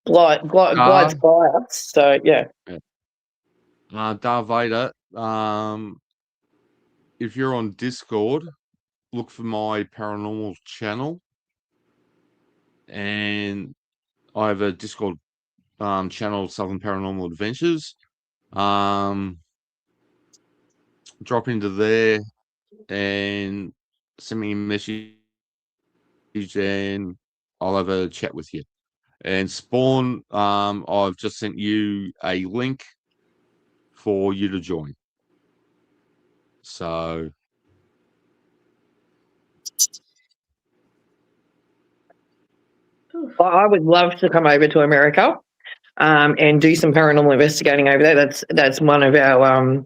glides by us, so, yeah.
Darth Vader, if you're on Discord, look for my paranormal channel, and I have a Discord channel, Southern Paranormal Adventures. Drop into there and send me a message, and I'll have a chat with you. And Spawn, I've just sent you a link for you to join. So
I would love to come over to America and do some paranormal investigating over there. That's one of our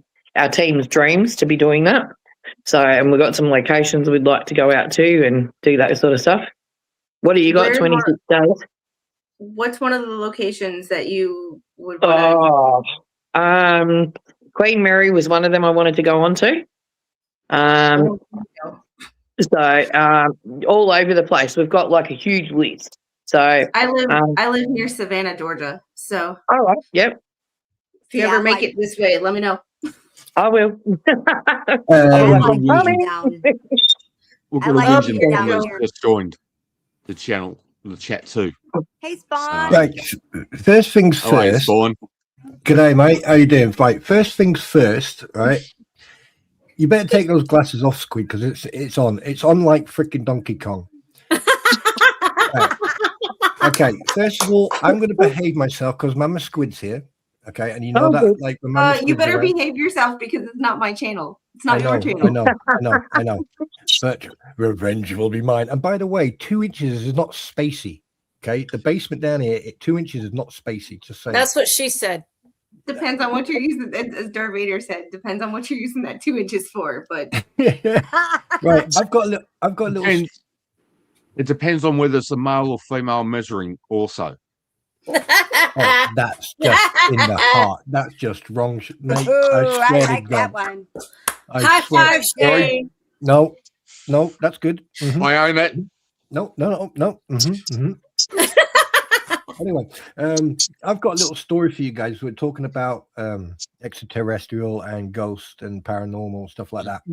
team's dreams, to be doing that. So, and we've got some locations we'd like to go out to and do that sort of stuff. What do you got? 26 days.
What's one of the locations that you would want
to? Queen Mary was one of them I wanted to go on to. So all over the place. We've got like a huge list. So
I live near Savannah, Georgia. So
all right, yep,
if you ever make it this way, let me know.
I will.
I
like
will
being down.
We've
I
got
like
a
being
Windsor
down
fan that's
here.
just joined the channel, the chat too.
Hey, Spawn.
Right, first things
All right,
first.
Spawn.
G'day, mate. How you doing? Right, first things first. Right, you better take those glasses off, Squid, because it's on. It's on like freaking Donkey Kong. Right. Okay, first of all, I'm going to behave myself because Mama Squid's here. Okay, and you know that,
good.
like, when Mama
You
Squid's
better
around,
behave yourself because it's not my channel. It's
I
not
know,
your channel.
I know. But revenge will be mine. And by the way, 2 inches is not spacey. Okay, the basement down here, 2 inches is not spacey. Just saying.
That's what she said.
Depends on what you're using. As Darth Vader said, depends on what you're using that 2 inches for. But
Right, I've got a little.
Depends. It depends on whether it's a male or female measuring. Also,
Oh, that's just in the heart. That's just wrong, mate.
Ooh,
I
I
swear to
like that
God.
one.
I
High
swear.
five, Shane.
No, that's good. Mhm.
I own it.
No. Anyway, I've got a little story for you guys. We're talking about extraterrestrial and ghost and paranormal stuff like that.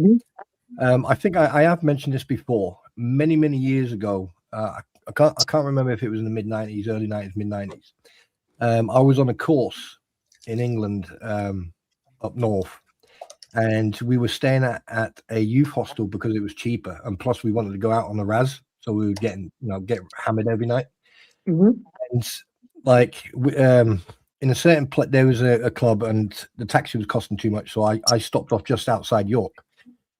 I think I have mentioned this before, many years ago. I can't remember if it was in the mid 90s, early 90s, mid 90s. I was on a course in England, up north, and we were staying at a youth hostel because it was cheaper, and plus we wanted to go out on the Raz, so we would get hammered every night. And like in a certain place, there was a club, and the taxi was costing too much, so I stopped off just outside York.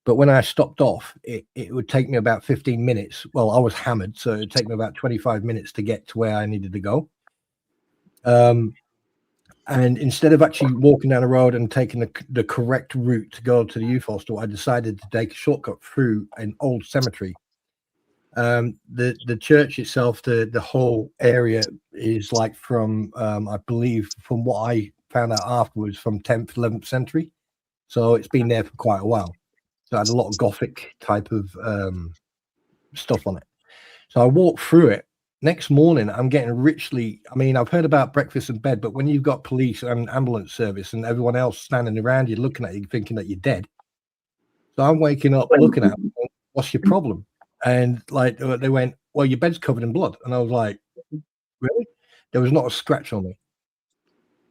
But when I stopped off, it would take me about 15 minutes. Well, I was hammered, so it would take me about 25 minutes to get to where I needed to go. And instead of actually walking down the road and taking the correct route to go to the youth hostel, I decided to take a shortcut through an old cemetery. The church itself, the whole area is like from, I believe, from what I found out afterwards, from 10th, 11th century. So it's been there for quite a while. So I had a lot of Gothic type of stuff on it. So I walked through it. Next morning, I'm getting richly. I mean, I've heard about breakfast in bed, but when you've got police and ambulance service and everyone else standing around you, looking at you, thinking that you're dead. So I'm waking up, looking at them, what's your problem? And like they went, well, your bed's covered in blood. And I was like, really? There was not a scratch on me.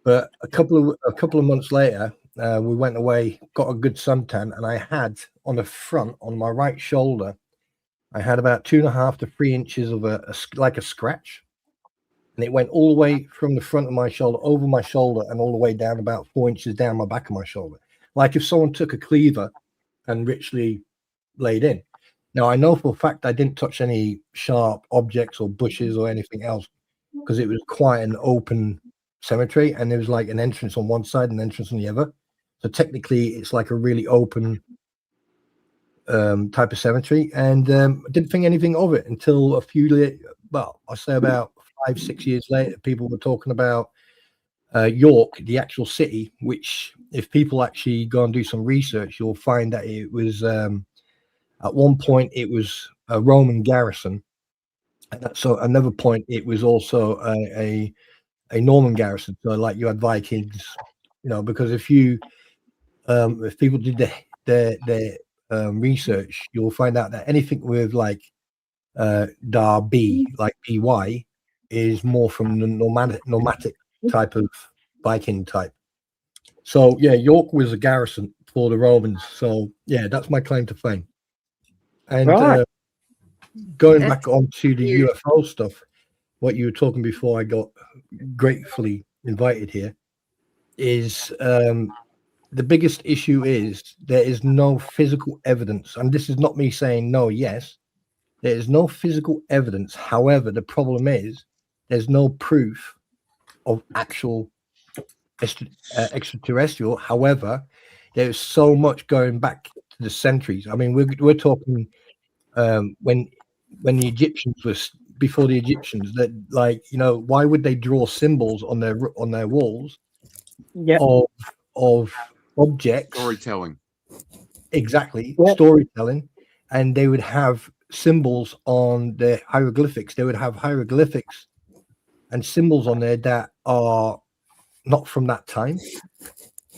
But a couple of months later, we went away, got a good suntan, and I had on the front, on my right shoulder, I had about 2.5 to 3 inches of like a scratch, and it went all the way from the front of my shoulder, over my shoulder, and all the way down about 4 inches down my back of my shoulder, like if someone took a cleaver and richly laid in. Now I know for a fact I didn't touch any sharp objects or bushes or anything else because it was quite an open cemetery, and there was like an entrance on one side and an entrance on the other. So technically, it's like a really open type of cemetery, and I didn't think anything of it until I say about 5-6 years later, people were talking about York, the actual city, which if people actually go and do some research, you'll find that it was at one point it was a Roman garrison, and so another point it was also a Norman garrison. So like you had Vikings, because if people did their research, you'll find out that anything with like Darby, like BY, is more from the nomadic type of Viking type. So yeah, York was a garrison for the Romans. So yeah, that's my claim to fame. And going back onto the UFO stuff, what you were talking before I got gratefully invited here, is the biggest issue is there is no physical evidence, and this is not me saying no. Yes, there is no physical evidence. However, the problem is there's no proof of actual extraterrestrial. However, there's so much going back to the centuries. I mean, we're talking when the Egyptians was before the Egyptians, that why would they draw symbols on their walls of objects?
Storytelling.
Exactly. Storytelling. And they would have symbols on the hieroglyphics. They would have hieroglyphics and symbols on there that are not from that time,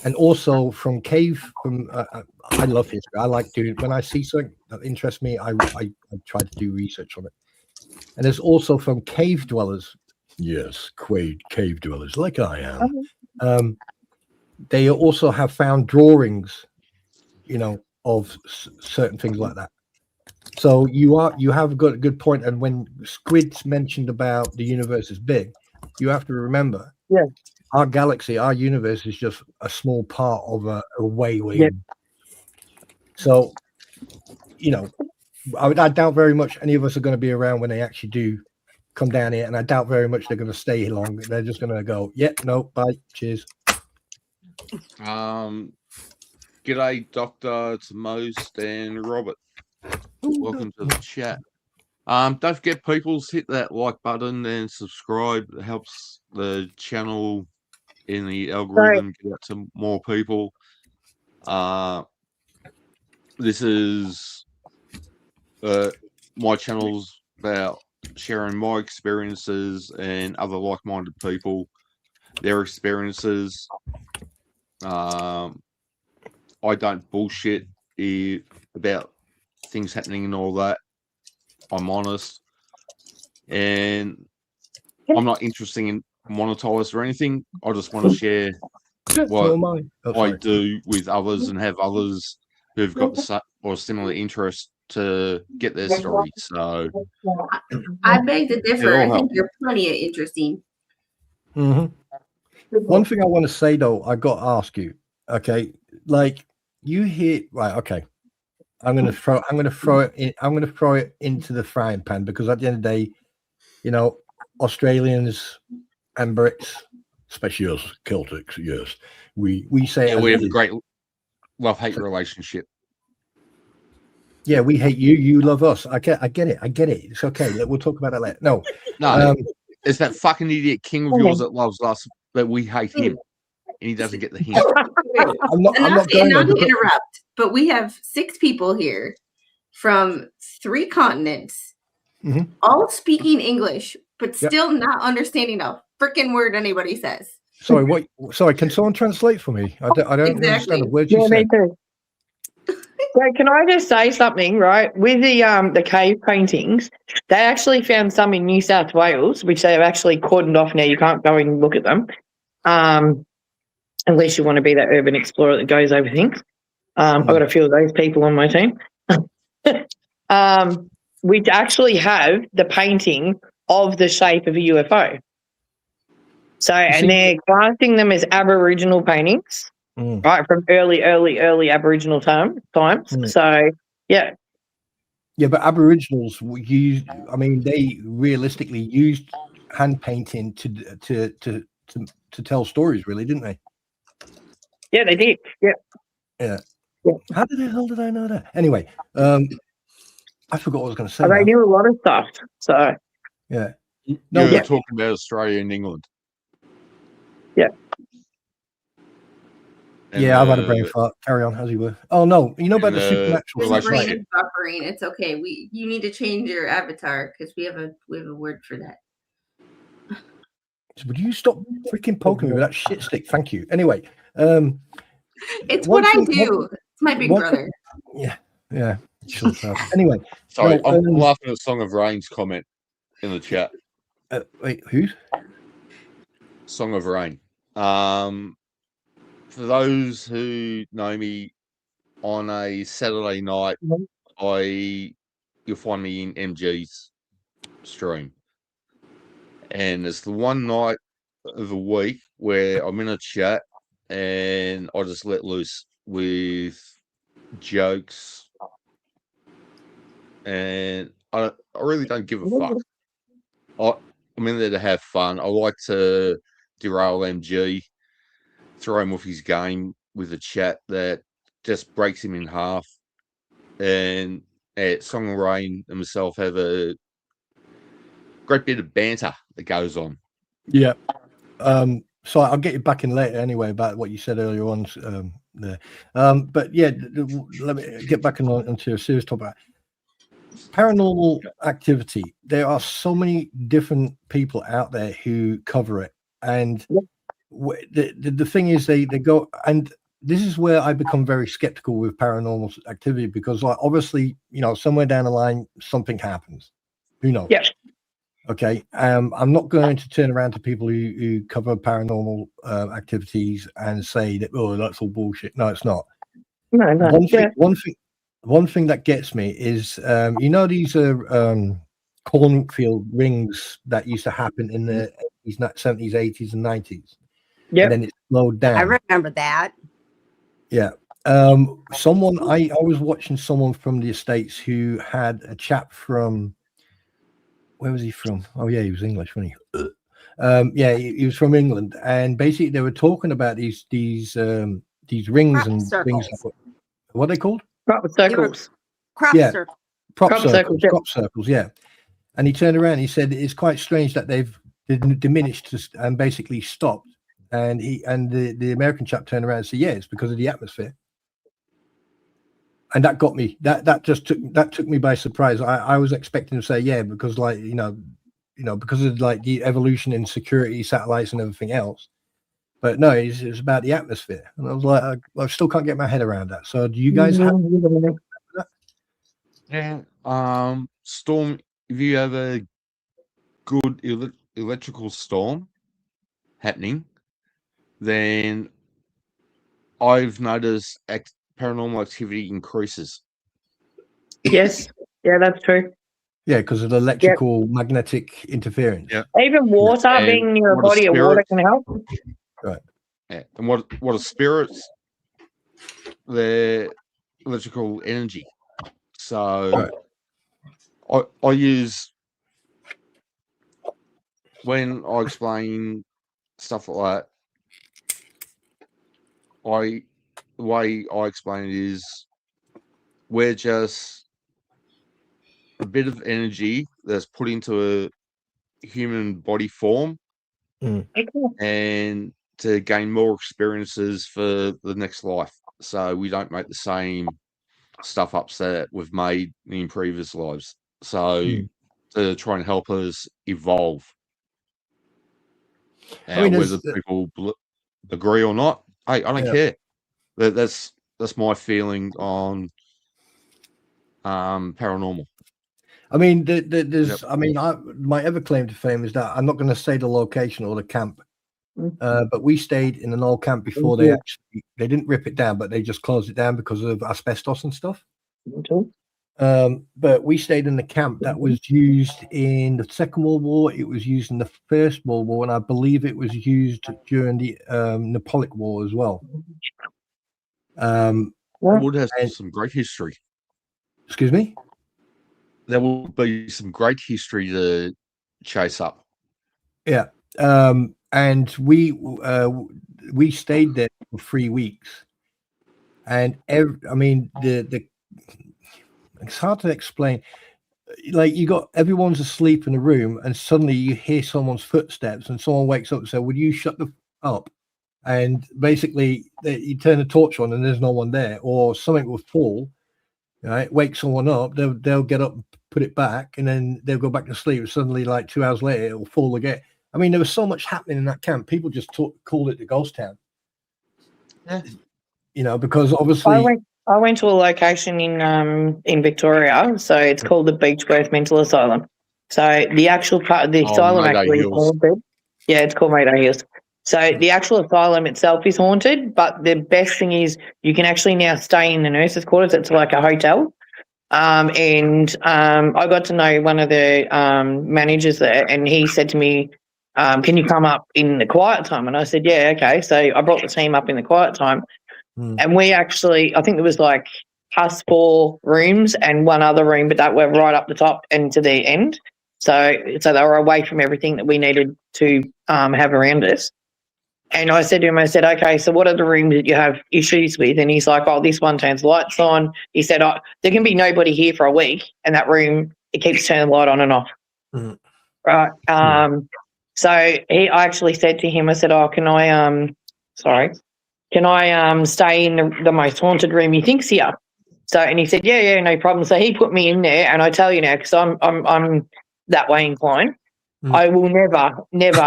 and also from cave. I love history. I like doing, when I see something that interests me, I try to do research on it. And there's also from cave dwellers. Yes, cave dwellers, like I am. They also have found drawings, of certain things like that. So you have got a good point. And when Squid's mentioned about the universe is big, you have to remember, our galaxy, our universe is just a small part of a way. So, I doubt very much any of us are going to be around when they actually do come down here, and I doubt very much they're going to stay long. They're just going to go, no, bye, cheers.
G'day, Doctor, to Most and Robert. Welcome to the chat. Don't forget, people, hit that like button and subscribe. It helps the channel in the algorithm get out to more people. This is my channel's about sharing my experiences and other like-minded people, their experiences. I don't bullshit about things happening and all that. I'm honest, and I'm not interested in monetize or anything. I just want to share what I do with others and have others who've got the or similar interest to get their story. So
I beg to differ. I think you're plenty of interesting.
One thing I want to say though, I got to ask you, okay, like you hear, right? Okay, I'm going to throw it into the frying pan, because at the end of the day, Australians and Brits, especially us Celtics, yes, we say
we have a great love-hate relationship.
Yeah, we hate you. You love us. I get it. It's okay. We'll talk about that later. No,
it's that fucking idiot king of yours that loves us, but we hate him, and he doesn't get the hint.
I'm not going to interrupt, but we have 6 people here from 3 continents, all speaking English, but still not understanding a freaking word anybody says.
Sorry, Sorry, can someone translate for me? I don't understand the words you said.
So can I just say something, right? With the cave paintings, they actually found some in New South Wales, which they have actually cordoned off now. You can't go and look at them, unless you want to be that urban explorer that goes over things. I've got a few of those people on my team, which actually have the painting of the shape of a UFO. So, and they're classing them as Aboriginal paintings. Right, from early Aboriginal times. So, yeah,
but Aboriginals they realistically used hand painting to tell stories, really, didn't they?
Yeah, they did. Yeah.
How the hell did I know that? Anyway, I forgot what I was going to say.
They knew a lot of stuff. So,
yeah.
No, we're talking about Australia and England.
Yeah.
Yeah, I've had a brain fart. Carry on, as you were. Oh no, you know about the supernatural.
His brain is buffering. It's okay. You need to change your avatar, because we have a word for that.
Would you stop freaking poking me with that shit stick? Thank you. Anyway,
it's what I do. It's my big brother.
Yeah. Anyway,
sorry, I'm laughing at Song of Rain's comment in the chat.
Wait, whose?
Song of Rain. For those who know me, on a Saturday night, you'll find me in MG's stream, and it's the one night of the week where I'm in a chat and I just let loose with jokes, and I really don't give a fuck. I'm in there to have fun. I like to derail MG, throw him off his game with a chat that just breaks him in half. And Song of Rain and myself have a great bit of banter that goes on.
Yeah. So I'll get you back in later anyway about what you said earlier on there. But yeah, let me get back onto a serious topic. paranormal activity. There are so many different people out there who cover it, and the thing is, they go, and this is where I become very skeptical with paranormal activity, because, like, obviously, somewhere down the line something happens. Who knows?
Yeah.
Okay. I'm not going to turn around to people who cover paranormal activities and say that, oh, that's all bullshit. No, it's not.
No.
One thing that gets me is, these are cornfield rings that used to happen in the 70s, 80s, and 90s.
Yeah.
And then it slowed down.
I remember that.
Yeah. I was watching someone from the States who had a chap from, where was he from? Oh yeah, he was English, wasn't he? He was from England, and basically they were talking about these rings
Crop
and
circles.
things. What are they called?
Crop circles.
Crop
Yeah.
circles.
Crop circles.
Yeah.
Crop circles. Yeah. And he turned around. He said it's quite strange that they've diminished and basically stopped. And the American chap turned around and said, "Yeah, it's because of the atmosphere." And that got me. That took me by surprise. I was expecting to say, yeah, because because of like the evolution in security, satellites, and everything else. But no, it's about the atmosphere. And I was like, I still can't get my head around that. So do you guys have that?
Yeah. Storm. If you have a good electrical storm happening, then I've noticed paranormal activity increases.
Yes. Yeah, that's true.
Yeah, because of the electrical magnetic interference.
Yeah.
Even water,
And
being near a
what a
body of water
spirit-
can help.
Right.
Yeah. And what are spirits? They're electrical energy. So I use, when I explain stuff like that, the way I explain it is, we're just a bit of energy that's put into a human body form, and to gain more experiences for the next life, so we don't make the same stuff ups that we've made in previous lives. So to try and help us evolve.
I mean,
whether people agree or not, hey, I don't care. That's my feeling on paranormal.
I mean, there's. I mean, my other claim to fame is that I'm not going to say the location or the camp, but we stayed in an old camp before they didn't rip it down, but they just closed it down because of asbestos and stuff. But we stayed in the camp that was used in the Second World War. It was used in the First World War, and I believe it was used during the Napoleonic War as well.
Would have some great history.
Excuse me?
There will be some great history to chase up.
Yeah. And we stayed there for 3 weeks. And the it's hard to explain. Like, everyone's asleep in the room, and suddenly you hear someone's footsteps, and someone wakes up and says, "Would you shut the up?" And basically, you turn the torch on, and there's no one there, or something will fall. Right, wake someone up. They'll get up, and put it back, and then they'll go back to sleep. Suddenly, like 2 hours later, it will fall again. I mean, there was so much happening in that camp. People just called it the ghost town. Yeah. Because obviously,
I went to a location in Victoria, so it's called the Beechworth Mental Asylum. So the actual part of the asylum actually is haunted. Yeah, it's called Mayday Hills. So the actual asylum itself is haunted, but the best thing is you can actually now stay in the nurses' quarters. It's like a hotel. And I got to know one of the managers there, and he said to me, can you come up in the quiet time? And I said, yeah, okay. So I brought the team up in the quiet time. And we actually, I think there was like us 4 rooms and one other room, but that were right up the top and to the end. So they were away from everything that we needed to have around us. And I said to him, okay, so what are the rooms that you have issues with? And he's like, oh, this one turns lights on. He said, there can be nobody here for a week, and that room, it keeps turning the light on and off. Right. So I actually said to him, I said, oh, can I stay in the most haunted room you think's here? And he said, yeah, no problem. So he put me in there, and I tell you now, because I'm that way inclined, I will never,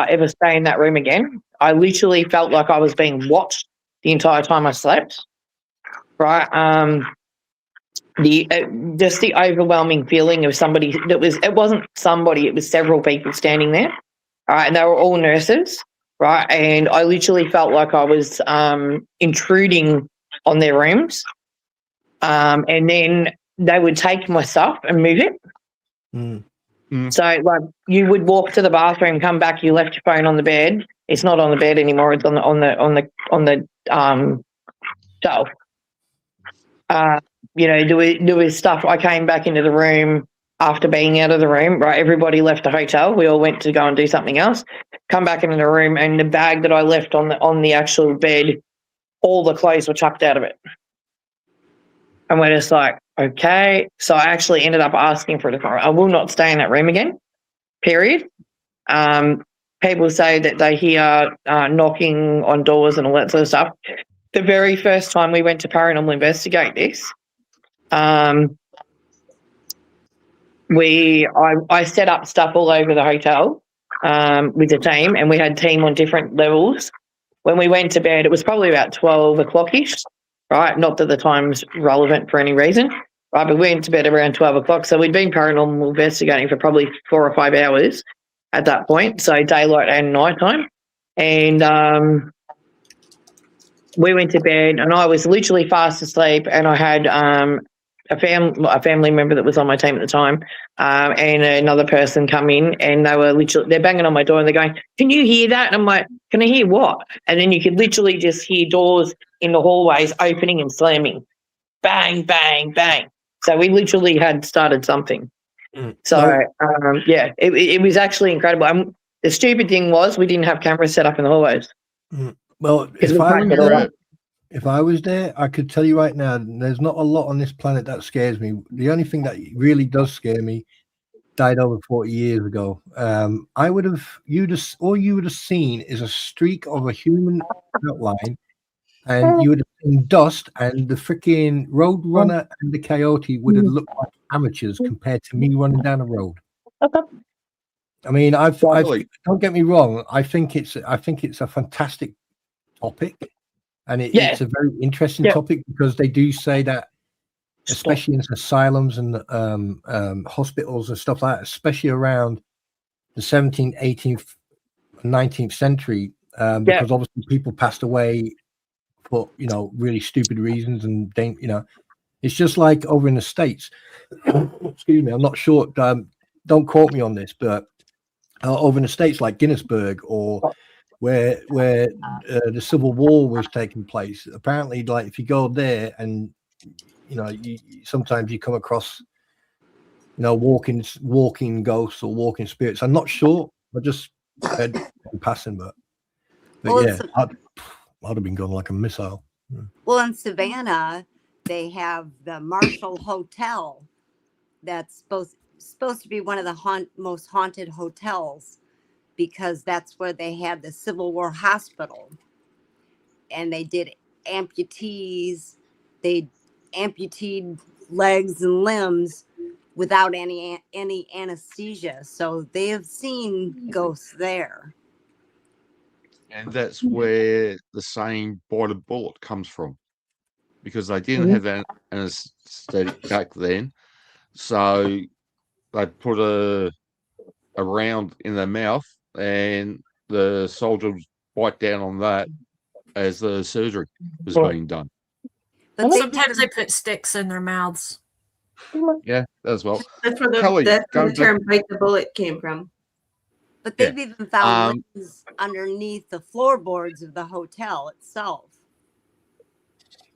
ever stay in that room again. I literally felt like I was being watched the entire time I slept, right? Just the overwhelming feeling of somebody it wasn't somebody, it was several people standing there, all right, and they were all nurses, right? And I literally felt like I was intruding on their rooms, and then they would take my stuff and move it. So, like, you would walk to the bathroom, come back, you left your phone on the bed. It's not on the bed anymore. It's on the shelf. There was stuff. I came back into the room after being out of the room. Right, everybody left the hotel. We all went to go and do something else. Come back into the room, and the bag that I left on the actual bed, all the clothes were chucked out of it. And we're just like, okay. So I actually ended up asking for a different room. I will not stay in that room again, period. People say that they hear knocking on doors and all that sort of stuff. The very first time we went to Paranormal investigate this, I set up stuff all over the hotel with the team, and we had team on different levels. When we went to bed, it was probably about 12 o'clock-ish, right? Not that the time's relevant for any reason, right? But we went to bed around 12 o'clock. So we'd been paranormal investigating for probably 4 or 5 hours at that point, so daylight and nighttime. And we went to bed, and I was literally fast asleep, and I had a family member that was on my team at the time, and another person come in, and they're banging on my door, and they're going, "Can you hear that?" And I'm like, "Can I hear what?" And then you could literally just hear doors in the hallways opening and slamming, bang, bang, bang. So we literally had started something. So it was actually incredible. The stupid thing was we didn't have cameras set up in the hallways.
Well, if I was there, I could tell you right now, there's not a lot on this planet that scares me. The only thing that really does scare me died over 40 years ago. All you would have seen is a streak of a human outline, and you would have seen dust, and the freaking road runner and the coyote would have looked like amateurs compared to me running down the road. I mean, don't get me wrong. I think it's a fantastic topic, and it's a very interesting topic, because they do say that, especially in asylums and hospitals and stuff like that, especially around the 17th, 18th, 19th century, because obviously people passed away for really stupid reasons, and it's just like over in the States. Excuse me, I'm not sure. Don't quote me on this, but over in the States, like Guinnessburg, or where the Civil War was taking place. Apparently, like, if you go there, and sometimes you come across walking ghosts or walking spirits. I'm not sure. I just read in passing, but yeah, I'd have been gone like a missile.
Well, in Savannah, they have the Marshall Hotel. That's supposed to be one of the most haunted hotels, because that's where they had the Civil War hospital, and they did amputees. They amputated legs and limbs without any anesthesia, so they have seen ghosts there.
And that's where the saying "bite a bullet" comes from, because they didn't have an anesthetic back then, so they put a round in their mouth, and the soldier would bite down on that as the surgery was being done.
But sometimes they put sticks in their mouths.
Yeah, as well.
That's where the term "bite the bullet" came from.
But they've even found limbs underneath the floorboards of the hotel itself.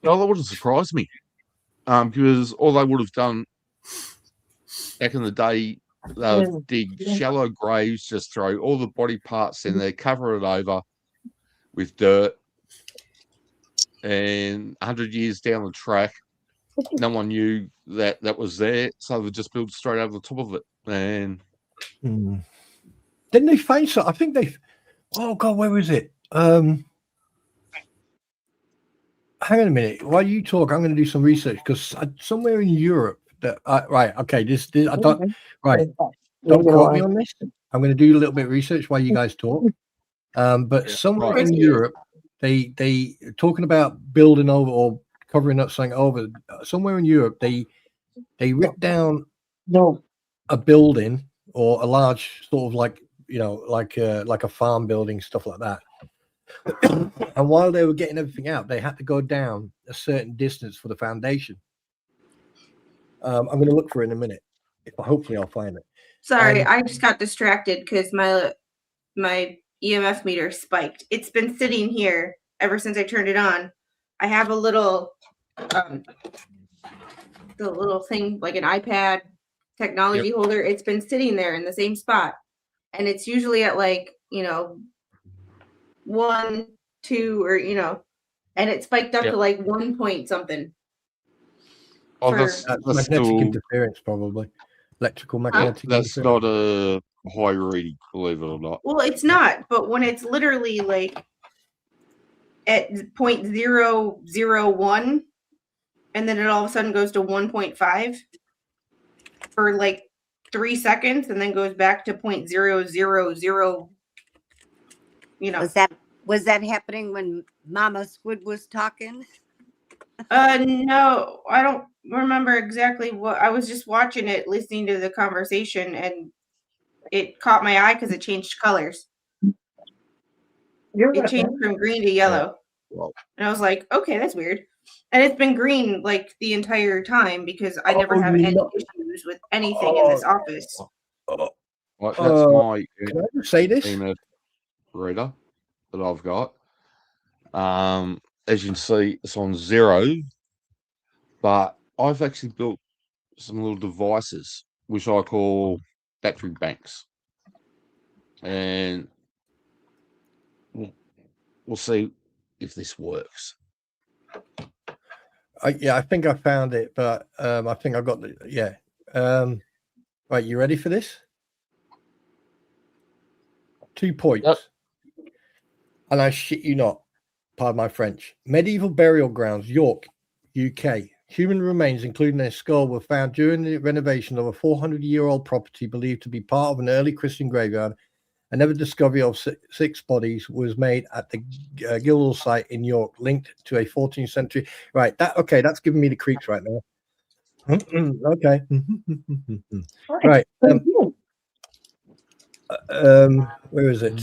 Well, that wouldn't surprise me, because all they would have done back in the day, they would dig shallow graves, just throw all the body parts in there, cover it over with dirt, and 100 years down the track, no one knew that was there, so they just built straight over the top of it. And
didn't they find so? I think they. Oh God, where was it? hang on a minute. While you talk, I'm going to do some research because somewhere in Europe that right. Okay, this I don't right. Don't quote me on this. I'm going to do a little bit of research while you guys talk. But somewhere in Europe, they talking about building over or covering up something over. Somewhere in Europe, they ripped down a building or a large sort of like like a farm building, stuff like that. And while they were getting everything out, they had to go down a certain distance for the foundation. I'm going to look for it in a minute. Hopefully, I'll find it.
Sorry, I just got distracted because my EMF meter spiked. It's been sitting here ever since I turned it on. I have a little, the little thing like an iPad technology holder. It's been sitting there in the same spot, and it's usually at like 1, 2, or and it spiked up to like 1 point something.
Oh, that's
magnetic interference, probably. Electrical magnetic
that's
interference.
not a high reading, believe it or not.
Well, it's not, but when it's literally like at 0.001 and then it all of a sudden goes to 1.5 for like 3 seconds and then goes back to 0.000,
Was that happening when Mama Squid was talking?
No, I don't remember exactly what. I was just watching it, listening to the conversation, and it caught my eye because it changed colors. It changed from green to yellow. And I was like, okay, that's weird. And it's been green like the entire time because I never have any issues with anything in this office.
Well, that's my
can I just say this?
EMF reader that I've got. As you can see, it's on 0, but I've actually built some little devices which I call battery banks, and we'll see if this works.
I think I found it, but I think I've got the right. You ready for this? 2 points.
Yep.
And I shit you not, pardon my French. Medieval burial grounds, York, UK. Human remains, including a skull, were found during the renovation of a 400-year-old property believed to be part of an early Christian graveyard. Another discovery of 6 bodies was made at the Guildhall site in York, linked to a 14th century. Right, that's giving me the creeps right now. Okay. Right. Where is it?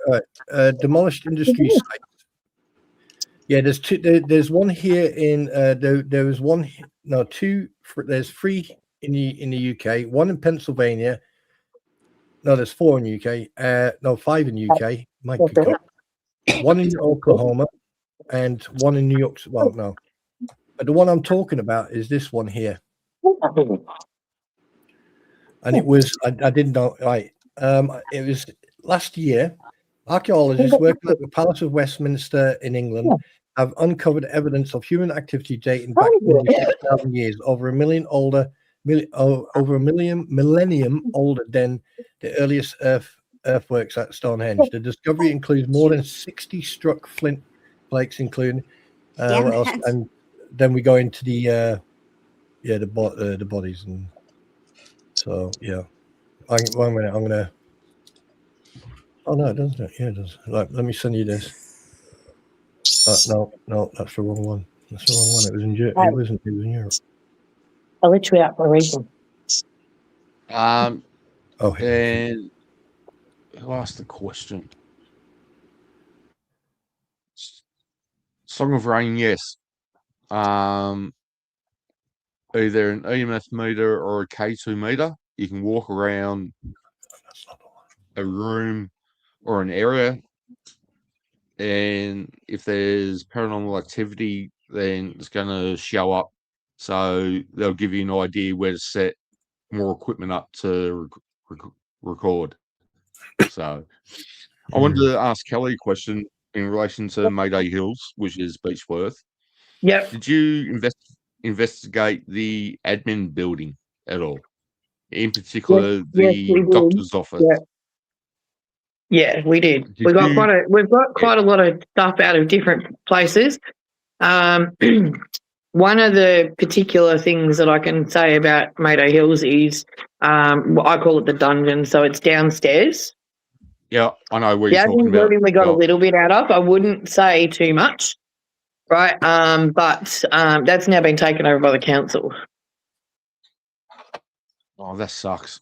Right. Demolished industry site. Yeah, there's 2. There's one here in. There was one. No, 2. There's 3 in the UK. 1 in Pennsylvania. No, there's 4 in UK. No, 5 in UK. My God. 1 in Oklahoma, and 1 in New York. Well, no, but the one I'm talking about is this one here. And it was. I didn't know. Right. It was last year. Archaeologists working at the Palace of Westminster in England have uncovered evidence of human activity dating back nearly 6,000 years, over a millennium older than the earliest earthworks at Stonehenge. The discovery includes more than 60 struck flint flakes, including what else? And then we go into the bodies, and so one minute, I'm gonna. Oh no, it doesn't. Yeah, it does. Like, let me send you this. No, that's the wrong one. That's the wrong one. It was in Europe. It wasn't. It was in Europe.
I let you out for a reason.
And who asked the question? Song of Rain, yes. Either an EMF meter or a K2 meter. You can walk around a room or an area, and if there's paranormal activity, then it's going to show up. So they'll give you an idea where to set more equipment up to record. So I wanted to ask Kelly a question in relation to Mayday Hills, which is Beechworth.
Yeah.
Did you investigate the admin building at all? In particular, the doctor's office.
Yeah, we did. We've got quite a lot of stuff out of different places. One of the particular things that I can say about Mato Hills is I call it the dungeon, so it's downstairs.
Yeah, I know what
The
you're talking
admin
about.
building we got a
Yeah.
little bit out of. I wouldn't say too much, right? But that's now been taken over by the council.
Oh, that sucks.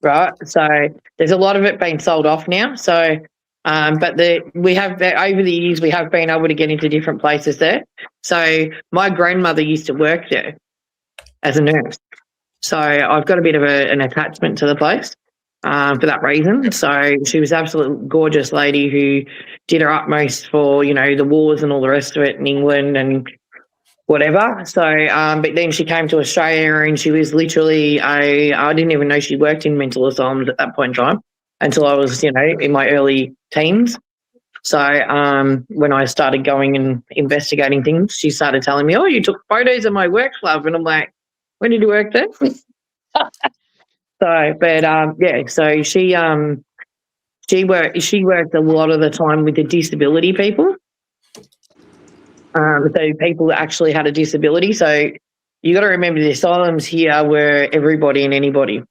Right, so there's a lot of it being sold off now. So, but we have over the years we have been able to get into different places there. So my grandmother used to work there as a nurse, so I've got a bit of an attachment to the place for that reason. So she was absolutely gorgeous lady who did her utmost for the wars and all the rest of it in England and whatever. So, but then she came to Australia and she was literally I didn't even know she worked in mental asylums at that point in time until I was, in my early teens. So when I started going and investigating things, she started telling me, "Oh, you took photos of my work club," and I'm like, "When did you work there?" So, but yeah, so she worked a lot of the time with the disability people. So people that actually had a disability. So you got to remember the asylums here were everybody and anybody.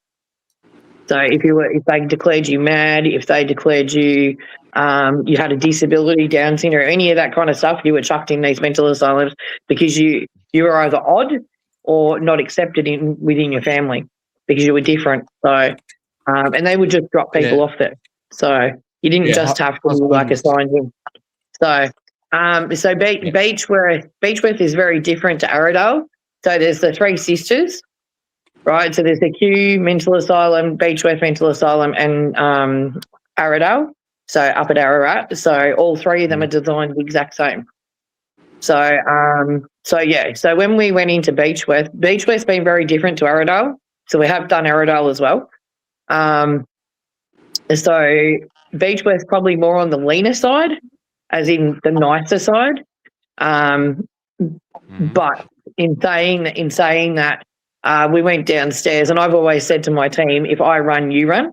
So if they declared you mad, if they declared you you had a disability, Down syndrome, any of that kind of stuff, you were chucked in these mental asylums because you were either odd or not accepted within your family because you were different. So and they would just drop people off there. So you didn't just have to be assigned in. So Beechworth is very different to Arradale. So there's the three sisters, right? So there's the Kew Mental Asylum, Beechworth Mental Asylum, and Arradale. So up at Ararat. So all three of them are designed the exact same. So So when we went into Beechworth's been very different to Arradale. So we have done Arradale as well. So Beechworth's probably more on the leaner side, as in the nicer side. But in saying that, we went downstairs, and I've always said to my team, if I run, you run.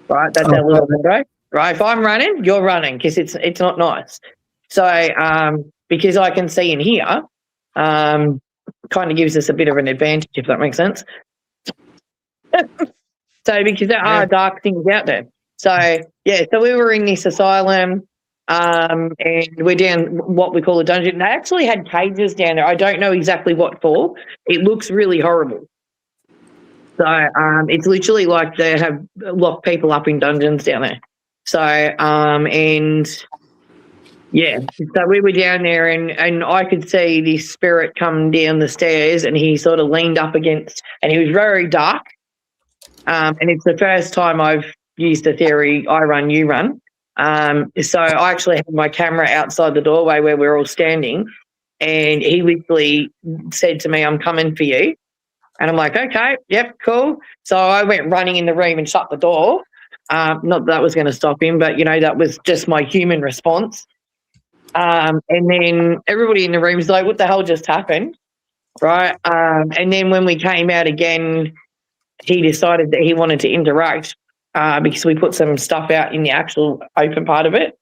Right, that's our little motto. Right, if I'm running, you're running, because it's not nice. So because I can see and hear, kind of gives us a bit of an advantage, if that makes sense. So because there are dark things out there. So yeah, so we were in this asylum. And we're down what we call a dungeon. They actually had cages down there. I don't know exactly what for. It looks really horrible. So it's literally like they have locked people up in dungeons down there. So and yeah, so we were down there and I could see this spirit come down the stairs and he sort of leaned up against, and he was very dark. And it's the first time I've used the theory, I run, you run. So I actually had my camera outside the doorway where we're all standing, and he literally said to me, "I'm coming for you." And I'm like, "Okay, yep, cool." So I went running in the room and shut the door. Not that was going to stop him, but, that was just my human response. And then everybody in the room was like, "What the hell just happened?" Right? And then when we came out again, he decided that he wanted to interact. Because we put some stuff out in the actual open part of it.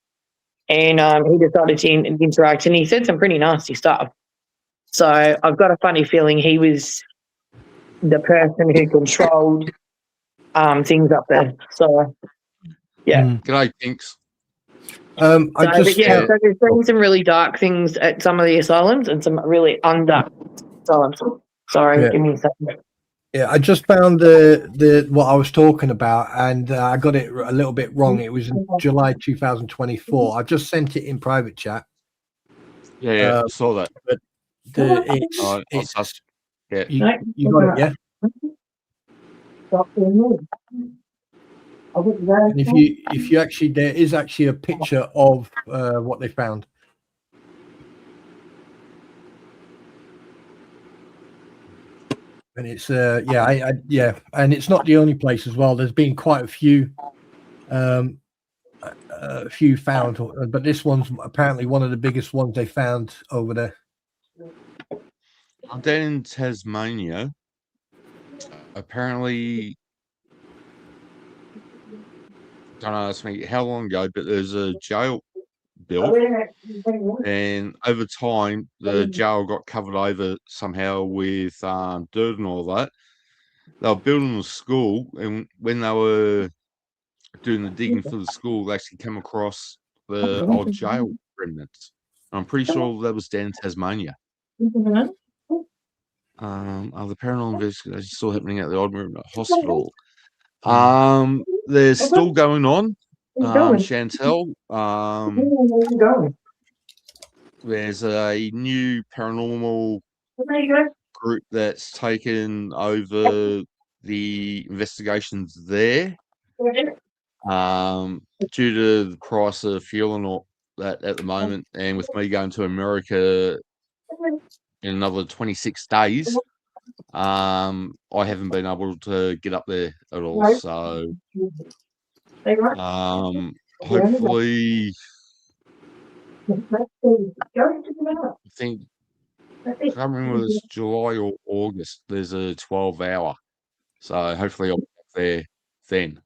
And he decided to interact, and he said some pretty nasty stuff. So I've got a funny feeling he was the person who controlled things up there. So, yeah.
G'day, Pinks.
So there's been some really dark things at some of the asylums and some really undark asylums. Sorry, give me a second.
Yeah, I just found the what I was talking about, and I got it a little bit wrong. It was in July 2024. I just sent it in private chat.
Yeah, I saw that.
But you got it, yeah. And if you actually, there is actually a picture of what they found. And it's and it's not the only place as well. There's been quite a few found, but this one's apparently one of the biggest ones they found over there.
Down in Tasmania, apparently, don't ask me how long ago, but there's a jail built. And over time, the jail got covered over somehow with dirt and all that. They were building a school, and when they were doing the digging for the school, they actually came across the old jail remnants. I'm pretty sure that was down in Tasmania. Are the paranormal investigations still happening at the Old Remnant Hospital? They're still going on. Chantel, there's a new paranormal group that's taken over the investigations there. Due to the price of fuel and all that at the moment, and with me going to America in another 26 days, I haven't been able to get up there at all. So hopefully, I think, I can't remember whether it's July or August, there's a 12-hour. So hopefully I'll be up there then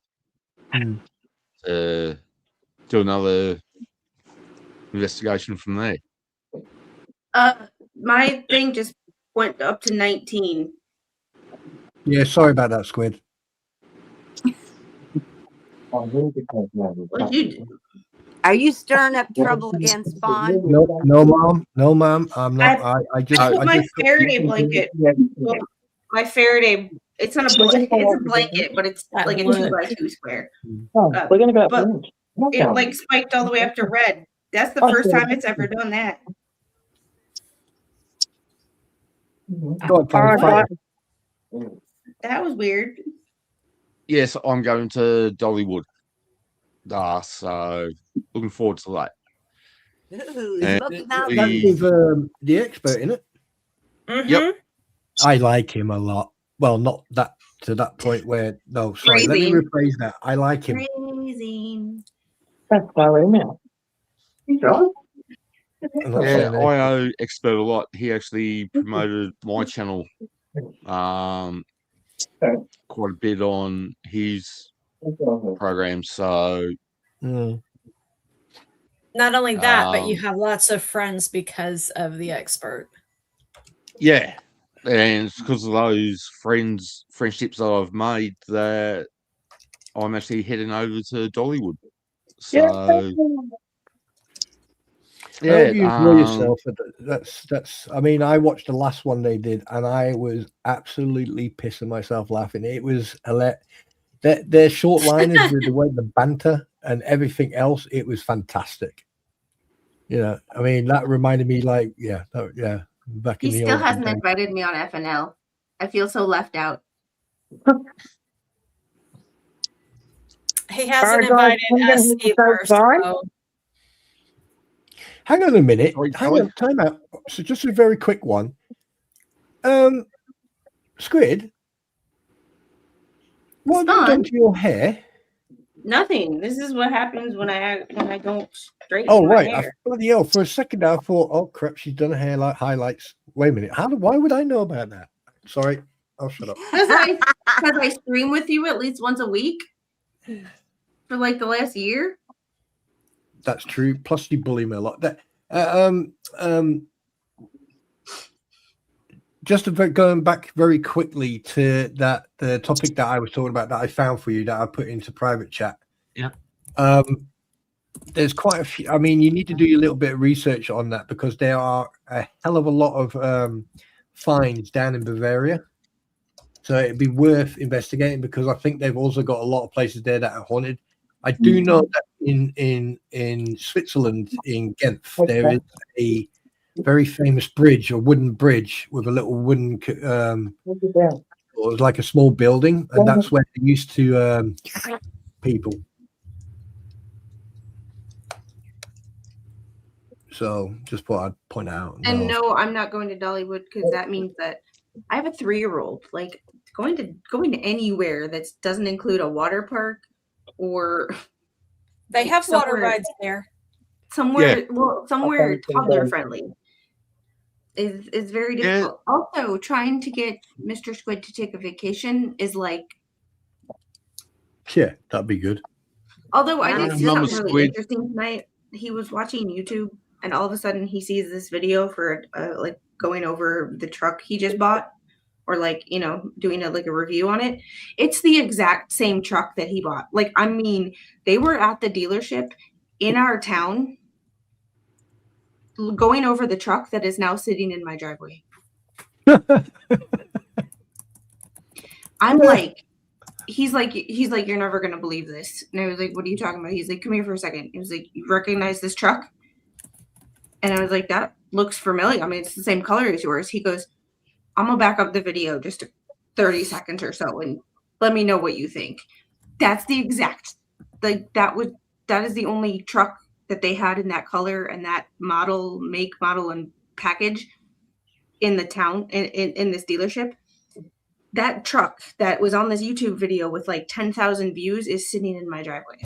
to do another investigation from there.
My thing just went up to 19.
Yeah, sorry about that, Squid.
What'd you do?
Are you stirring up trouble again, Spawn?
No, ma'am. I'm not. I just.
I put my
just-
Faraday blanket. Well, my Faraday. It's not a blanket. It's a blanket, but it's like a 2x2 square.
We're gonna go.
But it like spiked all the way up to red. That's the first time it's ever done that.
Go on, Tom, fight.
That was weird.
Yes, I'm going to Dollywood. So looking forward to that.
Ooh,
And
Smoky
That's
Mountain.
with the expert in it.
Yep.
I like him a lot. Well, not that to that point where. No, sorry. Let me
Phrasing.
rephrase that. I like him.
Crazy.
That's my email.
I'm not
Yeah,
saying
I owe Expert a lot. He actually promoted my channel quite a bit on his program. So
Not only that, but you have lots of friends because of the expert.
yeah, and it's because of those friendships that I've made that I'm actually heading over to Dollywood. So
I hope you enjoy yourself. That's. I mean, I watched the last one they did, and I was absolutely pissing myself laughing. It was their short liners with the way the banter and everything else. It was fantastic. You know, I mean, that reminded me, like, back
He
in the
still
old
hasn't
days.
invited me on FNL. I feel so left out.
He hasn't
All right, guys,
invited
I'm gonna
us
hit the
either.
bye.
So
Hang on a minute.
Sorry,
Hang
Kelly?
on, time out. So just a very quick one. Squid, what have you done to your hair?
Nothing. This is what happens when I don't straighten
Oh,
my
right.
hair.
Bloody hell. For a second, I thought, oh, crap, she's done hair like highlights. Wait a minute. Why would I know about that? Sorry. I'll shut up.
Because I stream with you at least once a week for like the last year.
That's true. Plus, you bully me a lot. Just going back very quickly to the topic that I was talking about that I found for you that I put into private chat.
Yeah.
There's quite a few. I mean, you need to do a little bit of research on that because there are a hell of a lot of finds down in Bavaria. So it'd be worth investigating because I think they've also got a lot of places there that are haunted. I do know that in Switzerland, in Ghent, there is a very famous bridge, a wooden bridge with a little wooden, it was like a small building, and that's where they used to people. So just thought I'd point out.
And no, I'm not going to Dollywood because that means that I have a 3-year-old. Like going to anywhere that doesn't include a water park or
they have water
somewhere-
rides there.
somewhere toddler friendly is very difficult. Also, trying to get Mr. Squid to take a vacation is like,
Yeah, that'd be good.
although I did see
Mama
something really
Squid.
interesting tonight. he was watching YouTube, and all of a sudden he sees this video for like going over the truck he just bought, or like, you know, doing like a review on it. It's the exact same truck that he bought. Like, I mean, they were at the dealership in our town going over the truck that is now sitting in my driveway. I'm like, he's like, you're never gonna believe this. And I was like, what are you talking about? He's like, come here for a second. He was like, you recognize this truck? And I was like, that looks familiar. I mean, it's the same color as yours. He goes, I'm gonna back up the video just 30 seconds or so and let me know what you think. That's the exact, like, that is the only truck that they had in that color and that model, make, model, and package in the town, in this dealership. That truck that was on this YouTube video with like 10,000 views is sitting in my driveway.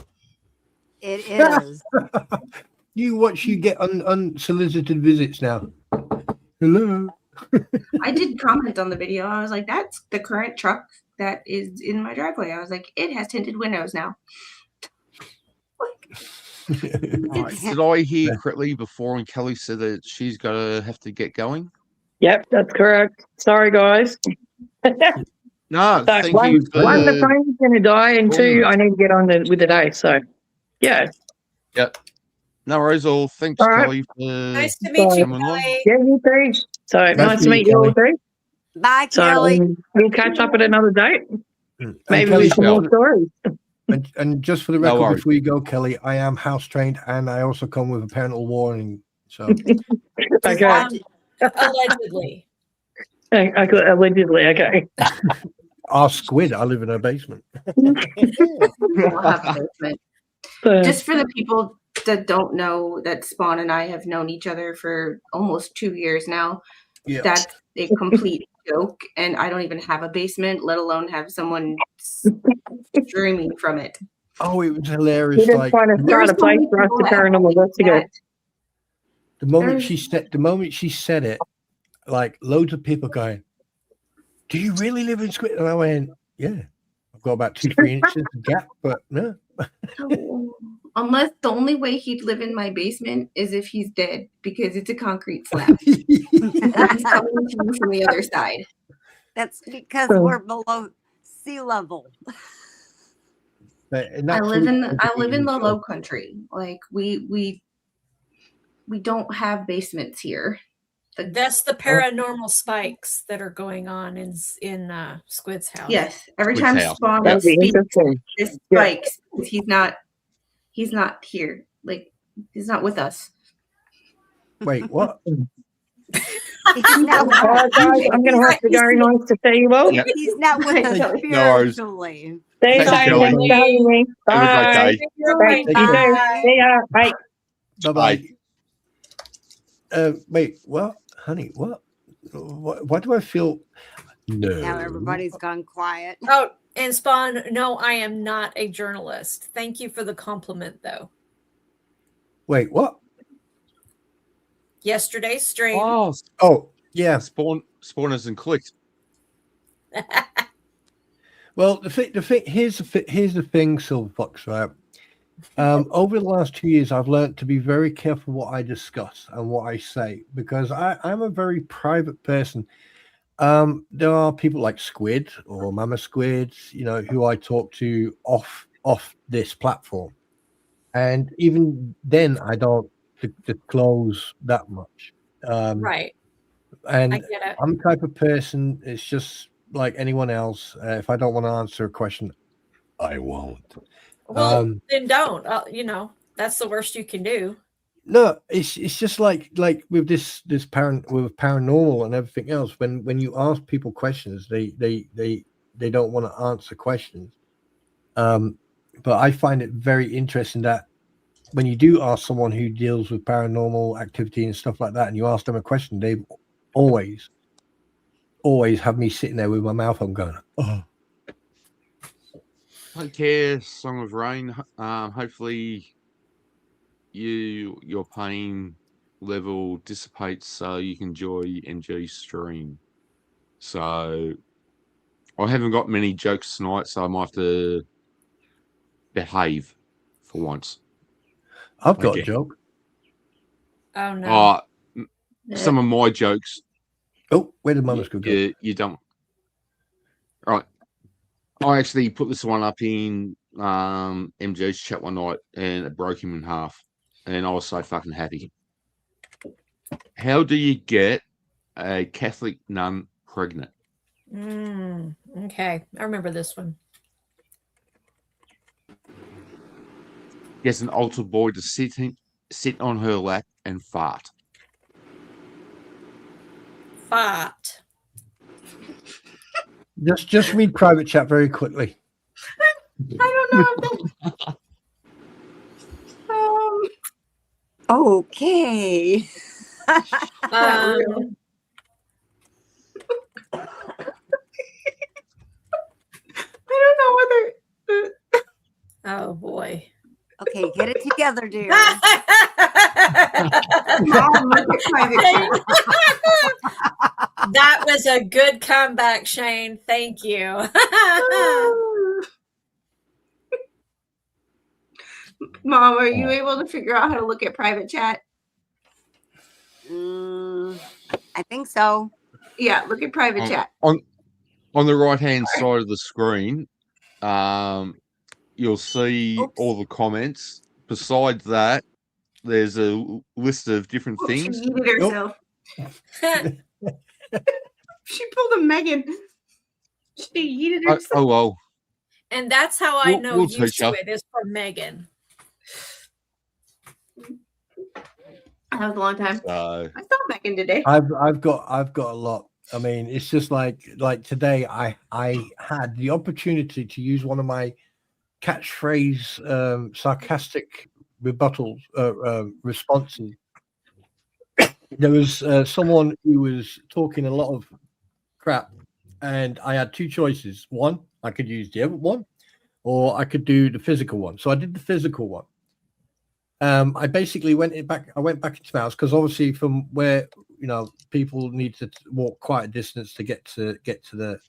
It is.
You get unsolicited visits now. Hello.
I did comment on the video. I was like, that's the current truck that is in my driveway. I was like, it has tinted windows now.
Right. Did I hear correctly before when Kelly said that she's gonna have to get going?
Yep, that's correct. Sorry, guys.
No,
So
thank
one,
you for
the phone's going to die, and two, I need to get on with the day. So, yeah.
Yep. No worries, all. Thanks,
All right.
Kelly, for
Nice to meet you,
coming on.
Kelly.
Yeah, you too. So nice to meet you all too.
Bye,
So
Kelly.
we'll catch up at another date.
And
Maybe
Kelly,
with some more stories.
and just for the
No
record,
worries.
before you go, Kelly, I am house trained and I also come with a parental warning. So
Okay.
Allegedly.
Allegedly, okay.
our squid, I live in a basement.
We'll have a basement.
So,
Just for the people that don't know, that Spawn and I have known each other for almost 2 years now.
Yeah.
That's a complete joke, and I don't even have a basement, let alone have someone streaming from it.
Oh, it was hilarious.
we're just
Like
trying to start a
so
place
many
for us
people
to
that have
paranormal investigate.
the moment
There's-
she said it, like loads of people going, "Do you really live in Squid?" And I went, "Yeah, I've got about 2-3 inches of gap, but no."
Unless the only way he'd live in my basement is if he's dead, because it's a concrete slab. He's coming to you from the other side.
That's because
So-
we're below sea level.
I live in the low country. Like we don't have basements here.
That's the paranormal spikes that are going on in Squid's house.
Yes, every
Squid's
time
house.
Spawn
That'd be
speaks,
interesting.
this
Yeah.
spikes. He's not here. Like, he's not with us.
Wait, what?
He's not,
All right, guys, I'm going to have to go. Nice to see you all.
Yep.
he's not with us
No
worries.
spiritually.
Stay
Thanks,
safe.
Kelly.
Thanks for having me.
Have a great
Bye.
day.
You're
Thank
right.
you too.
Bye.
See ya. Bye.
Bye-bye. Wait, what? Honey, what? Why do I feel... No.
Now everybody's gone quiet.
Oh, and Spawn, no, I am not a journalist. Thank you for the compliment, though.
Wait, what?
Yesterday's stream.
Oh, yeah.
Spawn hasn't clicked.
Well, the thing here's the thing, Silver Fox, right? Over the last 2 years, I've learned to be very careful what I discuss and what I say, because I'm a very private person. There are people like Squid or Mama Squid, who I talk to off this platform, and even then, I don't disclose that much.
Right.
And
I get it.
I'm the type of person, it's just like anyone else. If I don't want to answer a question, I won't.
Well, then don't. That's the worst you can do.
No, it's just like with this with paranormal and everything else. When you ask people questions, they don't want to answer questions. But I find it very interesting that when you do ask someone who deals with paranormal activity and stuff like that, and you ask them a question, they always have me sitting there with my mouth open going, "Oh."
Take care, Song of Rain. Hopefully your pain level dissipates so you can enjoy MG's stream. So I haven't got many jokes tonight, so I might have to behave for once.
I've got
Okay.
a joke.
Oh no.
Some of my jokes.
Oh, where did Mama Squid go?
You don't. Right. I actually put this one up in MJ's chat one night, and it broke him in half, and I was so fucking happy. How do you get a Catholic nun pregnant?
Okay, I remember this one.
Gets an altar boy to sit on her lap and fart.
Fart.
Just read private chat very quickly.
I don't know.
Okay.
Not real. I don't know whether.
Oh boy.
Okay, get it together, dear.
Mom, look at private chat.
That was a good comeback, Shane. Thank you.
Mom, are you able to figure out how to look at private chat?
I think so.
Yeah, look at private chat.
On the right hand side of the screen, you'll see all the comments. Besides that, there's a list of different things.
She yeeted herself. She pulled a Megan. She yeeted herself.
Oh well.
And that's how I know
We'll
used
teach you.
to it is from Megan.
That was a long time. I saw Megan today.
I've got a lot. I mean, it's just like today I had the opportunity to use one of my catchphrase sarcastic rebuttals responses. There was someone who was talking a lot of crap, and I had two choices. One, I could use the other one, or I could do the physical one. So I did the physical one. I basically went back into my house because obviously from where people need to walk quite a distance to get to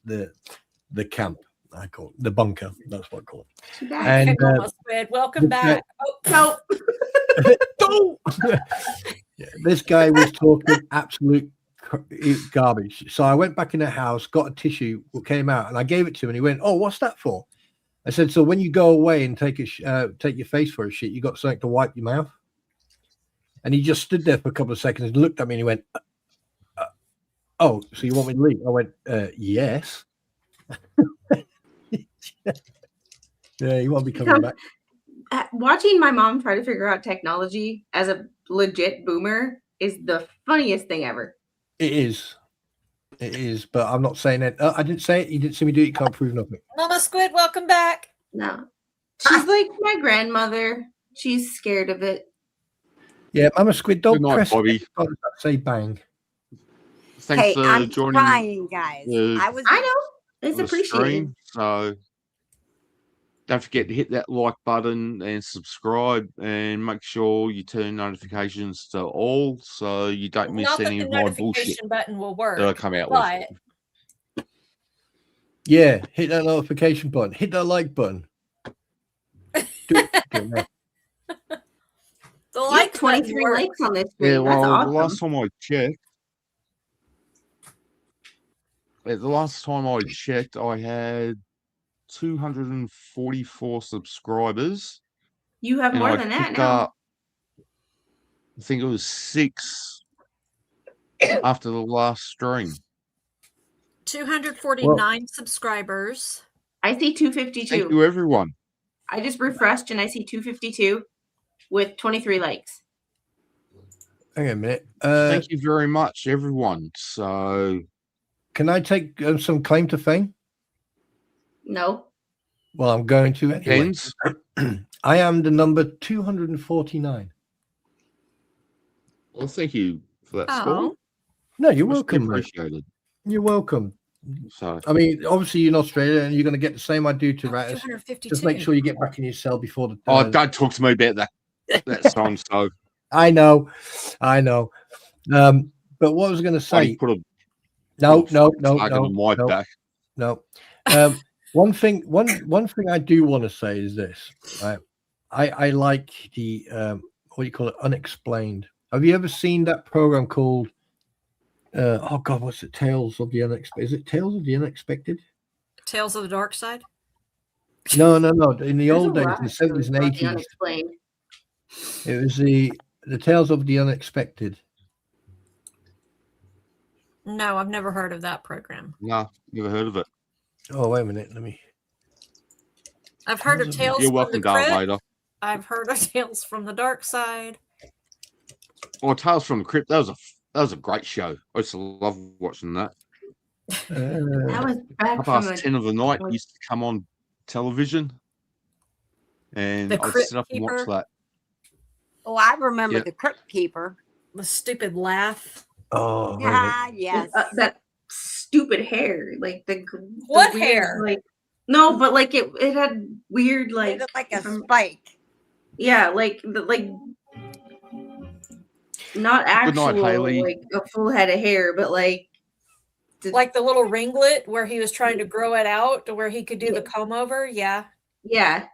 the camp. I call it the bunker. That's what I call it. And
welcome back.
No.
Yeah, this guy was talking absolute garbage. So I went back in the house, got a tissue, came out, and I gave it to him. And he went, "Oh, what's that for?" I said, "So when you go away and take your face for a shit, you got something to wipe your mouth." And he just stood there for a couple of seconds and looked at me and he went, "Oh, so you want me to leave?" I went, "Yes." Yeah, you won't be coming back.
Watching my mom try to figure out technology as a legit boomer is the funniest thing ever.
It is, but I'm not saying it. I didn't say it. You didn't see me do it. You can't prove nothing.
Mama Squid, welcome back.
No, she's like my grandmother. She's scared of it.
Yeah, Mama Squid, don't
Good night,
press
Bobby.
say bang.
Thanks for
I'm
joining.
trying, guys.
I know it's appreciated.
Stream, so don't forget to hit that like button and subscribe, and make sure you turn notifications to all so you don't miss
Not that
any
the
of my bullshit
notification button will work.
that I come out
but
with.
Yeah, hit that notification button. Hit that like button. Do it.
the like
23
button
likes on this
Yeah,
stream. That's
well,
awesome.
the last time I checked, I had 244 subscribers.
You have
and
more
I
than that
picked
now.
up, I think it was 6 after the last stream.
249 subscribers.
I see 252.
Thank you, everyone.
I just refreshed and I see 252 with 23 likes.
Hang on a minute.
Thank you very much, everyone. So,
Can I take some claim to fame?
No.
Well, I'm going to anyway.
Hens,
I am the number 249.
well, thank you for that
Oh.
score.
No, you're
Much
welcome. Mate.
appreciated.
You're welcome.
So,
I mean, obviously you're in Australia and you're going to get the same I do to Rattus.
252.
Just make sure you get back in your cell before the.
oh, don't talk to me about that song. So,
I know. But what I was going to
I
say.
put a
No.
on my back.
No. One thing I do want to say is this. I like the what do you call it? Unexplained. Have you ever seen that program called? Oh God, what's it? Tales of the Unexpected. Is it Tales of the Unexpected?
Tales of the Dark Side.
No. In the
There's
old
a
days,
lot
in the
of shows
70s and
about the
80s,
unexplained.
it was the Tales of the Unexpected.
No, I've never heard of that program.
No, never heard of it.
Oh, wait a minute. Let me.
I've heard of Tales
You're
from
welcome,
the
Darth
Crypt.
Vader.
I've heard of Tales from the Dark Side.
Or Tales from the Crypt. That was a great show. I used to love watching that.
That was back from
10 of the night
like-
used to come on television, and
The
I'd
Crypt
sit up and watch
Keeper.
that.
Oh, I remember
Yeah.
the Crypt Keeper.
The stupid laugh.
Oh, wait a minute.
Ah, yes.
that stupid hair, like the
What
weird,
hair?
Like no, but like it had weird
It
like
looked like a
from-
spike.
yeah, like not
Good
actual
night, Haley.
like a full head of hair, but like
Like the little ringlet where he was trying to grow it out to where he could do the
Yeah.
comb over. Yeah.
yeah,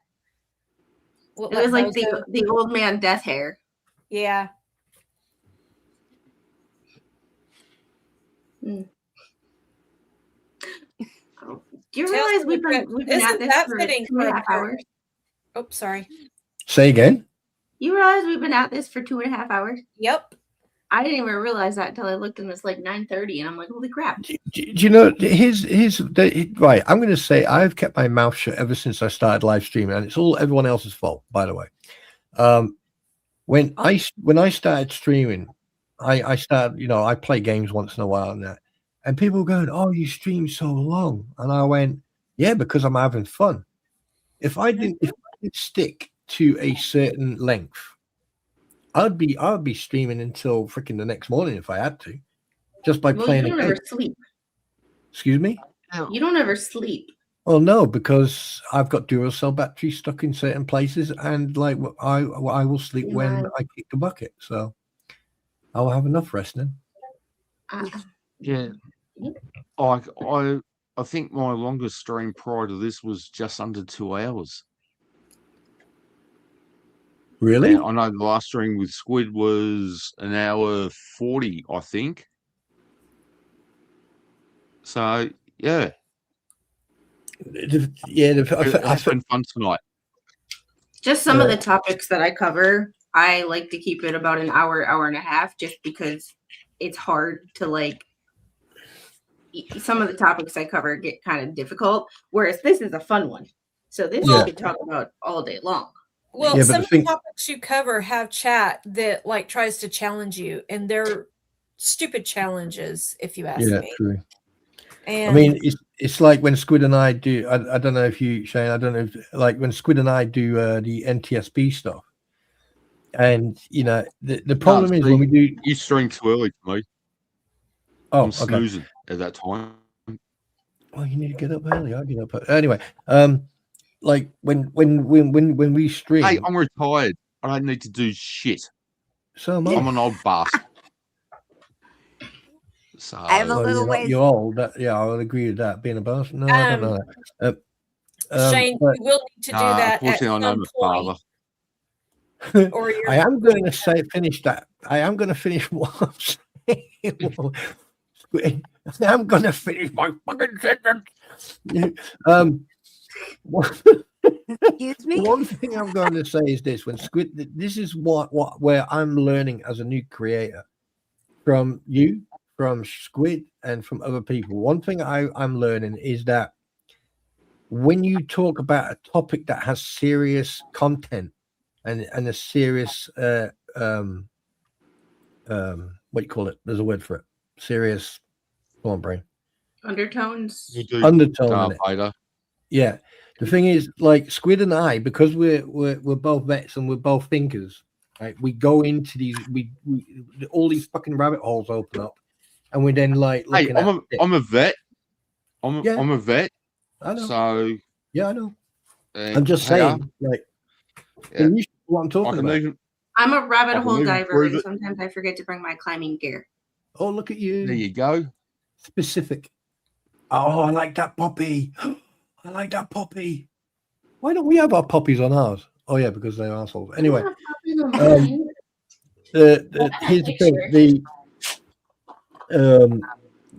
Well,
it was
that
like
bozo.
the old man death hair.
Yeah.
Do you
Tales
realize
from
we've
the
been
Crypt.
at
Isn't
this
that
for
fitting
2.5
for a
hours?
Oh, sorry.
Say again.
You realize we've been at this for 2.5 hours?
Yep.
I didn't even realize that until I looked and it's like 9:30, and I'm like, holy crap!
Do you know right? I'm going to say I've kept my mouth shut ever since I started live streaming, and it's all everyone else's fault, by the way. When I started streaming, I started, I play games once in a while and that, and people were going, "Oh, you stream so long," and I went, "Yeah, because I'm having fun. If I didn't stick to a certain length, I'd be streaming until freaking the next morning if I had to, just by
Well,
playing
you
a
don't
game."
ever sleep.
Excuse me?
You don't ever sleep.
Well, no, because I've got Duracell batteries stuck in certain places, and like I will sleep when I kick the bucket, so I'll have enough rest then.
Yeah. I think my longest stream prior to this was just under 2 hours.
Really?
And I know the last stream with Squid was 1 hour 40, I think. So yeah, it's been fun tonight.
Just some of the topics that I cover, I like to keep it about an hour, hour and a half, just because it's hard to like. Some of the topics I cover get kind of difficult, whereas this is a fun one. So this we could talk about all day long.
Well, some of the topics you cover have chat that like tries to challenge you, and they're stupid challenges, if you ask me.
True.
And
I mean, it's like when Squid and I do. I don't know if you, Shane. I don't know if like when Squid and I do the NTSB stuff, and the problem is when we do.
You stream too early for me.
Oh,
I'm snoozing at that time.
Well, you need to get up early. I get up anyway. Like when we stream.
Hey, I'm retired. I don't need to do shit.
So
I'm an old bastard. So
I have a little ways.
You're old. Yeah, I would agree with that. Being a bastard. No, I don't know that.
Shane, you will need to do that at
unfortunately, I know
some
my
point.
father.
Or
I am going to finish that. I am going to finish what I'm saying. I'm going to finish my fucking sentence.
Excuse me.
One thing I'm going to say is this: when Squid, this is where I'm learning as a new creator from you, from Squid, and from other people. One thing I'm learning is that when you talk about a topic that has serious content and a serious what do you call it? There's a word for it. Serious. Come on, brain.
Undertones.
Undertone in it. Yeah. The thing is, like Squid and I, because we're both vets and we're both thinkers, right? We go into these, we all these fucking rabbit holes open up, and we're then like looking
I'm a vet. I'm a vet.
I know.
So
yeah, I know. I'm just saying, like, what I'm talking about.
I'm a rabbit hole diver, and sometimes I forget to bring my climbing gear.
Oh, look at you!
There you go.
Specific. Oh, I like that puppy. I like that puppy. Why don't we have our puppies on ours? Oh yeah, because they're assholes. Anyway, Here's the thing: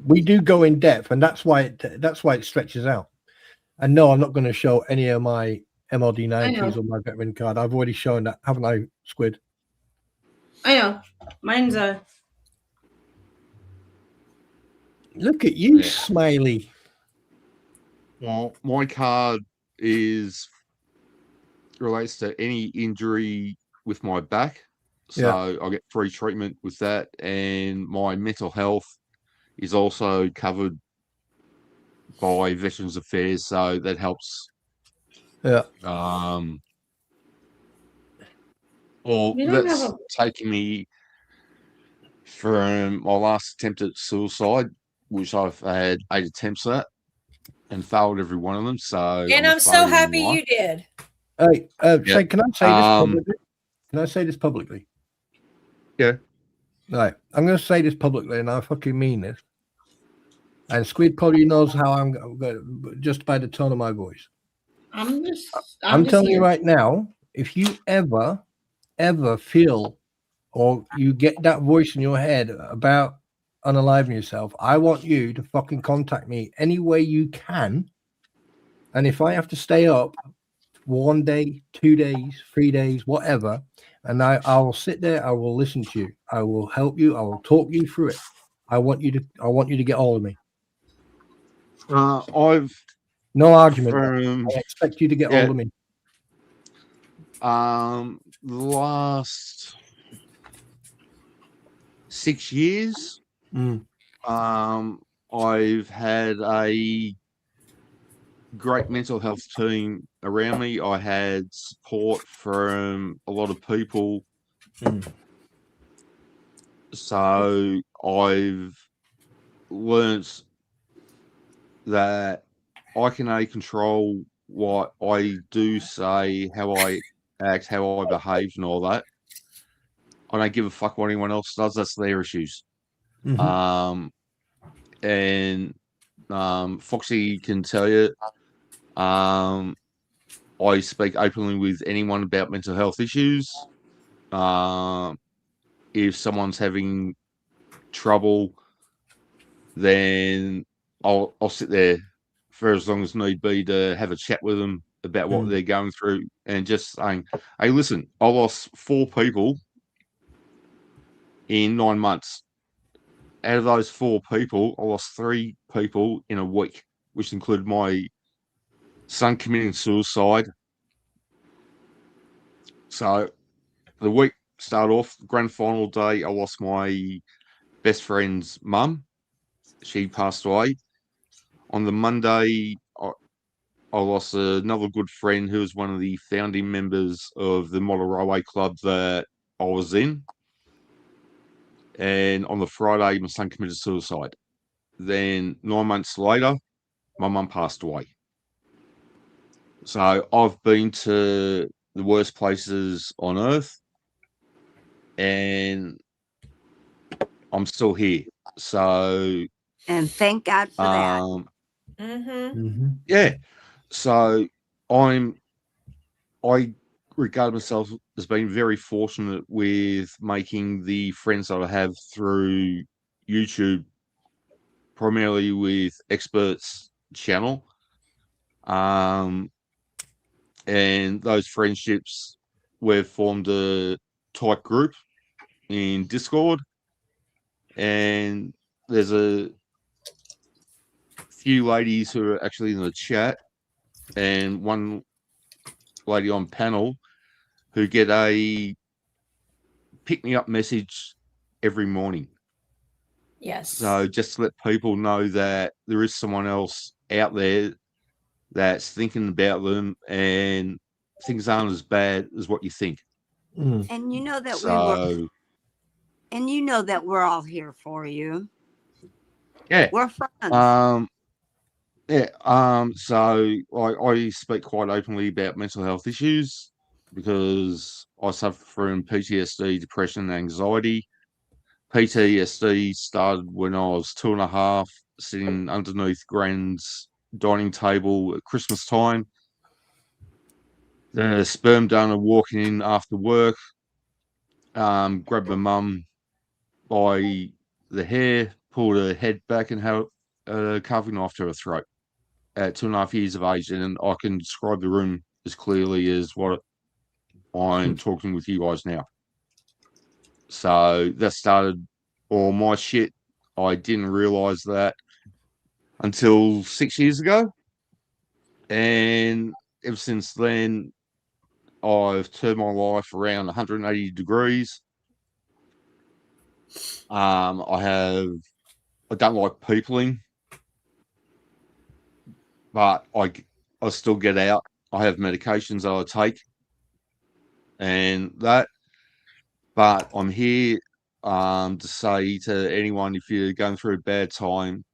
we do go in depth, and that's why it stretches out. And no, I'm not going to show any of my MLD 90s or my veteran card. I've already shown that, haven't I, Squid?
I know. Mine's
Look at you, Smiley.
Well, my card relates to any injury with my back. So I get free treatment with that. And my mental health is also covered by Veterans Affairs. So that helps.
Yeah.
Well, that's taking me from my last attempt at suicide, which I've had 8 attempts at and failed every one of them. So
and I'm so happy you did.
Hey, say, can I say this publicly? Can I say this publicly?
Yeah.
Right. I'm going to say this publicly, and I fucking mean this. And Squid probably knows how I'm going just by the tone of my voice. I'm telling you right now, if you ever feel or you get that voice in your head about unaliving yourself, I want you to fucking contact me any way you can. And if I have to stay up 1 day, 2 days, 3 days, whatever, and I will sit there, I will listen to you, I will help you, I will talk you through it. I want you to get hold of me.
I've
no argument. I expect you to get hold of me.
The last 6 years, I've had a great mental health team around me. I had support from a lot of people. So I've learnt that I can only control what I do say, how I act, how I behave and all that. I don't give a fuck what anyone else does. That's their issues. And Foxy can tell you, I speak openly with anyone about mental health issues. If someone's having trouble, then I'll sit there for as long as need be to have a chat with them about what they're going through, and just saying, hey, listen, I lost 4 people in 9 months. Out of those 4 people, I lost 3 people in a week, which included my son committing suicide. So the week started off, grand final day, I lost my best friend's mum. She passed away. On the Monday, I lost another good friend who was one of the founding members of the Model Railway Club that I was in. And on the Friday, my son committed suicide. Then 9 months later, my mum passed away. So I've been to the worst places on earth, and I'm still here. So,
and thank God for that.
Yeah. So I regard myself as being very fortunate with making the friends that I have through YouTube, primarily with Experts channel. And those friendships, we've formed a tight group in Discord, and there's a few ladies who are actually in the chat, and one lady on panel who get a pick-me-up message every morning.
Yes.
So just to let people know that there is someone else out there that's thinking about them, and things aren't as bad as what you think.
And you know that we're all here for you.
Yeah.
We're friends.
So I speak quite openly about mental health issues because I suffer from PTSD, depression, and anxiety. PTSD started when I was 2.5, sitting underneath Gran's dining table at Christmas time. The sperm donor walking in after work, grabbed my mum by the hair, pulled her head back, and had a carving knife to her throat at 2.5 years of age. And I can describe the room as clearly as what I'm talking with you guys now. So that started all my shit. I didn't realize that until 6 years ago. And ever since then, I've turned my life around 180 degrees. I don't like peopling, but I still get out. I have medications that I take and that, but I'm here to say to anyone, if you're going through a bad time,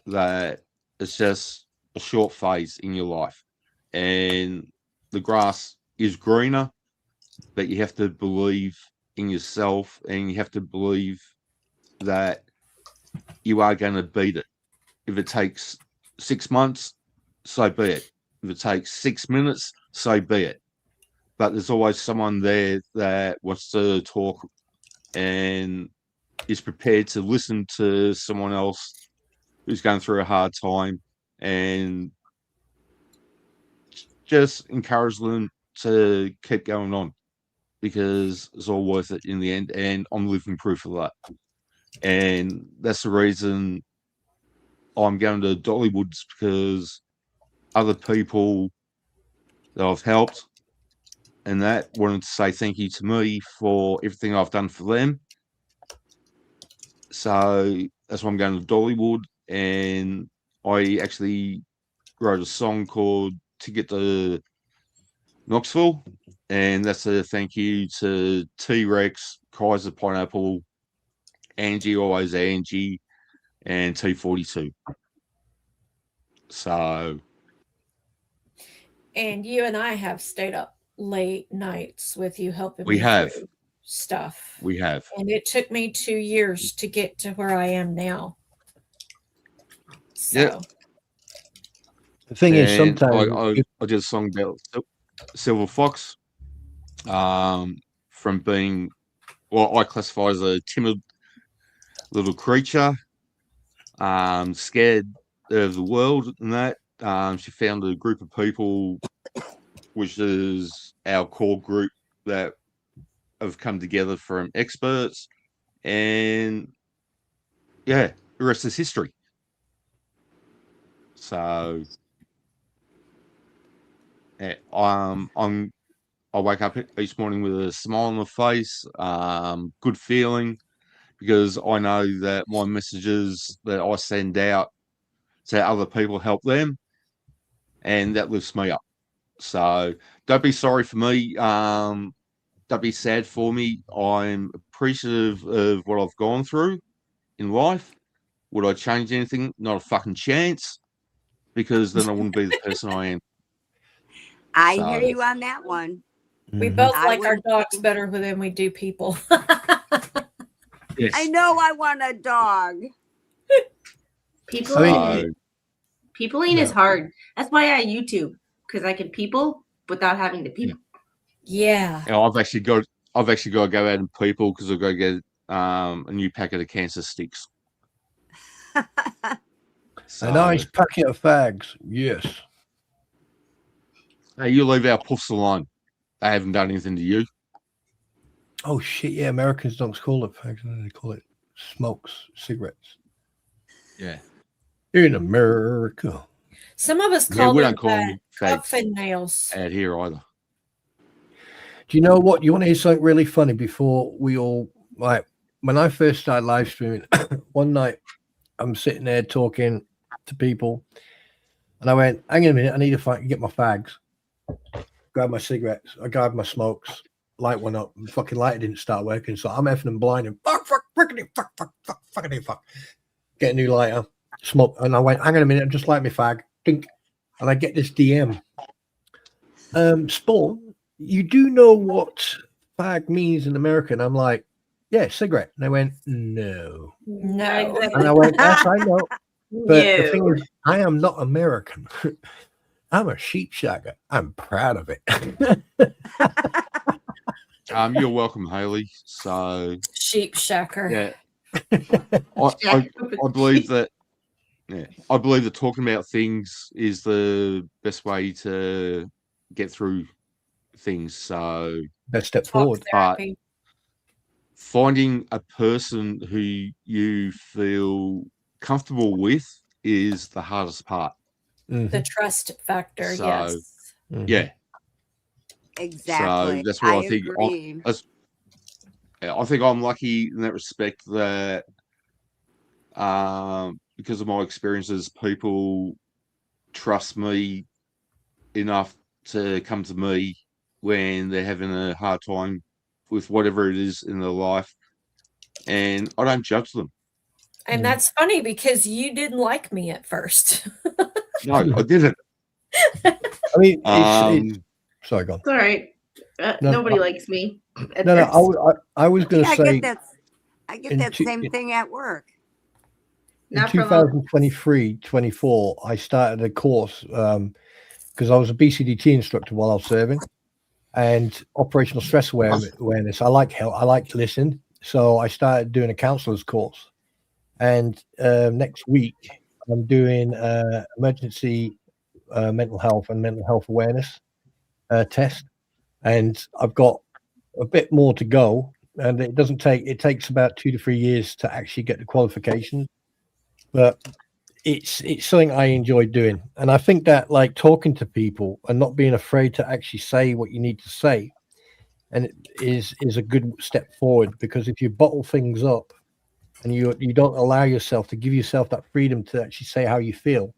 that it's just a short phase in your life, and the grass is greener, but you have to believe in yourself, and you have to believe that you are going to beat it. If it takes 6 months, so be it. If it takes 6 minutes, so be it. But there's always someone there that wants to talk and is prepared to listen to someone else who's going through a hard time, and just encourage them to keep going on, because it's all worth it in the end. And I'm living proof of that. And that's the reason I'm going to Dollywood's, because other people that I've helped and that wanted to say thank you to me for everything I've done for them. So that's why I'm going to Dollywood. And I actually wrote a song called Ticket to Knoxville, and that's a thank you to T-Rex, Kaiser Pineapple, Angie, always Angie, and T42. So,
And you and I have stayed up late nights with you helping
We
me
have.
through stuff.
we have.
And it took me 2 years to get to where I am now. So,
Yeah.
The thing is,
And
sometimes
I did a song about Silver Fox, from being what I classify as a timid little creature, scared of the world and that. She found a group of people, which is our core group, that have come together from experts, and yeah, the rest is history. So yeah, I wake up each morning with a smile on my face, good feeling, because I know that my messages that I send out to other people help them, and that lifts me up. So don't be sorry for me. Don't be sad for me. I'm appreciative of what I've gone through in life. Would I change anything? Not a fucking chance, because then I wouldn't be the person I am.
I
So-
hear you on that one.
we
Mhm.
both
I
like our
would-
dogs better than we do people.
Yes.
I know I want a dog.
People
I mean,
So,
peopling is
Yeah.
hard. That's why I YouTube, because I can people without having to people.
Yeah.
you know, I've actually got to go out and people, because I've got to get a new packet of cancer sticks. So,
A nice packet of fags. Yes.
hey, you leave our puffs alone. They haven't done anything to you.
Oh shit! Yeah, Americans don't call it fags. They call it smokes, cigarettes.
Yeah.
In America.
Some of us
Yeah,
call
we
them
don't call them
cuff
fags
and nails.
out here either.
Do you know what? You want to hear something really funny before we all, like, when I first started live streaming, one night I'm sitting there talking to people, and I went, hang on a minute, I need to get my fags, grab my cigarettes, I grabbed my smokes, light went up, and fucking lighter didn't start working, so I'm effing and blinding, fuck, fuckity, fuck. Get a new lighter, smoke, and I went, hang on a minute, just light my fag, dink, and I get this DM. Spawn, you do know what fag means in America? And I'm like, yeah, cigarette. And they went, no.
No.
And I went, yes, I know. But the
No.
thing is, I am not American. I'm a sheep shagger. I'm proud of it.
You're welcome, Haley. So
Sheep shacker.
yeah, I believe that. Yeah, I believe that talking about things is the best way to get through things. So
Best step
Talk
forward.
therapy.
finding a person who you feel comfortable with is the hardest part.
The trust factor,
So,
yes.
yeah.
Exactly.
So that's what I think.
Agree.
I think I'm lucky in that respect that because of my experiences, people trust me enough to come to me when they're having a hard time with whatever it is in their life, and I don't judge them.
And that's funny because you didn't like me at first.
No, I didn't.
I mean, it's sorry, go on.
It's all right. Nobody likes me.
I was going to say
I get that same thing at work.
In 2023-24, I started a course because I was a BCDT instructor while I was serving, and operational stress awareness. I like help. I like to listen, so I started doing a counselor's course. And next week, I'm doing emergency mental health and mental health awareness test, and I've got a bit more to go. And it takes about 2 to 3 years to actually get the qualification, but it's something I enjoy doing. And I think that, like, talking to people and not being afraid to actually say what you need to say, and it is a good step forward, because if you bottle things up and you don't allow yourself to give yourself that freedom to actually say how you feel,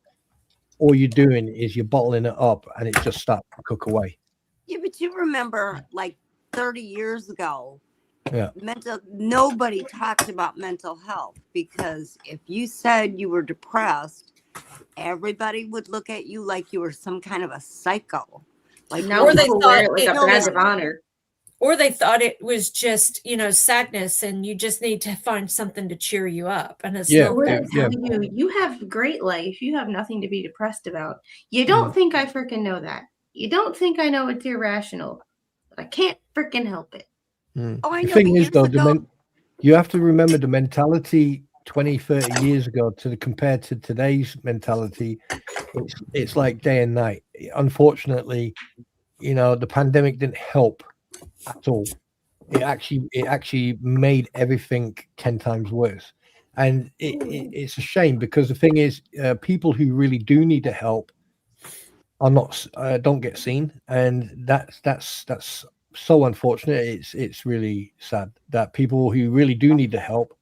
all you're doing is you're bottling it up and it just starts to cook away.
Yeah, but you remember, like 30 years ago,
yeah,
nobody talked about mental health, because if you said you were depressed, everybody would look at you like you were some kind of a psycho. Like,
now people wear it like a badge of honor.
Or they thought it was just, sadness, and you just need to find something to cheer you up. And it's
you have a great life. You have nothing to be depressed about. You don't think I freaking know that. You don't think I know it's irrational. I can't freaking help it.
Oh, I know.
The thing is, though, you have to remember the mentality 20, 30 years ago compared to today's mentality. It's like day and night. Unfortunately, the pandemic didn't help at all. It actually made everything 10 times worse. And it's a shame, because the thing is, people who really do need the help are not don't get seen, and that's so unfortunate. It's really sad that people who really do need the help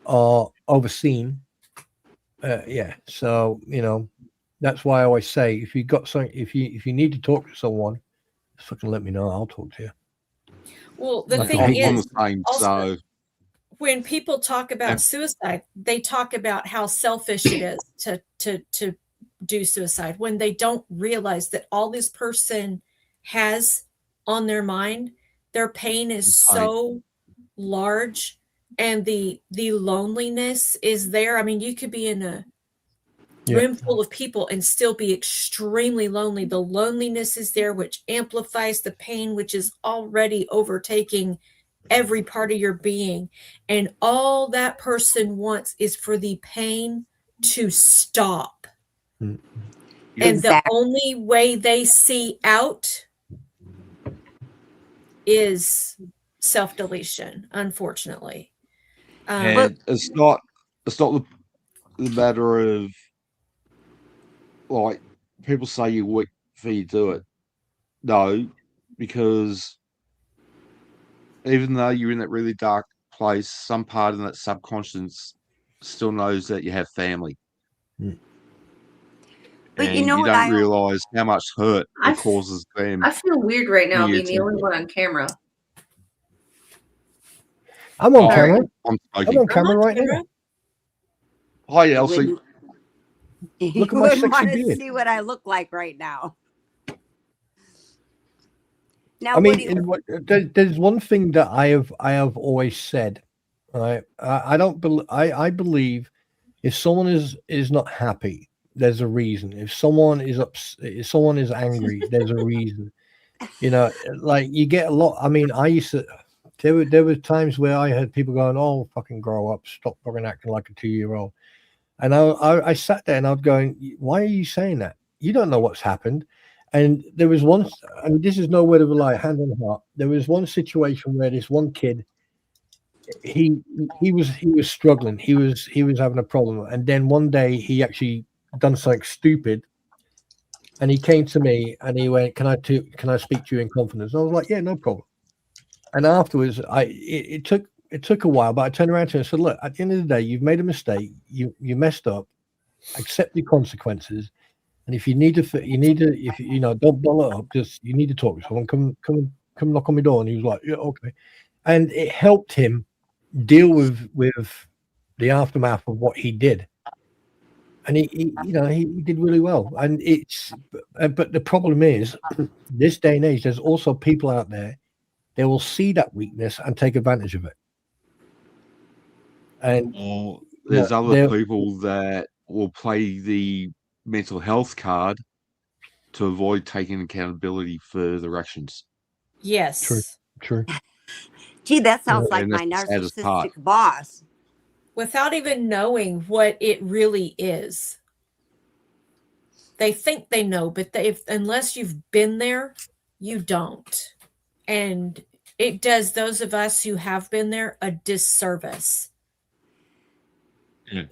are overseen. So that's why I always say, if you got something, if you need to talk to someone, just fucking let me know. I'll talk to you.
Well, the thing is,
also,
when people talk about suicide, they talk about how selfish it is to do suicide, when they don't realize that all this person has on their mind, their pain is so large, and the loneliness is there. I mean, you could be in a room full of people and still be extremely lonely. The loneliness is there, which amplifies the pain, which is already overtaking every part of your being. And all that person wants is for the pain to stop. And the only way they see out is self-deletion, unfortunately.
And it's not the matter of, like, people say you're weak before you do it. No, because even though you're in that really dark place, some part of that subconscious still knows that you have family.
But
and you don't realize how much hurt it causes them.
I feel weird right now being the only one on camera.
I'm on camera. I'm on camera right now.
Hi, Elsie.
Look at my sexy beard. You wouldn't see what I look like right now.
Now, I mean, there's one thing that I have always said. Right, I believe if someone is not happy, there's a reason. If someone is if someone is angry, there's a reason. You know, like you get a lot. I mean, I used to. There were times where I had people going, "Oh, fucking grow up! Stop fucking acting like a 2-year-old." And I sat there and I'd going, "Why are you saying that? You don't know what's happened." And there was one, and this is no word of a lie, hand on heart. There was one situation where this one kid, he he was struggling. He was having a problem, and then one day he actually done something stupid, and he came to me and he went, can I speak to you in confidence?" And I was like, "Yeah, no problem." And afterwards, it took a while, but I turned around to him and said, "Look, at the end of the day, you've made a mistake. You messed up. Accept the consequences. And if you need to, if you know, don't bottle it up. Just you need to talk to someone. Come knock on my door." And he was like, "Yeah, okay." And it helped him deal with the aftermath of what he did. And he did really well. And but the problem is, this day and age, there's also people out there. They will see that weakness and take advantage of it. And
Or there's other people that will play the mental health card to avoid taking accountability for their actions.
Yes.
True.
Gee, that sounds like
And
my
that's the saddest part.
narcissistic boss.
Without even knowing what it really is. They think they know, but unless you've been there, you don't. And it does those of us who have been there a disservice.
Yeah.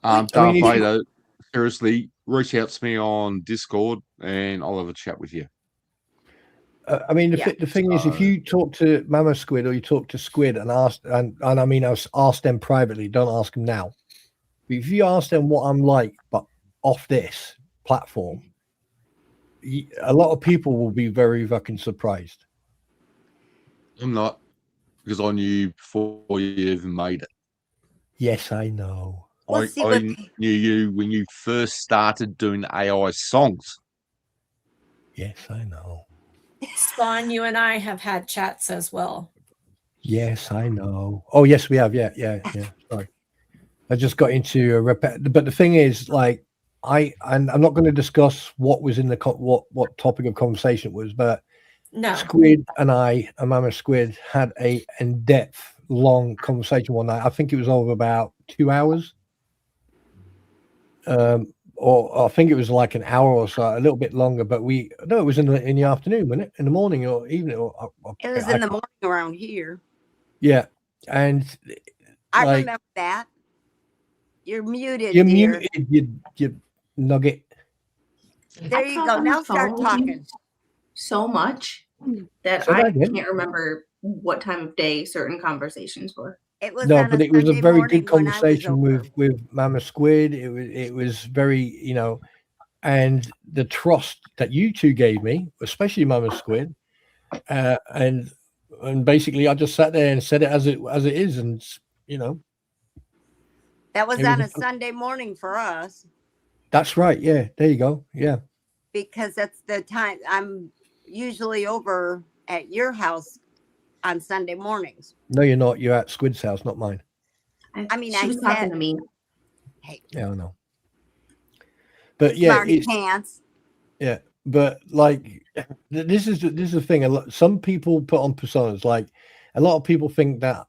I mean,
Darth Vader, seriously, reach out to me on Discord and I'll have a chat with you.
I mean, the thing is, if you talk to Mama Squid or you talk to Squid and ask, and I mean, I've asked them privately, don't ask them now. But if you ask them what I'm like, but off this platform, a lot of people will be very fucking surprised.
I'm not, because I knew before you even made it.
Yes, I know.
I knew you when you first started doing AI songs.
Yes, I know.
Spawn, you and I have had chats as well.
Yes, I know. Oh, yes, we have. Yeah. Sorry, I just got into but the thing is, like, I'm not going to discuss what was in the what topic of conversation it was, but
no,
Squid and I and Mama Squid had a in-depth, long conversation one night. I think it was over about 2 hours. Or I think it was like an hour or so, a little bit longer. But it was in the afternoon, wasn't it? In the morning or evening?
It was in the morning around here.
Yeah, and
I remember that. You're muted.
You're
dear.
muted, you nugget.
There you go. Now start talking.
So much that I can't remember what time of day certain conversations were.
It was
but it was a very good conversation
with
Mama Squid. It was very, and the trust that you two gave me, especially Mama Squid, and basically I just sat there and said it as it is, and
that was on a Sunday morning for us.
That's right. Yeah, there you go. Yeah,
because that's the time I'm usually over at your house on Sunday mornings.
No, you're not. You're at Squid's house, not mine.
I mean,
she was talking to me.
Hey.
Yeah, I know. But yeah,
Smarty pants.
Yeah, but like this is the thing. Some people put on personas. Like a lot of people think that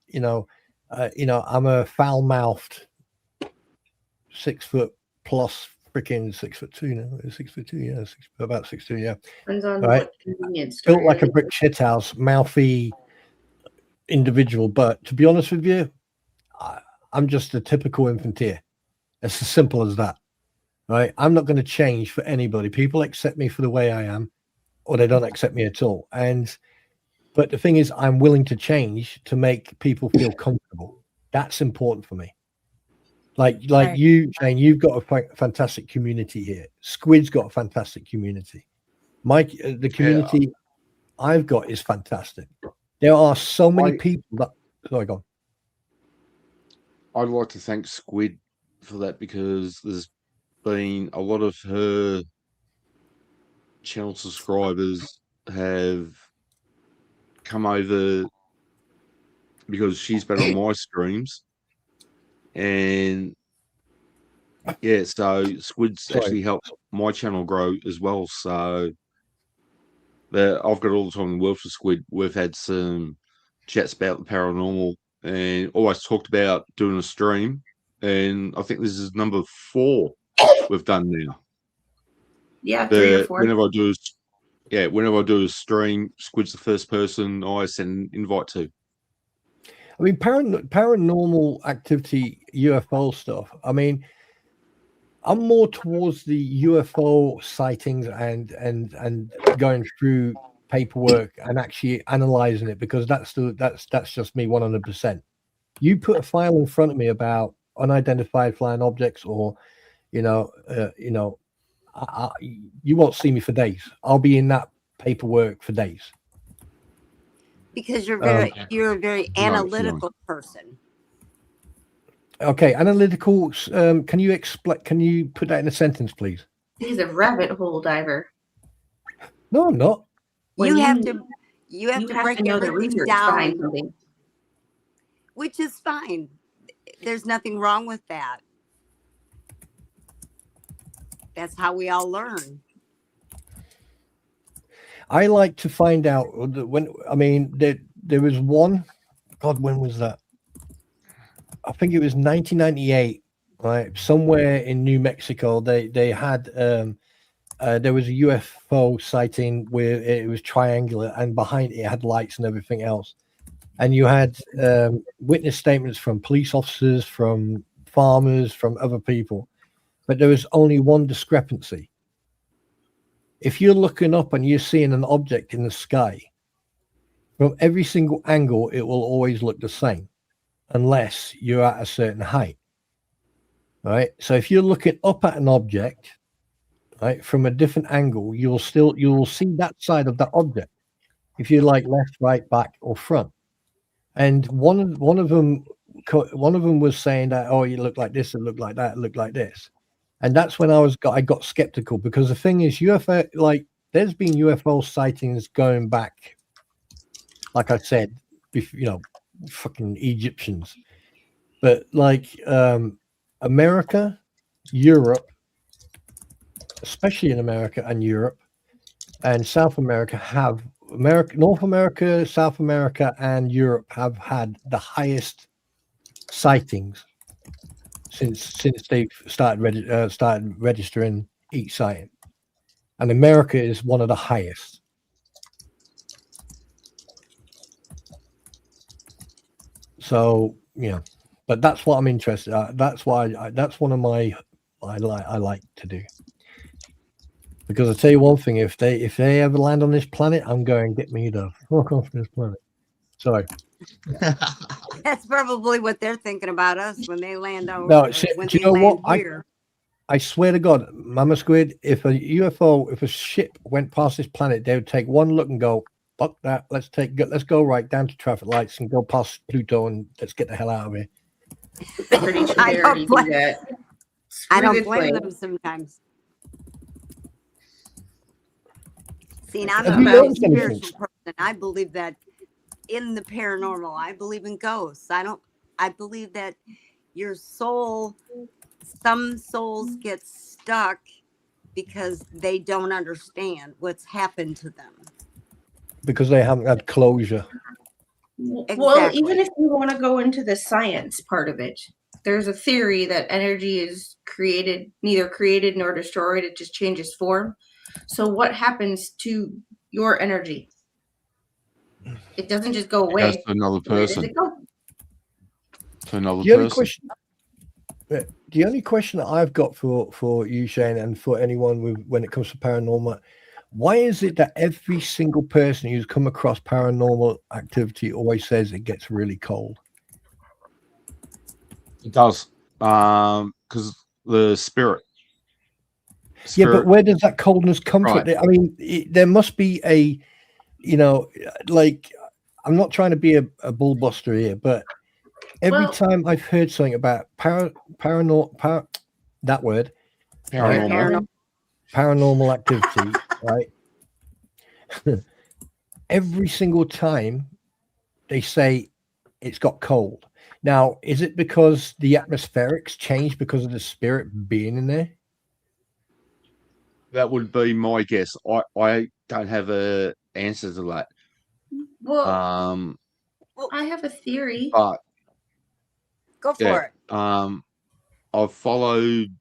I'm a foul-mouthed 6 foot plus freaking 6'2" now. 6'2", yeah, about 6'2", yeah.
Depends on
right. Built like a brick shithouse, mouthy individual. But to be honest with you, I'm just a typical infantier. It's as simple as that. Right? I'm not going to change for anybody. People accept me for the way I am, or they don't accept me at all. But the thing is, I'm willing to change to make people feel comfortable. That's important for me. Like right. You, Jane, you've got a fantastic community here. Squid's got a fantastic community. The community I've got is fantastic. There are so many people that. Sorry, go
on. I'd like to thank Squid for that, because there's been a lot of her channel subscribers have come over because she's been on my streams, and yeah, so Squid's actually helped my channel grow as well. So I've got all the time in the world for squid. We've had some chats about the paranormal and always talked about doing a stream. And I think this is number 4 we've done now.
Yeah, 3 or 4.
Whenever I do a stream, Squid's the first person I send an invite to.
I mean, paranormal activity, UFO stuff. I mean, I'm more towards the UFO sightings and going through paperwork and actually analyzing it, because that's just me 100%. You put a file in front of me about unidentified flying objects, or you won't see me for days. I'll be in that paperwork for days.
Because you're a very
No.
analytical person.
Okay, analytical. Can you explain? Can you put that in a sentence, please?
He's a rabbit hole diver.
No, I'm not.
You have to break
know the
everything
research
down,
behind something.
which is fine. There's nothing wrong with that. That's how we all learn.
I like to find out when. I mean, there was one. God, when was that? I think it was 1998. Right, somewhere in New Mexico, they had there was a UFO sighting where it was triangular, and behind it had lights and everything else. And you had witness statements from police officers, from farmers, from other people, but there was only one discrepancy. If you're looking up and you're seeing an object in the sky, from every single angle, it will always look the same, unless you're at a certain height. Right. So if you're looking up at an object, right, from a different angle, you will see that side of that object. If you like left, right, back, or front. And one of them was saying that, oh, you look like this, it looked like that, it looked like this. And that's when I got skeptical, because the thing is, UFO, like, there's been UFO sightings going back, like I said, fucking Egyptians. But like America, Europe, especially in America and Europe and South America, North America, South America, and Europe have had the highest sightings since they've started registering each sighting, and America is one of the highest. So but that's what I'm interested. That's why that's one of my I like to do. Because I tell you one thing, if they ever land on this planet, I'm going to get me the fuck off this planet. Sorry.
That's probably what they're thinking about us when they land over.
No, do you know what? I swear to God, Mama Squid, if a ship went past this planet, they would take one look and go, fuck that, let's go right down to traffic lights and go past Pluto and let's get the hell out of here.
Pretty sure they already do that.
I don't blame them sometimes. See, now I'm a spiritual person. I believe that in the paranormal. I believe in ghosts. I believe that your soul, some souls get stuck because they don't understand what's happened to them.
Because they haven't had closure.
Exactly.
Well, even if you want to go into the science part of it, there's a theory that energy is neither created nor destroyed. It just changes form. So what happens to your energy? It doesn't just go away.
It goes to another person.
Where does it go?
To another person.
The only question that I've got for you, Shane, and for anyone when it comes to paranormal, why is it that every single person who's come across paranormal activity always says it gets really cold?
It does. Because the spirit.
Yeah, but where does that coldness come from? I mean, there must be a, like, I'm not trying to be a bullbuster here, but every time I've heard something about paranormal activity, right? Every single time they say it's got cold. Now, is it because the atmospherics changed because of the spirit being in there?
That would be my guess. I don't have a answer to that.
Well,
Um,
I have a theory.
but
Go for
yeah,
it.
I've followed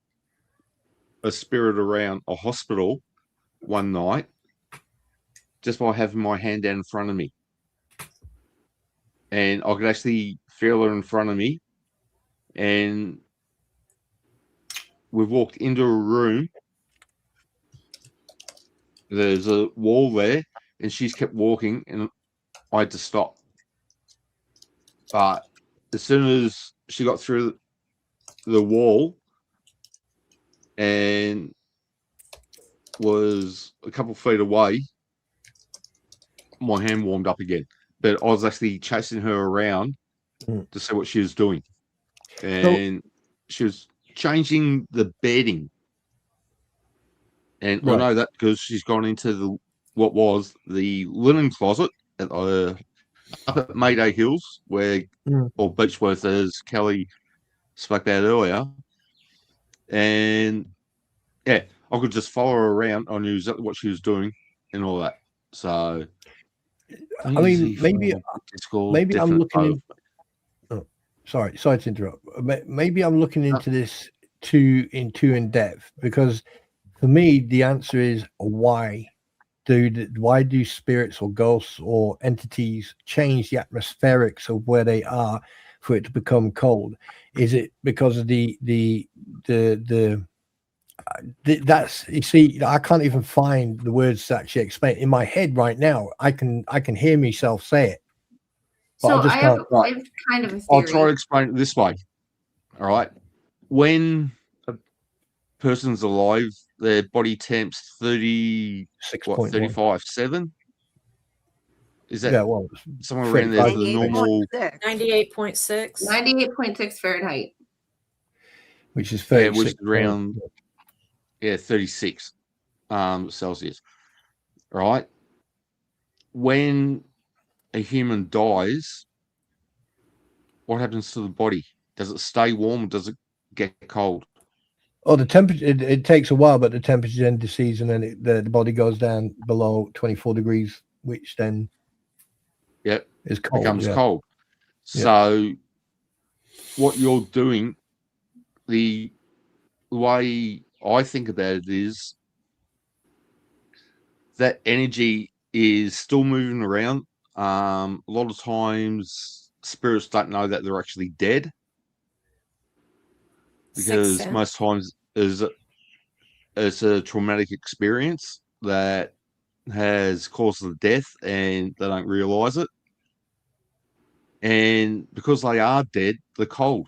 a spirit around a hospital one night just by having my hand down in front of me, and I could actually feel her in front of me. And we walked into a room. There's a wall there, and she's kept walking, and I had to stop. But as soon as she got through the wall and was a couple of feet away, my hand warmed up again. But I was actually chasing her around to see what she was doing. And she was changing the bedding. And I know that because she's gone into what was the linen closet at up at Mayday Hills, where or Beechworth, as Kelly spoke about earlier. And yeah, I could just follow her around. I knew exactly what she was doing and all that. So
I mean, maybe I'm looking in. Sorry to interrupt. Maybe I'm looking into this too in depth, because for me the answer is why do spirits or ghosts or entities change the atmospherics of where they are for it to become cold? Is it because of that's, you see, I can't even find the words to actually explain in my head right now. I can hear myself say it, but
So
I just
I
can't.
have kind of a theory.
I'll try to explain it this way. All right, when a person's alive, their body temp's 35.7. Is that somewhere around there for the normal?
98.6.
98.6 Fahrenheit.
Which is 36.
Which is around 36 Celsius. Right. When a human dies, what happens to the body? Does it stay warm or does it get cold?
Oh, the temperature, it takes a while, but the temperature then decedes, and then the body goes down below 24 degrees, which then is cold.
Becomes cold. So what you're doing, the way I think about it is that energy is still moving around. A lot of times spirits don't know that they're actually dead, because most times it's a traumatic experience that has caused the death and they don't realize it. And because they are dead, they're cold.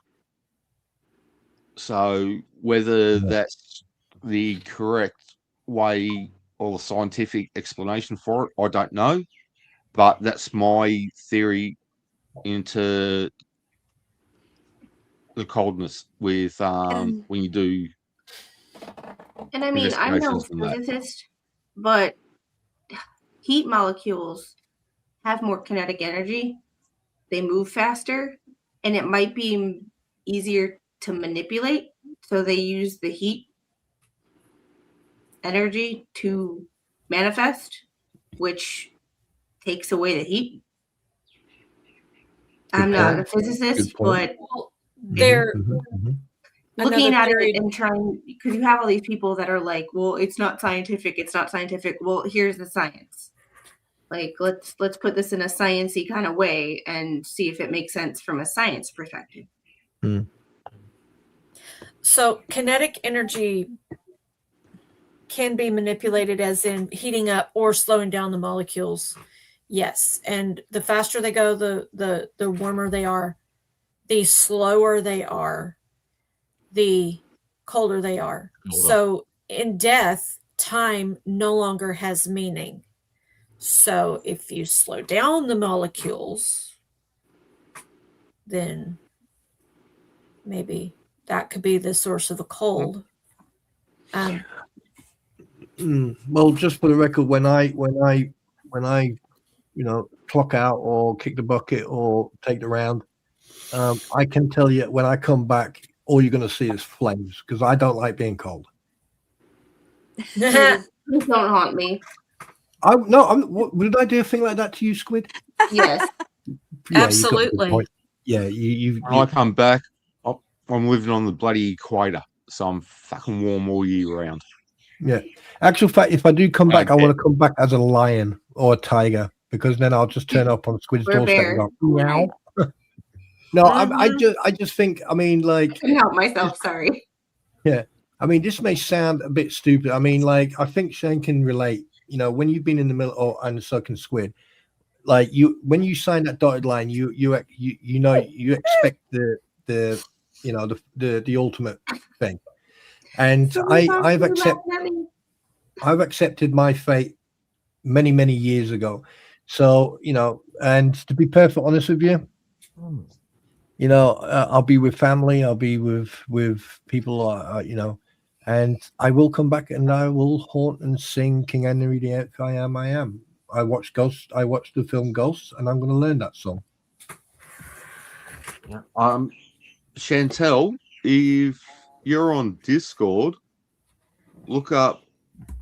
So whether that's the correct way or the scientific explanation for it, I don't know. But that's my theory into the coldness with when you do.
And I mean, I'm no physicist, but heat molecules have more kinetic energy. They move faster, and it might be easier to manipulate. So they use the heat energy to manifest, which takes away the heat. I'm not a physicist, but
they're
looking at it and trying, because you have all these people that are like, well, it's not scientific. It's not scientific. Well, here's the science. Like, let's put this in a sciencey kind of way and see if it makes sense from a science perspective.
So kinetic energy can be manipulated, as in heating up or slowing down the molecules. Yes. And the faster they go, the warmer they are. The slower they are, the colder they are. So in death, time no longer has meaning. So if you slow down the molecules, then maybe that could be the source of the cold.
Well, just for the record, when I clock out or kick the bucket or take the round, I can tell you when I come back, all you're going to see is flames, because I don't like being cold.
Please don't haunt me.
What, did I do a thing like that to you, Squid?
Yes.
Yeah, you've got a good
Absolutely.
point. Yeah,
When I come back, I'm living on the bloody equator, so I'm fucking warm all year round.
yeah. Actual fact, if I do come back, I
Okay.
want to come back as a lion or a tiger, because then I'll just turn up on Squid's
Or a
doorstep
bear.
and go, meow. No, I just think, I mean,
I
like,
couldn't help myself. Sorry.
yeah. I mean, this may sound a bit stupid. I mean, like, I think Shane can relate. You know, when you've been in the middle and so can Squid, like when you sign that dotted line, you know you expect the you know the ultimate thing. And I've accepted my fate many years ago. So, you know, and to be perfectly honest with you, you know, I'll be with family, I'll be with people, you know, and I will come back and I will haunt and sing King Henry the Eighth, I Am, I Am. I watched the film Ghosts, and I'm going to learn that song.
Chantel, if you're on Discord, look up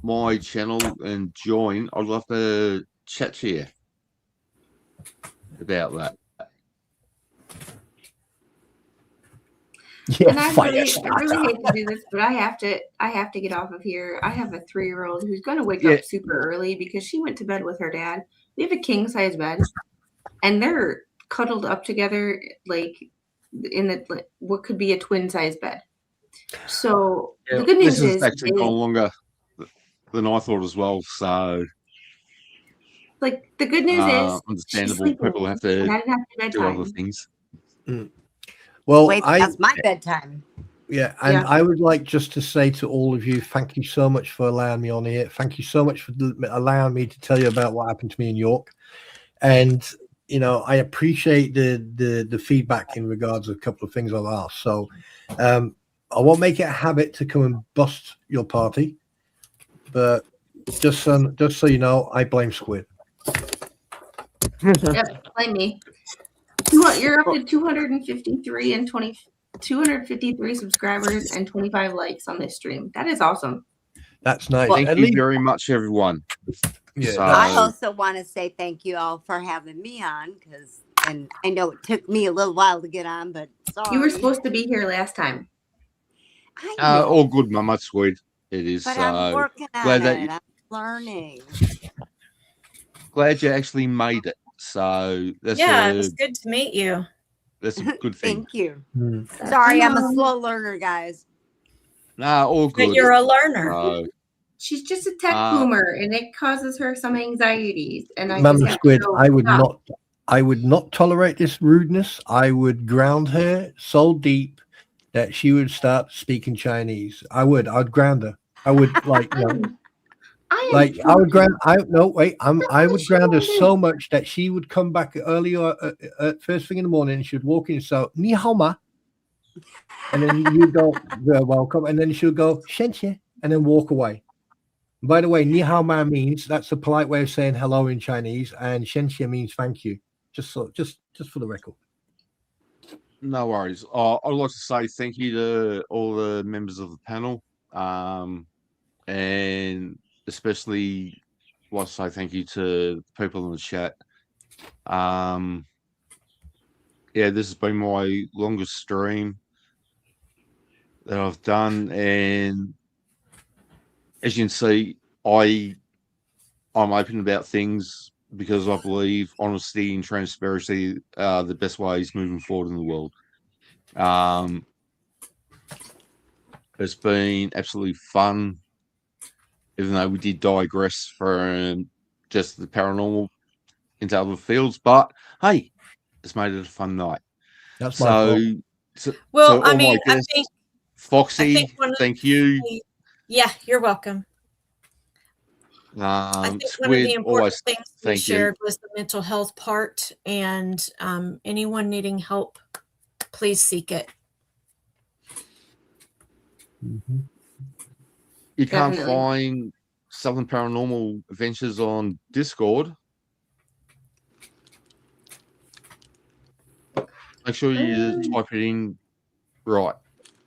my channel and join. I'd love to chat to you about that.
Yeah,
And I really hate to do this, but I have to get off of here. I have a 3-year-old who's going to wake up super early because she went to bed with her dad. We have a king size bed, and they're cuddled up together like in what could be a twin size bed. So the good news
is actually gone longer than I thought as well. So,
like, the good news is
understandable. People have to do other things.
Well,
wait, that's my bedtime.
Yeah, and I would like just to say to all of you, thank you so much for allowing me on here. Thank you so much for allowing me to tell you about what happened to me in York. And you know, I appreciate the feedback in regards to a couple of things I've asked. So I won't make it a habit to come and bust your party, but just so you know, I blame Squid.
Yep, blame me. You're up to 253 subscribers and 25 likes on this stream. That is awesome.
That's nice.
Thank you very much, everyone.
Yeah.
So,
I also want to say thank you all for having me on, and I know it took me a little while to get on, but sorry.
You were supposed to be here last time.
I know.
all good, Mama. Sweet. It is.
But I'm working on it. I'm learning.
Glad you actually made it. So that's
it was good to meet you.
That's a good thing.
Thank you. Sorry, I'm a slow learner, guys.
Nah, all good.
But you're a learner.
She's just a tech boomer, and it causes her some anxieties. And
Mama Squid, I would not tolerate this rudeness. I would ground her so deep that she would start speaking Chinese. I'd ground her. I would like, you know, I would ground. I would ground her so much that she would come back earlier, first thing in the morning. And she'd walk in and say, "Ni hao ma," and then you go, "You're welcome," and then she'll go, "Shen xie," and then walk away. By the way, ni hao ma means that's a polite way of saying hello in Chinese, and shen xie means thank you. Just for the record.
No worries. I'd like to say thank you to all the members of the panel, and especially like to say thank you to people in the chat. Yeah, this has been my longest stream that I've done, and as you can see, I'm open about things because I believe honesty and transparency are the best ways moving forward in the world. It's been absolutely fun, even though we did digress from just the paranormal into other fields. But hey, it's made it a fun night.
That's my fault.
Well,
I mean, I think Foxy, thank you.
Yeah, you're welcome. I think one of the important things we shared was the mental health part, and anyone needing help, please seek it.
Mm-hmm.
You can't find Southern Paranormal Adventures on Discord. Make sure you type it in right.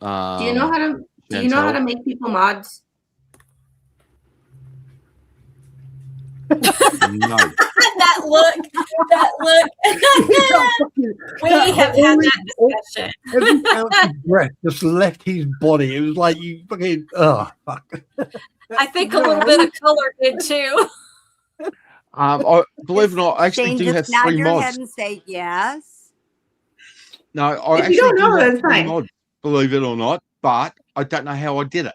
Do you know how to make people mods?
No.
That look. We have had that discussion.
Every ounce of breath just left his body. It was like you fucking, oh, fuck.
I think a little bit of color did too.
I believe it or not, I actually
Shane,
do have
just nod
3
your
mods.
head and say yes.
No, I
If you
actually
don't know,
do have
that's
3
fine.
mods, believe it or not, but I don't know how I did it.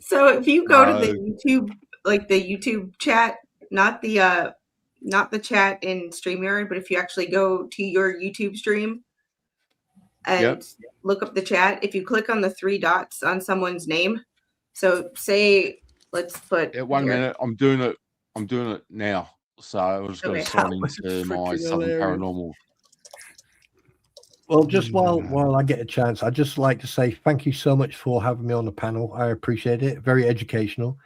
So if you go to the
No.
YouTube, like the YouTube chat, not the chat in StreamYard, but if you actually go to your YouTube stream and
Yep.
look up the chat, if you click on the 3 dots on someone's name, so say let's put
Yeah, 1
here.
minute. I'm doing it now. So I was going
Okay.
to sign
That was
into my
freaking
Southern
hilarious.
Paranormal.
Well, just while I get a chance, I'd just like to say thank you so much for having me on the panel. I appreciate it. Very educational.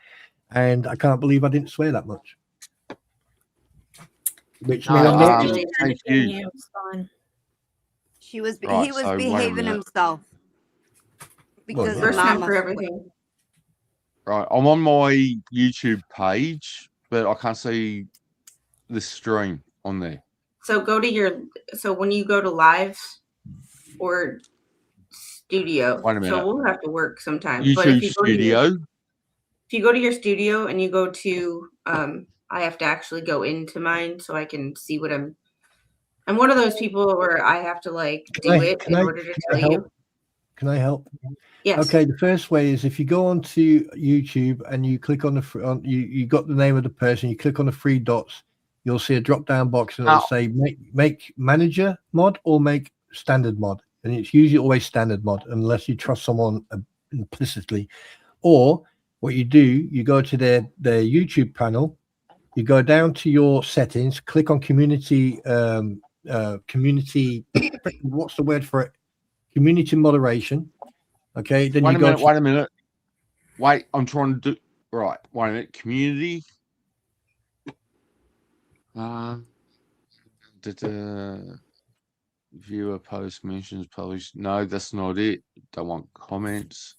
And I can't believe I didn't swear that much. Which
No,
means I'm not
really
thank you.
It was fun.
He was
Right, so wait a
behaving
minute.
himself because
Well,
his
first time
mama
for everything.
Right, I'm on my YouTube page, but I can't see the stream on there.
So go to so when you go to live or studio,
Wait a minute.
so we'll have to work sometime. But
YouTube
if you go
Studio.
if you go to your studio and you go to I have to actually go into mine so I can see what I'm one of those people where I have to like do it in order to tell you.
Can I help?
Yes.
Okay, the first way is if you go onto YouTube and you click on you got the name of the person, you click on the 3 dots, you'll see a drop down box and it'll say make manager mod or make standard mod. And it's usually always standard mod unless you trust someone implicitly. Or what you do, you go to their YouTube panel, you go down to your settings, click on community what's the word for it? Community moderation. Okay, then
Wait
you
a
go
minute, wait a minute. Wait, I'm trying to do right. Wait a minute. Community. Viewer post mentions published. No, that's not it. Don't want comments.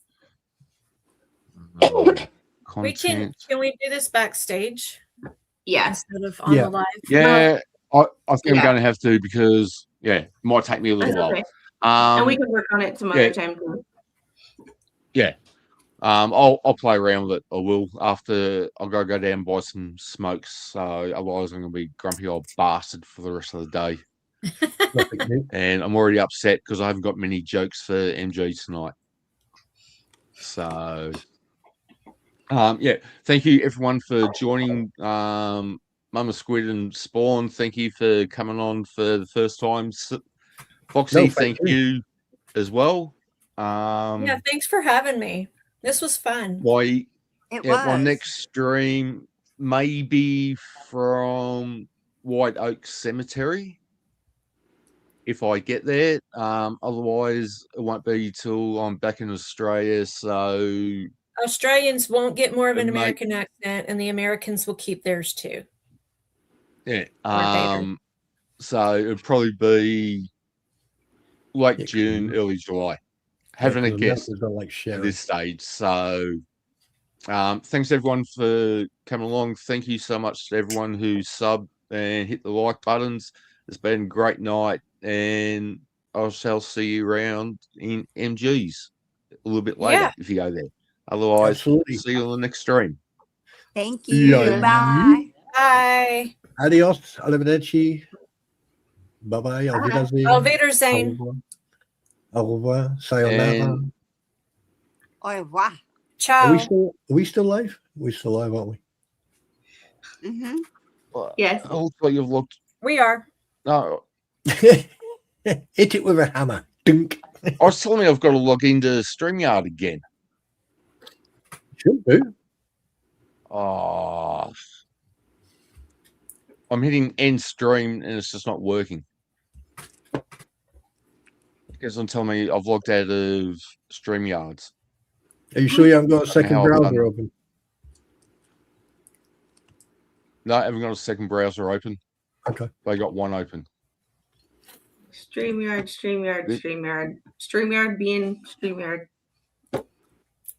Content.
Can we do this backstage
Yes.
instead of on the live?
Yeah, I think I'm
Yeah.
going to have to because it might take me a little
That's
while.
okay. And we can work on it some other time too.
Yeah. I'll play around with it. I will after I'll go down and buy some smokes. So otherwise I'm gonna be grumpy old bastard for the rest of the day. And I'm already upset because I haven't got many jokes for MG tonight. So thank you everyone for joining. Mama Squid and Spawn, thank you for coming on for the first time. Foxy, thank you as well.
Yeah, thanks for having me. This was fun.
My
was.
next stream may be from White Oak Cemetery if I get there. Otherwise, it won't be till I'm back in Australia. So
Australians won't get more of an
It might-
American accent, and the Americans will keep theirs too.
yeah,
Vader.
so it'll probably be late June, early July. Having a guess at this stage. So thanks everyone for coming along. Thank you so much to everyone who subbed and hit the like buttons. It's been a great night, and I shall see you around in MG's a little bit later if you go there. Otherwise, see you on the next stream.
Thank you. Bye.
Bye.
Adios. Arrivederci. Bye-bye. Auf Wiedersehen.
Auf Wiedersehen.
Au revoir. Sayonara.
Au revoir.
Ciao.
Are we still live? We're still live, aren't we?
Mm-hmm.
Yes.
I look like you've looked.
We are.
No.
Hit it with a hammer. Dunk.
I was telling me I've got to log into StreamYard again.
Should do.
Oh. I'm hitting end stream and it's just not working. Because I'm telling me I've logged out of StreamYards.
Are you sure you haven't got a second
How I've
browser
done-
open?
No, I haven't got a second browser open.
Okay.
They got one open.
StreamYard being StreamYard.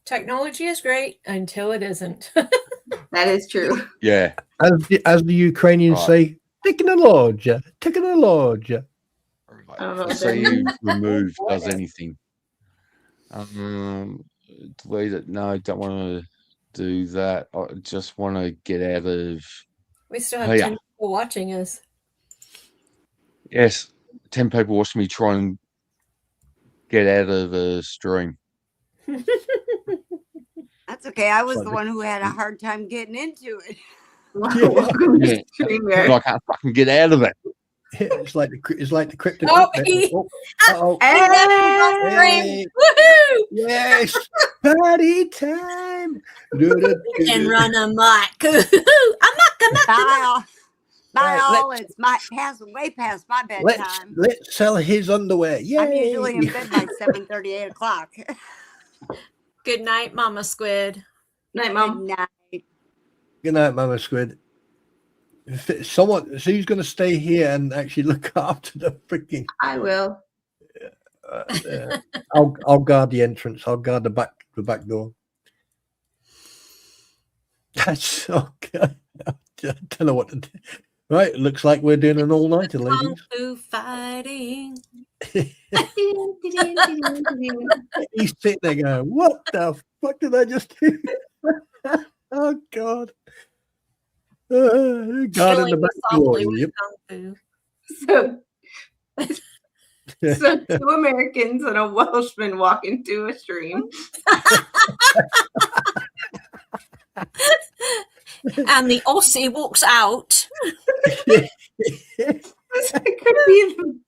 Technology is great until it isn't.
That is true.
Yeah.
As the Ukrainians
Right.
say, technologia, technologia.
I don't know what that
Save,
means.
remove, does anything. Delete it. No, don't want to do that. I just want to get out of.
We still have
Here.
10 people watching us.
Yes, 10 people watching me try and get out of the stream.
That's okay. I was
Like
the
the-
one who had a hard time getting into it.
Welcome
Yeah.
to stream
But I can't fucking get out of it.
It's like the cryptic.
Oh,
Uh-oh.
Hey!
Woohoo!
Yes, party time.
We can run amok. Amok.
Bye,
Right,
all. It's way past my bedtime.
Let's sell his underwear. Yay.
I'm usually in bed by 7:30, 8 o'clock.
Good night, Mama Squid.
Night,
Good
Mom.
night.
Good night, Mama Squid. Who's going to stay here and actually look after the freaking?
I will.
I'll guard the entrance. I'll guard the back door. That's okay. I don't know what to do. Right, looks like we're doing an all-nighter,
Kung
ladies.
Fu fighting.
He's sitting there going, "What the fuck did I just do?" Oh God! Guarding
Killing
the
me
back door.
softly with
Yep.
Kung Fu.
So 2 Americans and a Welshman walk into a stream.
And the Aussie walks out.
This could be the